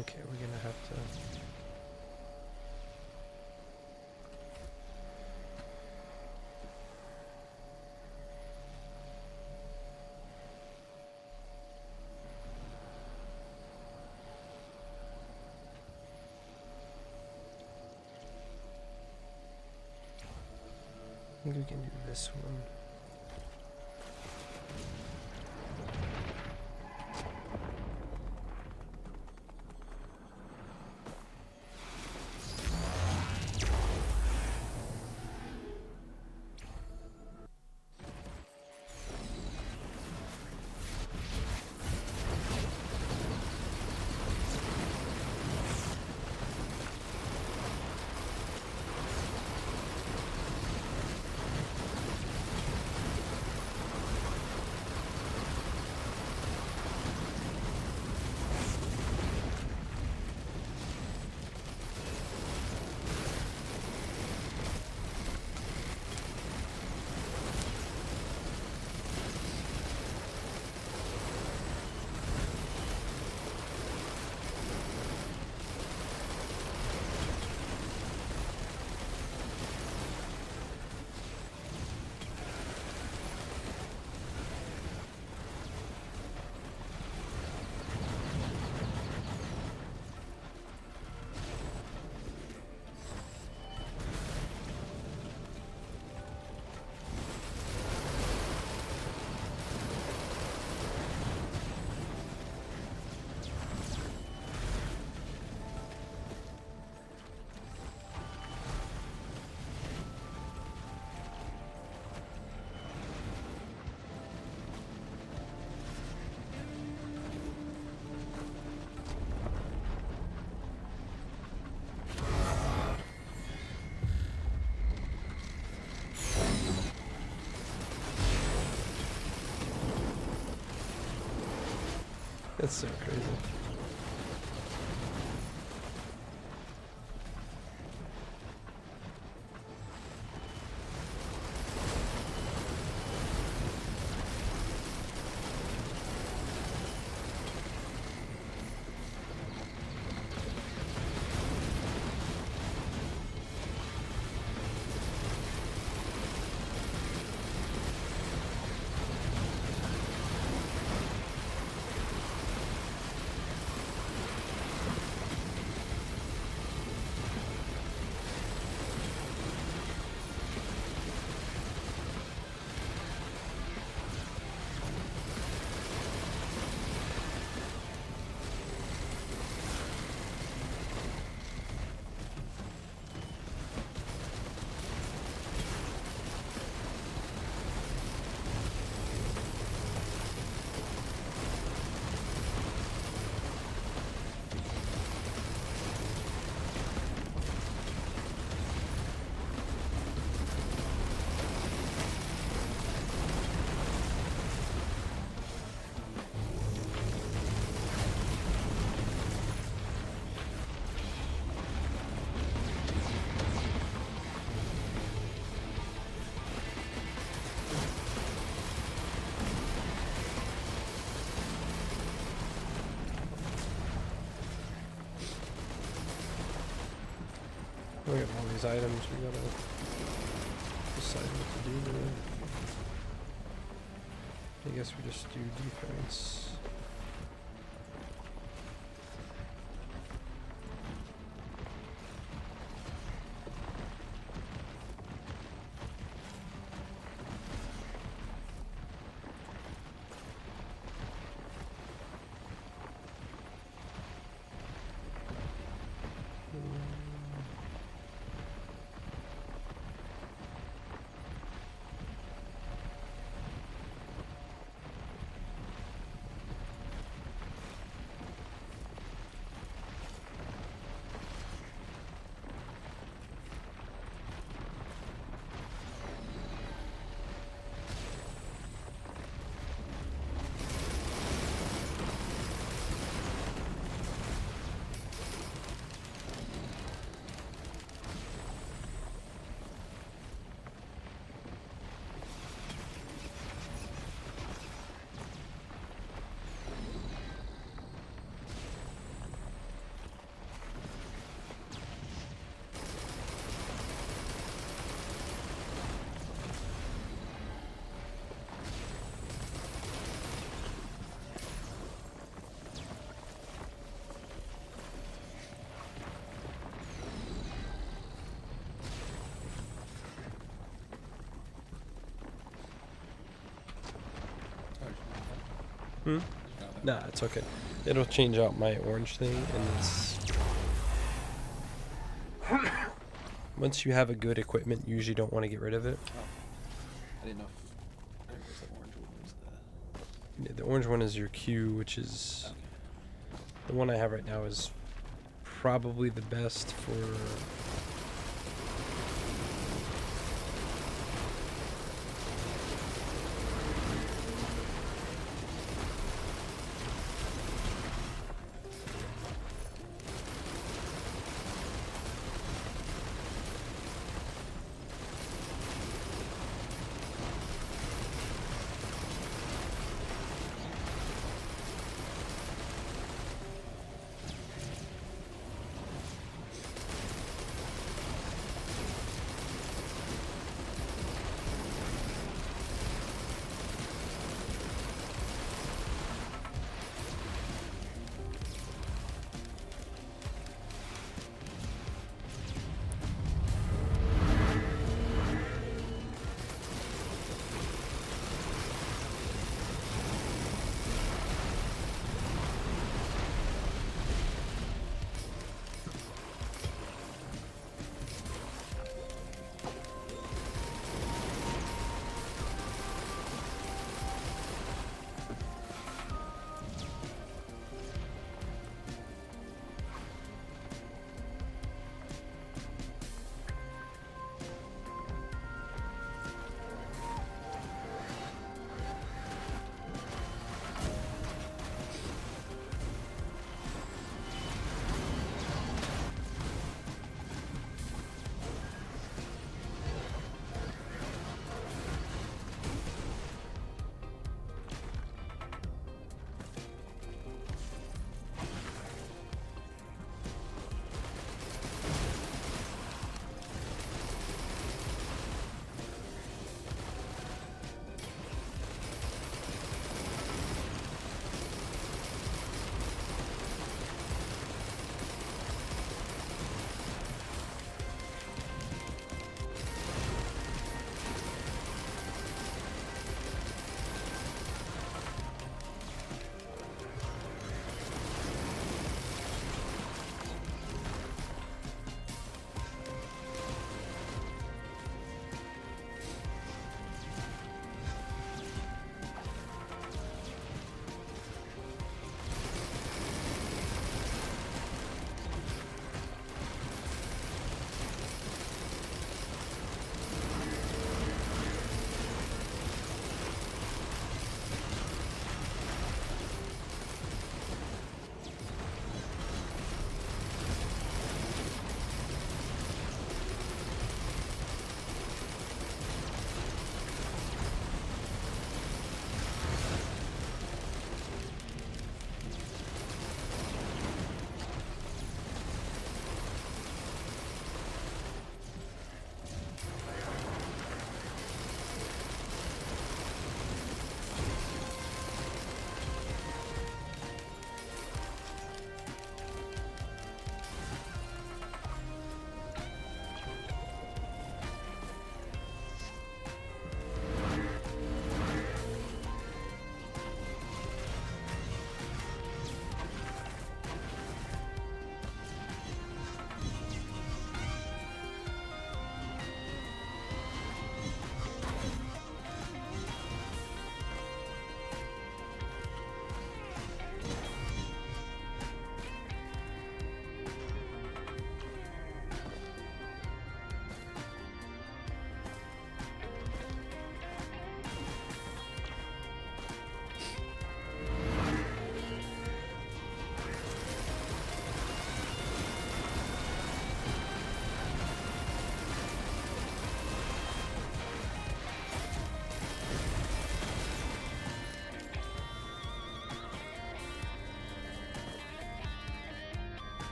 Okay, we're gonna have to. I think we can do this one. That's so crazy. We have all these items, we gotta decide what to do with it. I guess we just do defense. Hmm? Nah, it's okay. It'll change out my orange thing, and it's... Once you have a good equipment, you usually don't want to get rid of it. Oh. I didn't know if the orange one was the... Yeah, the orange one is your Q, which is... Okay. The one I have right now is probably the best for...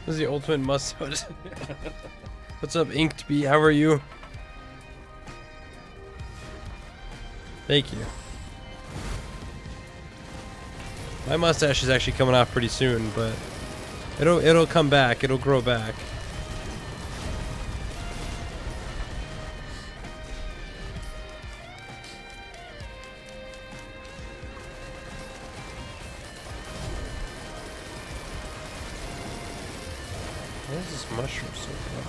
This is the ultimate must-have. What's up, Inked Bee? How are you? Thank you. My mustache is actually coming off pretty soon, but it'll come back. It'll grow back. Why is this mushroom so good?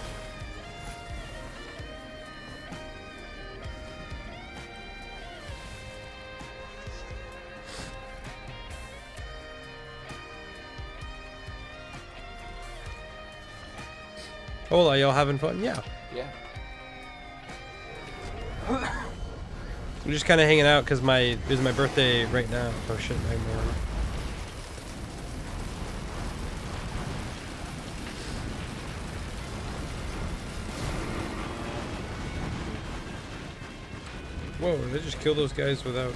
Hola, y'all having fun? Yeah. Yeah. We're just kind of hanging out because it was my birthday right now. Oh shit, 9/1. Whoa, did I just kill those guys without...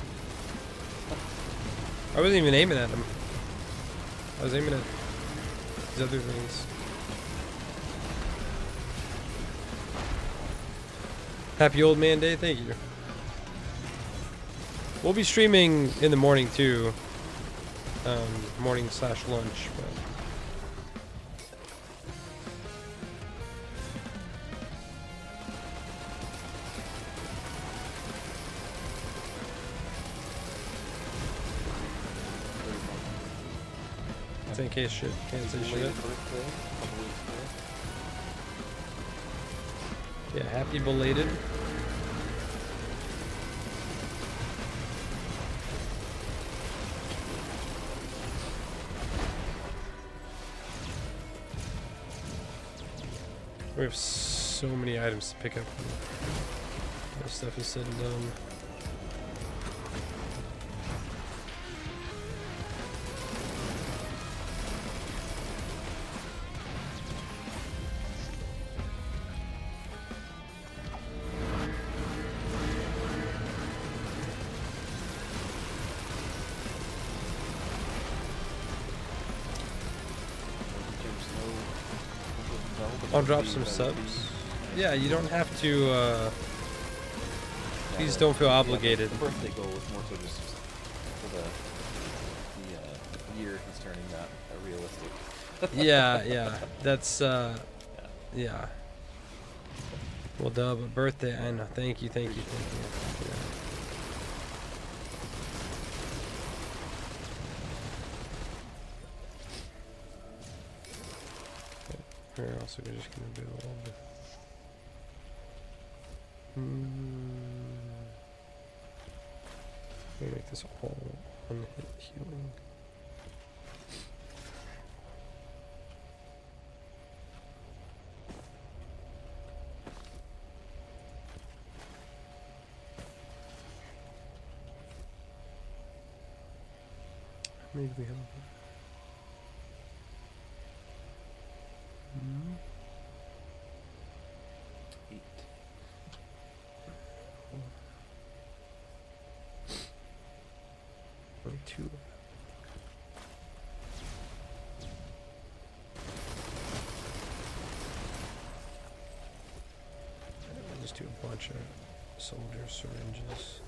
I wasn't even aiming at them. I was aiming at these other things. Happy Old Man Day, thank you. We'll be streaming in the morning too. Morning/lunch, but... in case shit, can't say shit. Yeah, happy belated. We have so many items to pick up. This stuff is said and done. I'll drop some subs. Yeah, you don't have to, please don't feel obligated. The birthday goal is more so just for the year he's turning that realistic. Yeah, that's, yeah. Well, duh, but birthday, I know. Thank you. Yeah. We're also just gonna do a little bit. Gonna make this all one-hit healing. How many do we have? 8. Only 2. I'll just do a bunch of soldier syringes.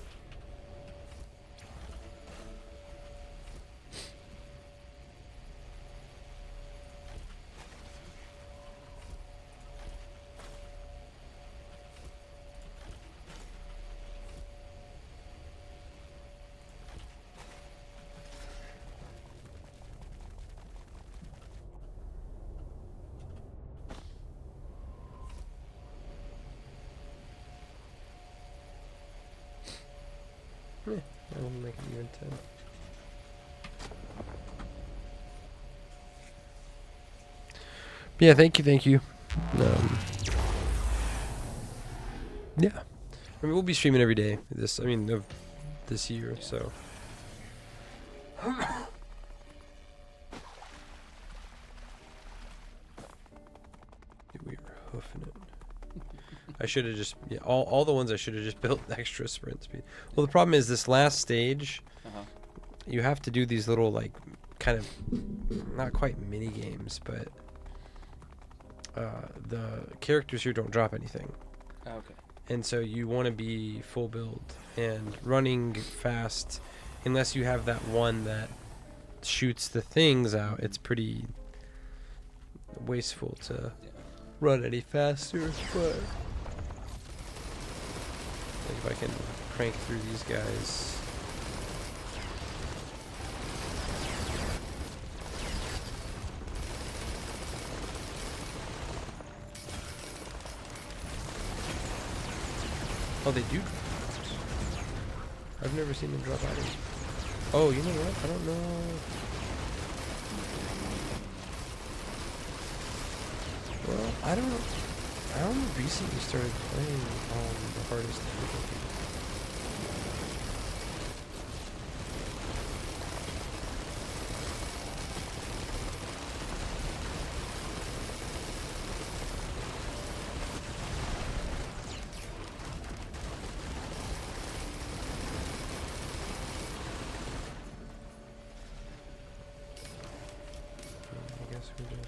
Yeah, I'll make it even 10. Yeah, thank you. Yeah. I mean, we'll be streaming every day of this year, so. We are hoofing it. I should have just, all the ones I should have just built extra sprint speed. Well, the problem is this last stage, you have to do these little, like, kind of, not quite mini games, but the characters here don't drop anything. Okay. And so you want to be full build and running fast. Unless you have that one that shoots the things out, it's pretty wasteful to run any faster. But like if I can crank through these guys. Oh, they do drop items. I've never seen them drop items. Oh, you know what? I don't know. Well, I don't know. I only recently started playing on the hardest difficulty. I guess we just...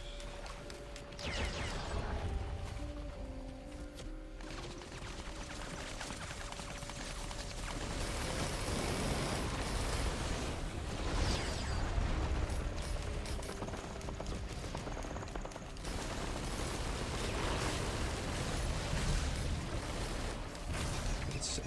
Let's see.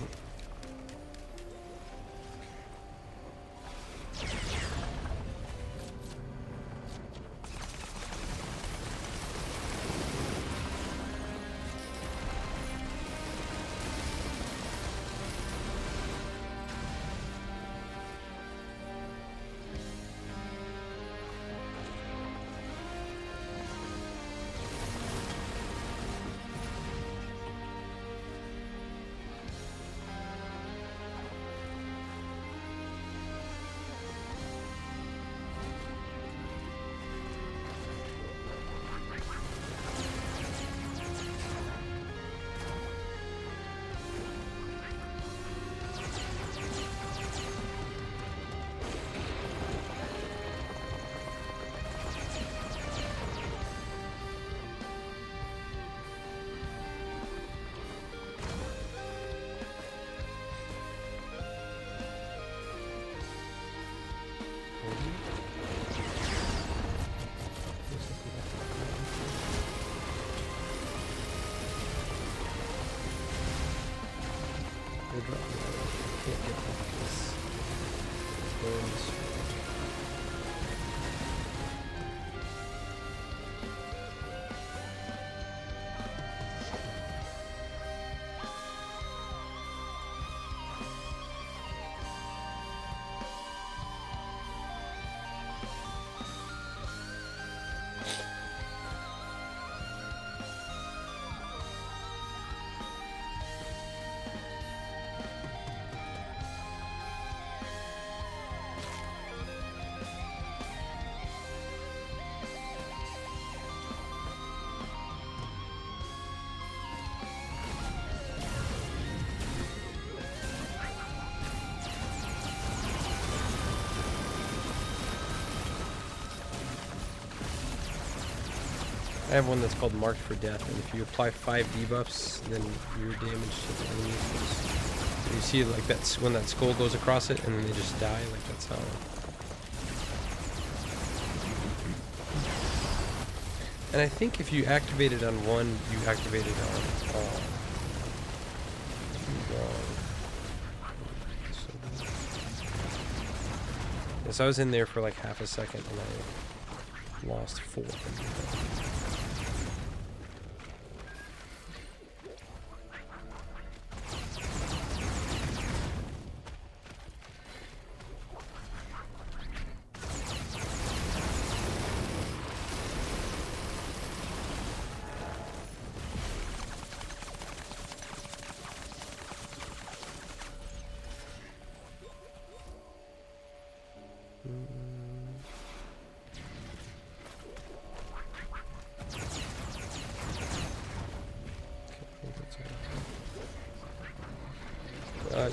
We'll drop the other. Can't get that this burns. I have one that's called Marked for Death, and if you apply 5 debuffs, then your damage to the enemy is... You see, like, that's when that skull goes across it, and then they just die, like, that's how... And I think if you activate it on one, you activate it on all. Yes, I was in there for like half a second, and I lost 4.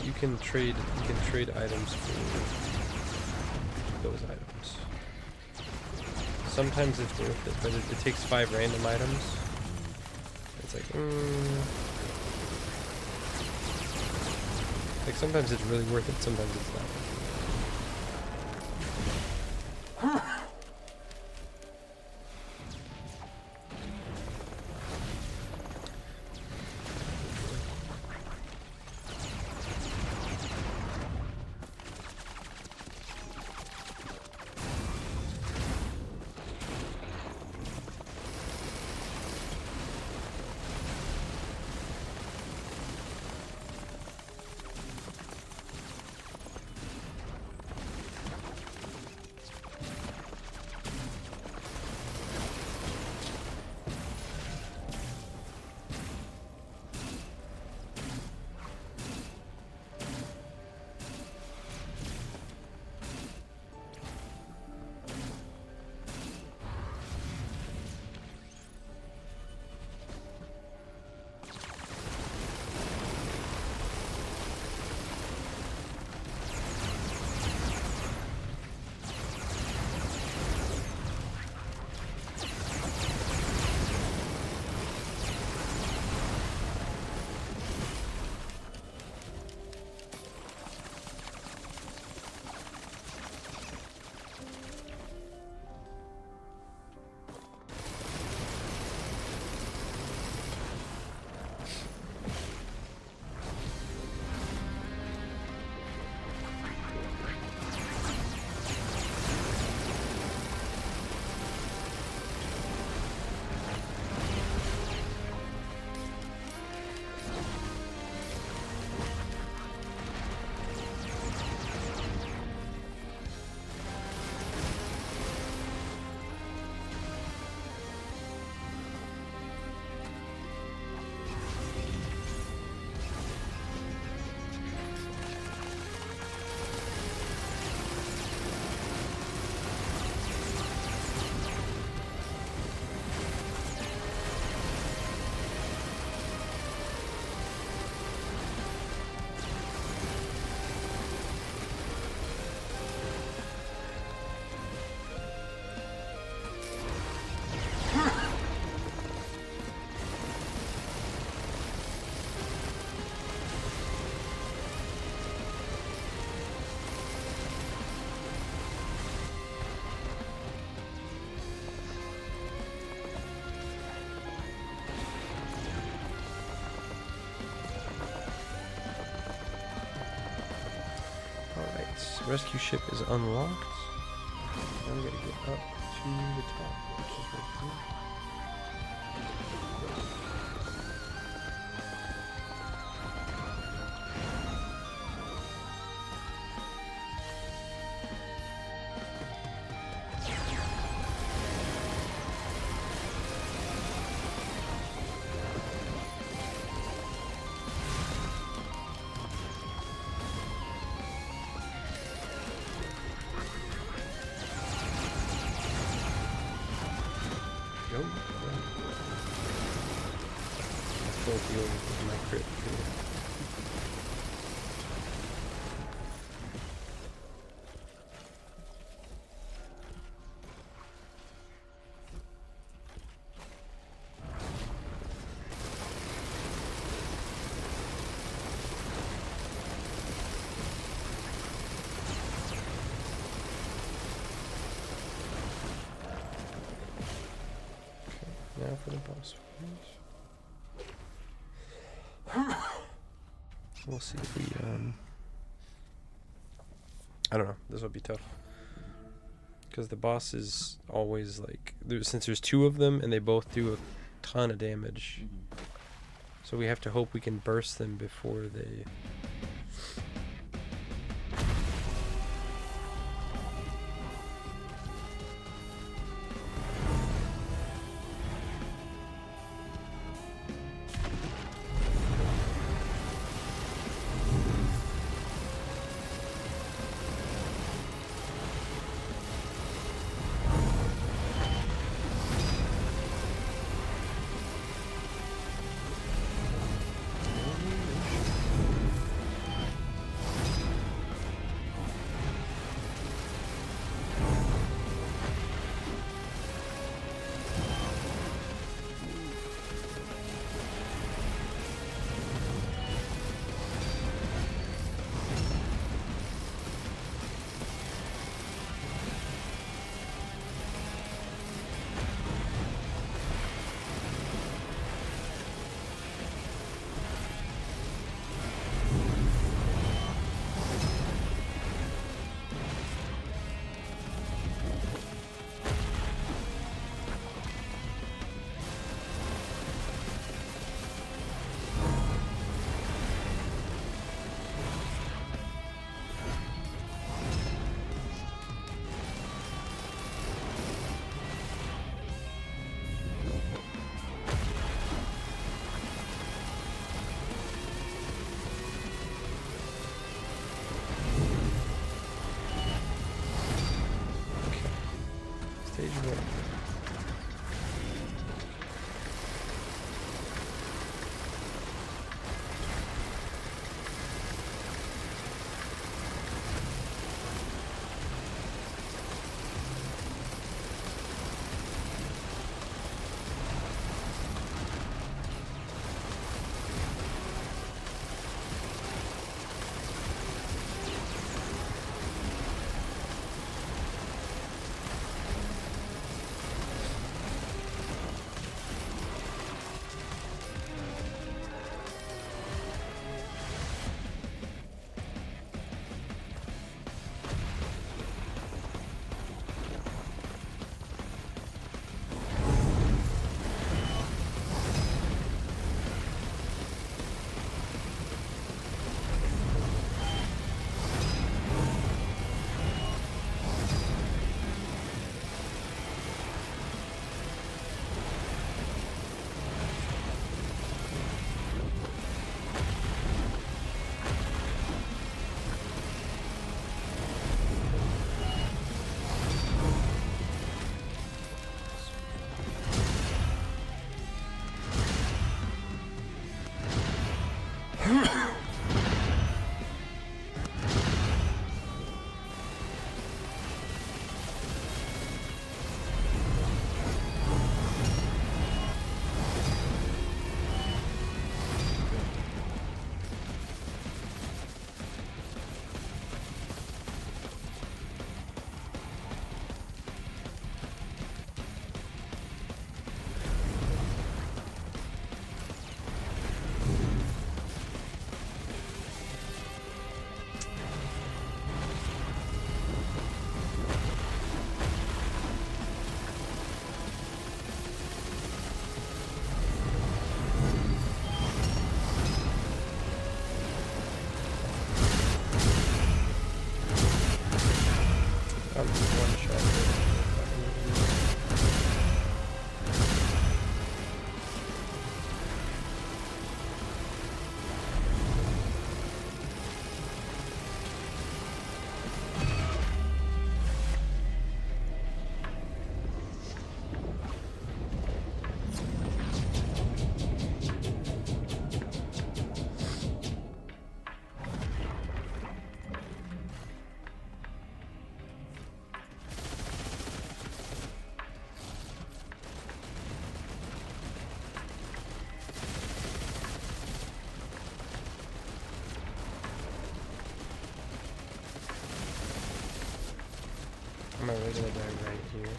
You can trade items for those items. Sometimes it's worth it, but it takes 5 random items. It's like, like sometimes it's really worth it, sometimes it's not. Rescue ship is unlocked. Now we gotta get up to the top, which is right here. Go. Full deal with my crit too. Now for the boss fight. We'll see if we, I don't know, this will be tough. Because the boss is always like, since there's two of them and they both do a ton of damage. So we have to hope we can burst them before they... One shot. I'm gonna regular die right here.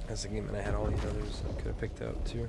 That's a game that I had all these others I could have picked out too.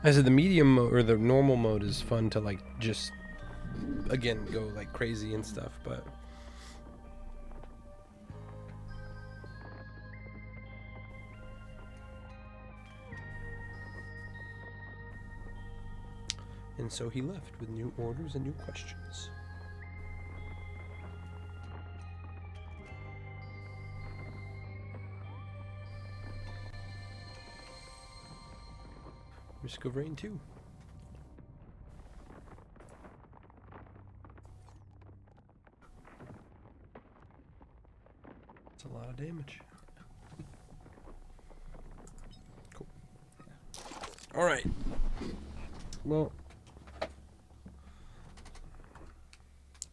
I said the medium mode or the normal mode is fun to like just again go like crazy and stuff, but and so he left with new orders and new questions. Risk of rain 2. It's a lot of damage. Cool. All right. Well,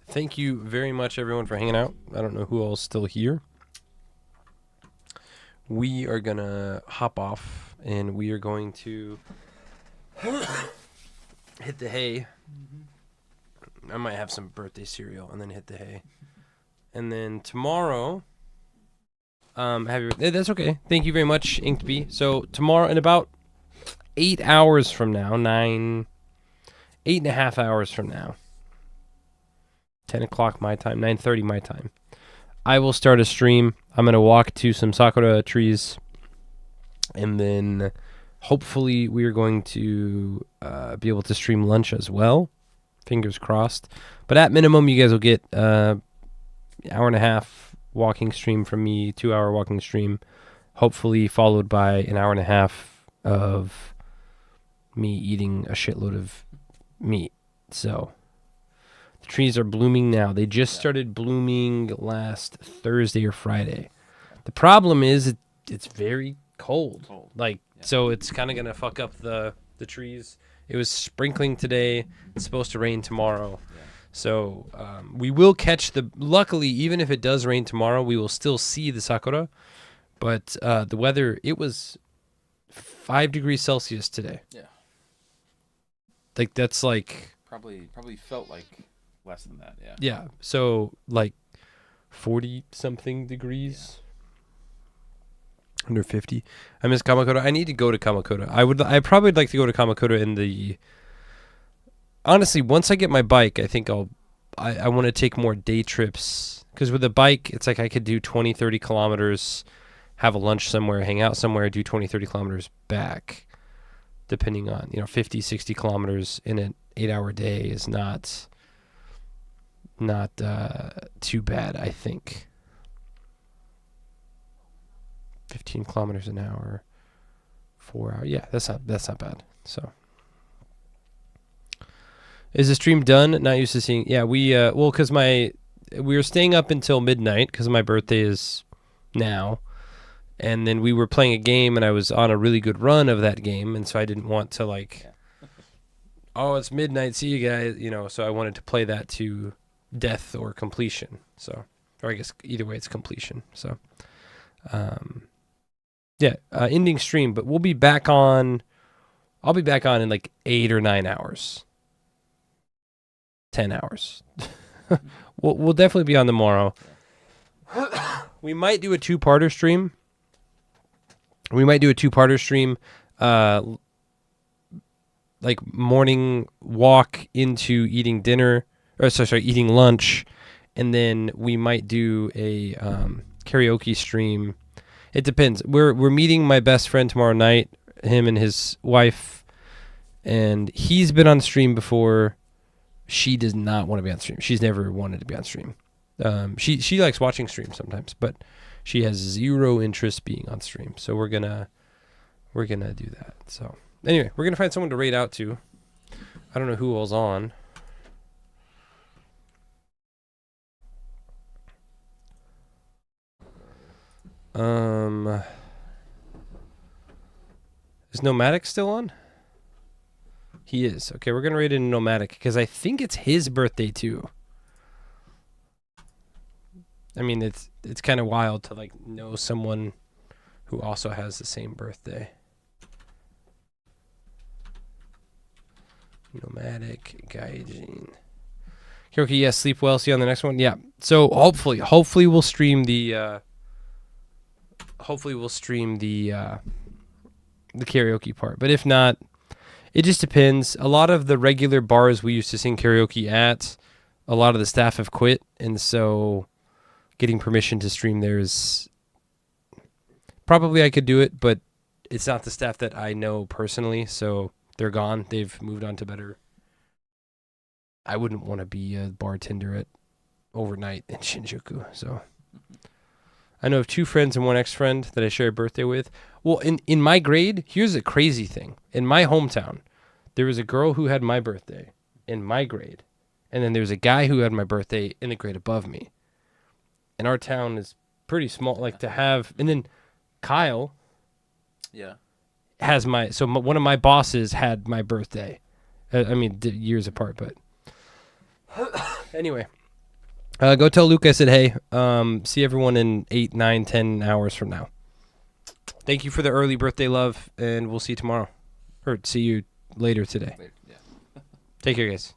thank you very much, everyone, for hanging out. I don't know who all's still here. We are going to hop off, and we are going to hit the hay. I might have some birthday cereal and then hit the hay. And then tomorrow, that's okay. Thank you very much, Inked Bee. So tomorrow, in about 8 hours from now, 8.5 hours from now, 10 o'clock my time, 9:30 my time, I will start a stream. I'm going to walk to some sakura trees, and then hopefully we are going to be able to stream lunch as well. Fingers crossed. But at minimum, you guys will get hour and a half walking stream from me, 2 hour walking stream, hopefully followed by an hour and a half of me eating a shitload of meat. So the trees are blooming now. They just started blooming last Thursday or Friday. The problem is it's very cold. So it's kind of going to fuck up the trees. It was sprinkling today. It's supposed to rain tomorrow. Yeah. So we will catch luckily, even if it does rain tomorrow, we will still see the sakura. But the weather, it was 5 degrees Celsius today. Yeah. Like, that's like... Probably felt like less than that, yeah. Yeah, so like 40-something degrees. Yeah. Under 50. I miss Kamakura. I need to go to Kamakura. I probably would like to go to Kamakura in the... Honestly, once I get my bike, I think I want to take more day trips. Because with a bike, it's like I could do 20, 30 kilometers, have a lunch somewhere, hang out somewhere, do 20, 30 kilometers back. Depending on, 50, 60 kilometers in an 8-hour day is not too bad, I think. 15 kilometers an hour, 4 hours. Yeah, that's not bad. So, is the stream done? Not used to seeing. Yeah, because we were staying up until midnight because my birthday is now, and then we were playing a game, and I was on a really good run of that game, and so I didn't want to oh, it's midnight. See you guys. So I wanted to play that to death or completion. So, or I guess either way, it's completion. So, yeah, ending stream, but we'll be back on. I'll be back on in like 8 or 9 hours. 10 hours. We'll definitely be on tomorrow. We might do a two-parter stream. Like morning walk into eating dinner, eating lunch, and then we might do a karaoke stream. It depends. We're meeting my best friend tomorrow night, him and his wife, and he's been on stream before. She does not want to be on stream. She's never wanted to be on stream. She likes watching streams sometimes, but she has zero interest being on stream. So we're gonna do that. So anyway, we're gonna find someone to raid out to. I don't know who all's on. Is Nomadic still on? He is. Okay, we're gonna raid in Nomadic because I think it's his birthday too. I mean, it's kind of wild to know someone who also has the same birthday. Nomadic Gaijin. Okay, yes, sleep well. See you on the next one. Yeah. So hopefully we'll stream the karaoke part. But if not, It just depends. A lot of the regular bars we used to sing karaoke at, a lot of the staff have quit, and so getting permission to stream there is probably I could do it, but it's not the staff that I know personally, so they're gone. They've moved on to better. I wouldn't want to be a bartender at overnight in Shinjuku, so I know of 2 friends and 1 ex-friend that I share a birthday with. Well, in my grade, here's a crazy thing. In my hometown, there was a girl who had my birthday in my grade, and then there's a guy who had my birthday in the grade above me. And our town is pretty small, like to have. And then Kyle, has my. So one of my bosses had my birthday. I mean, years apart, but anyway. Go tell Luke I said hey. See everyone in 8, 9, 10 hours from now. Thank you for the early birthday love, and we'll see you tomorrow. Or see you later today. Yeah. Take care, guys.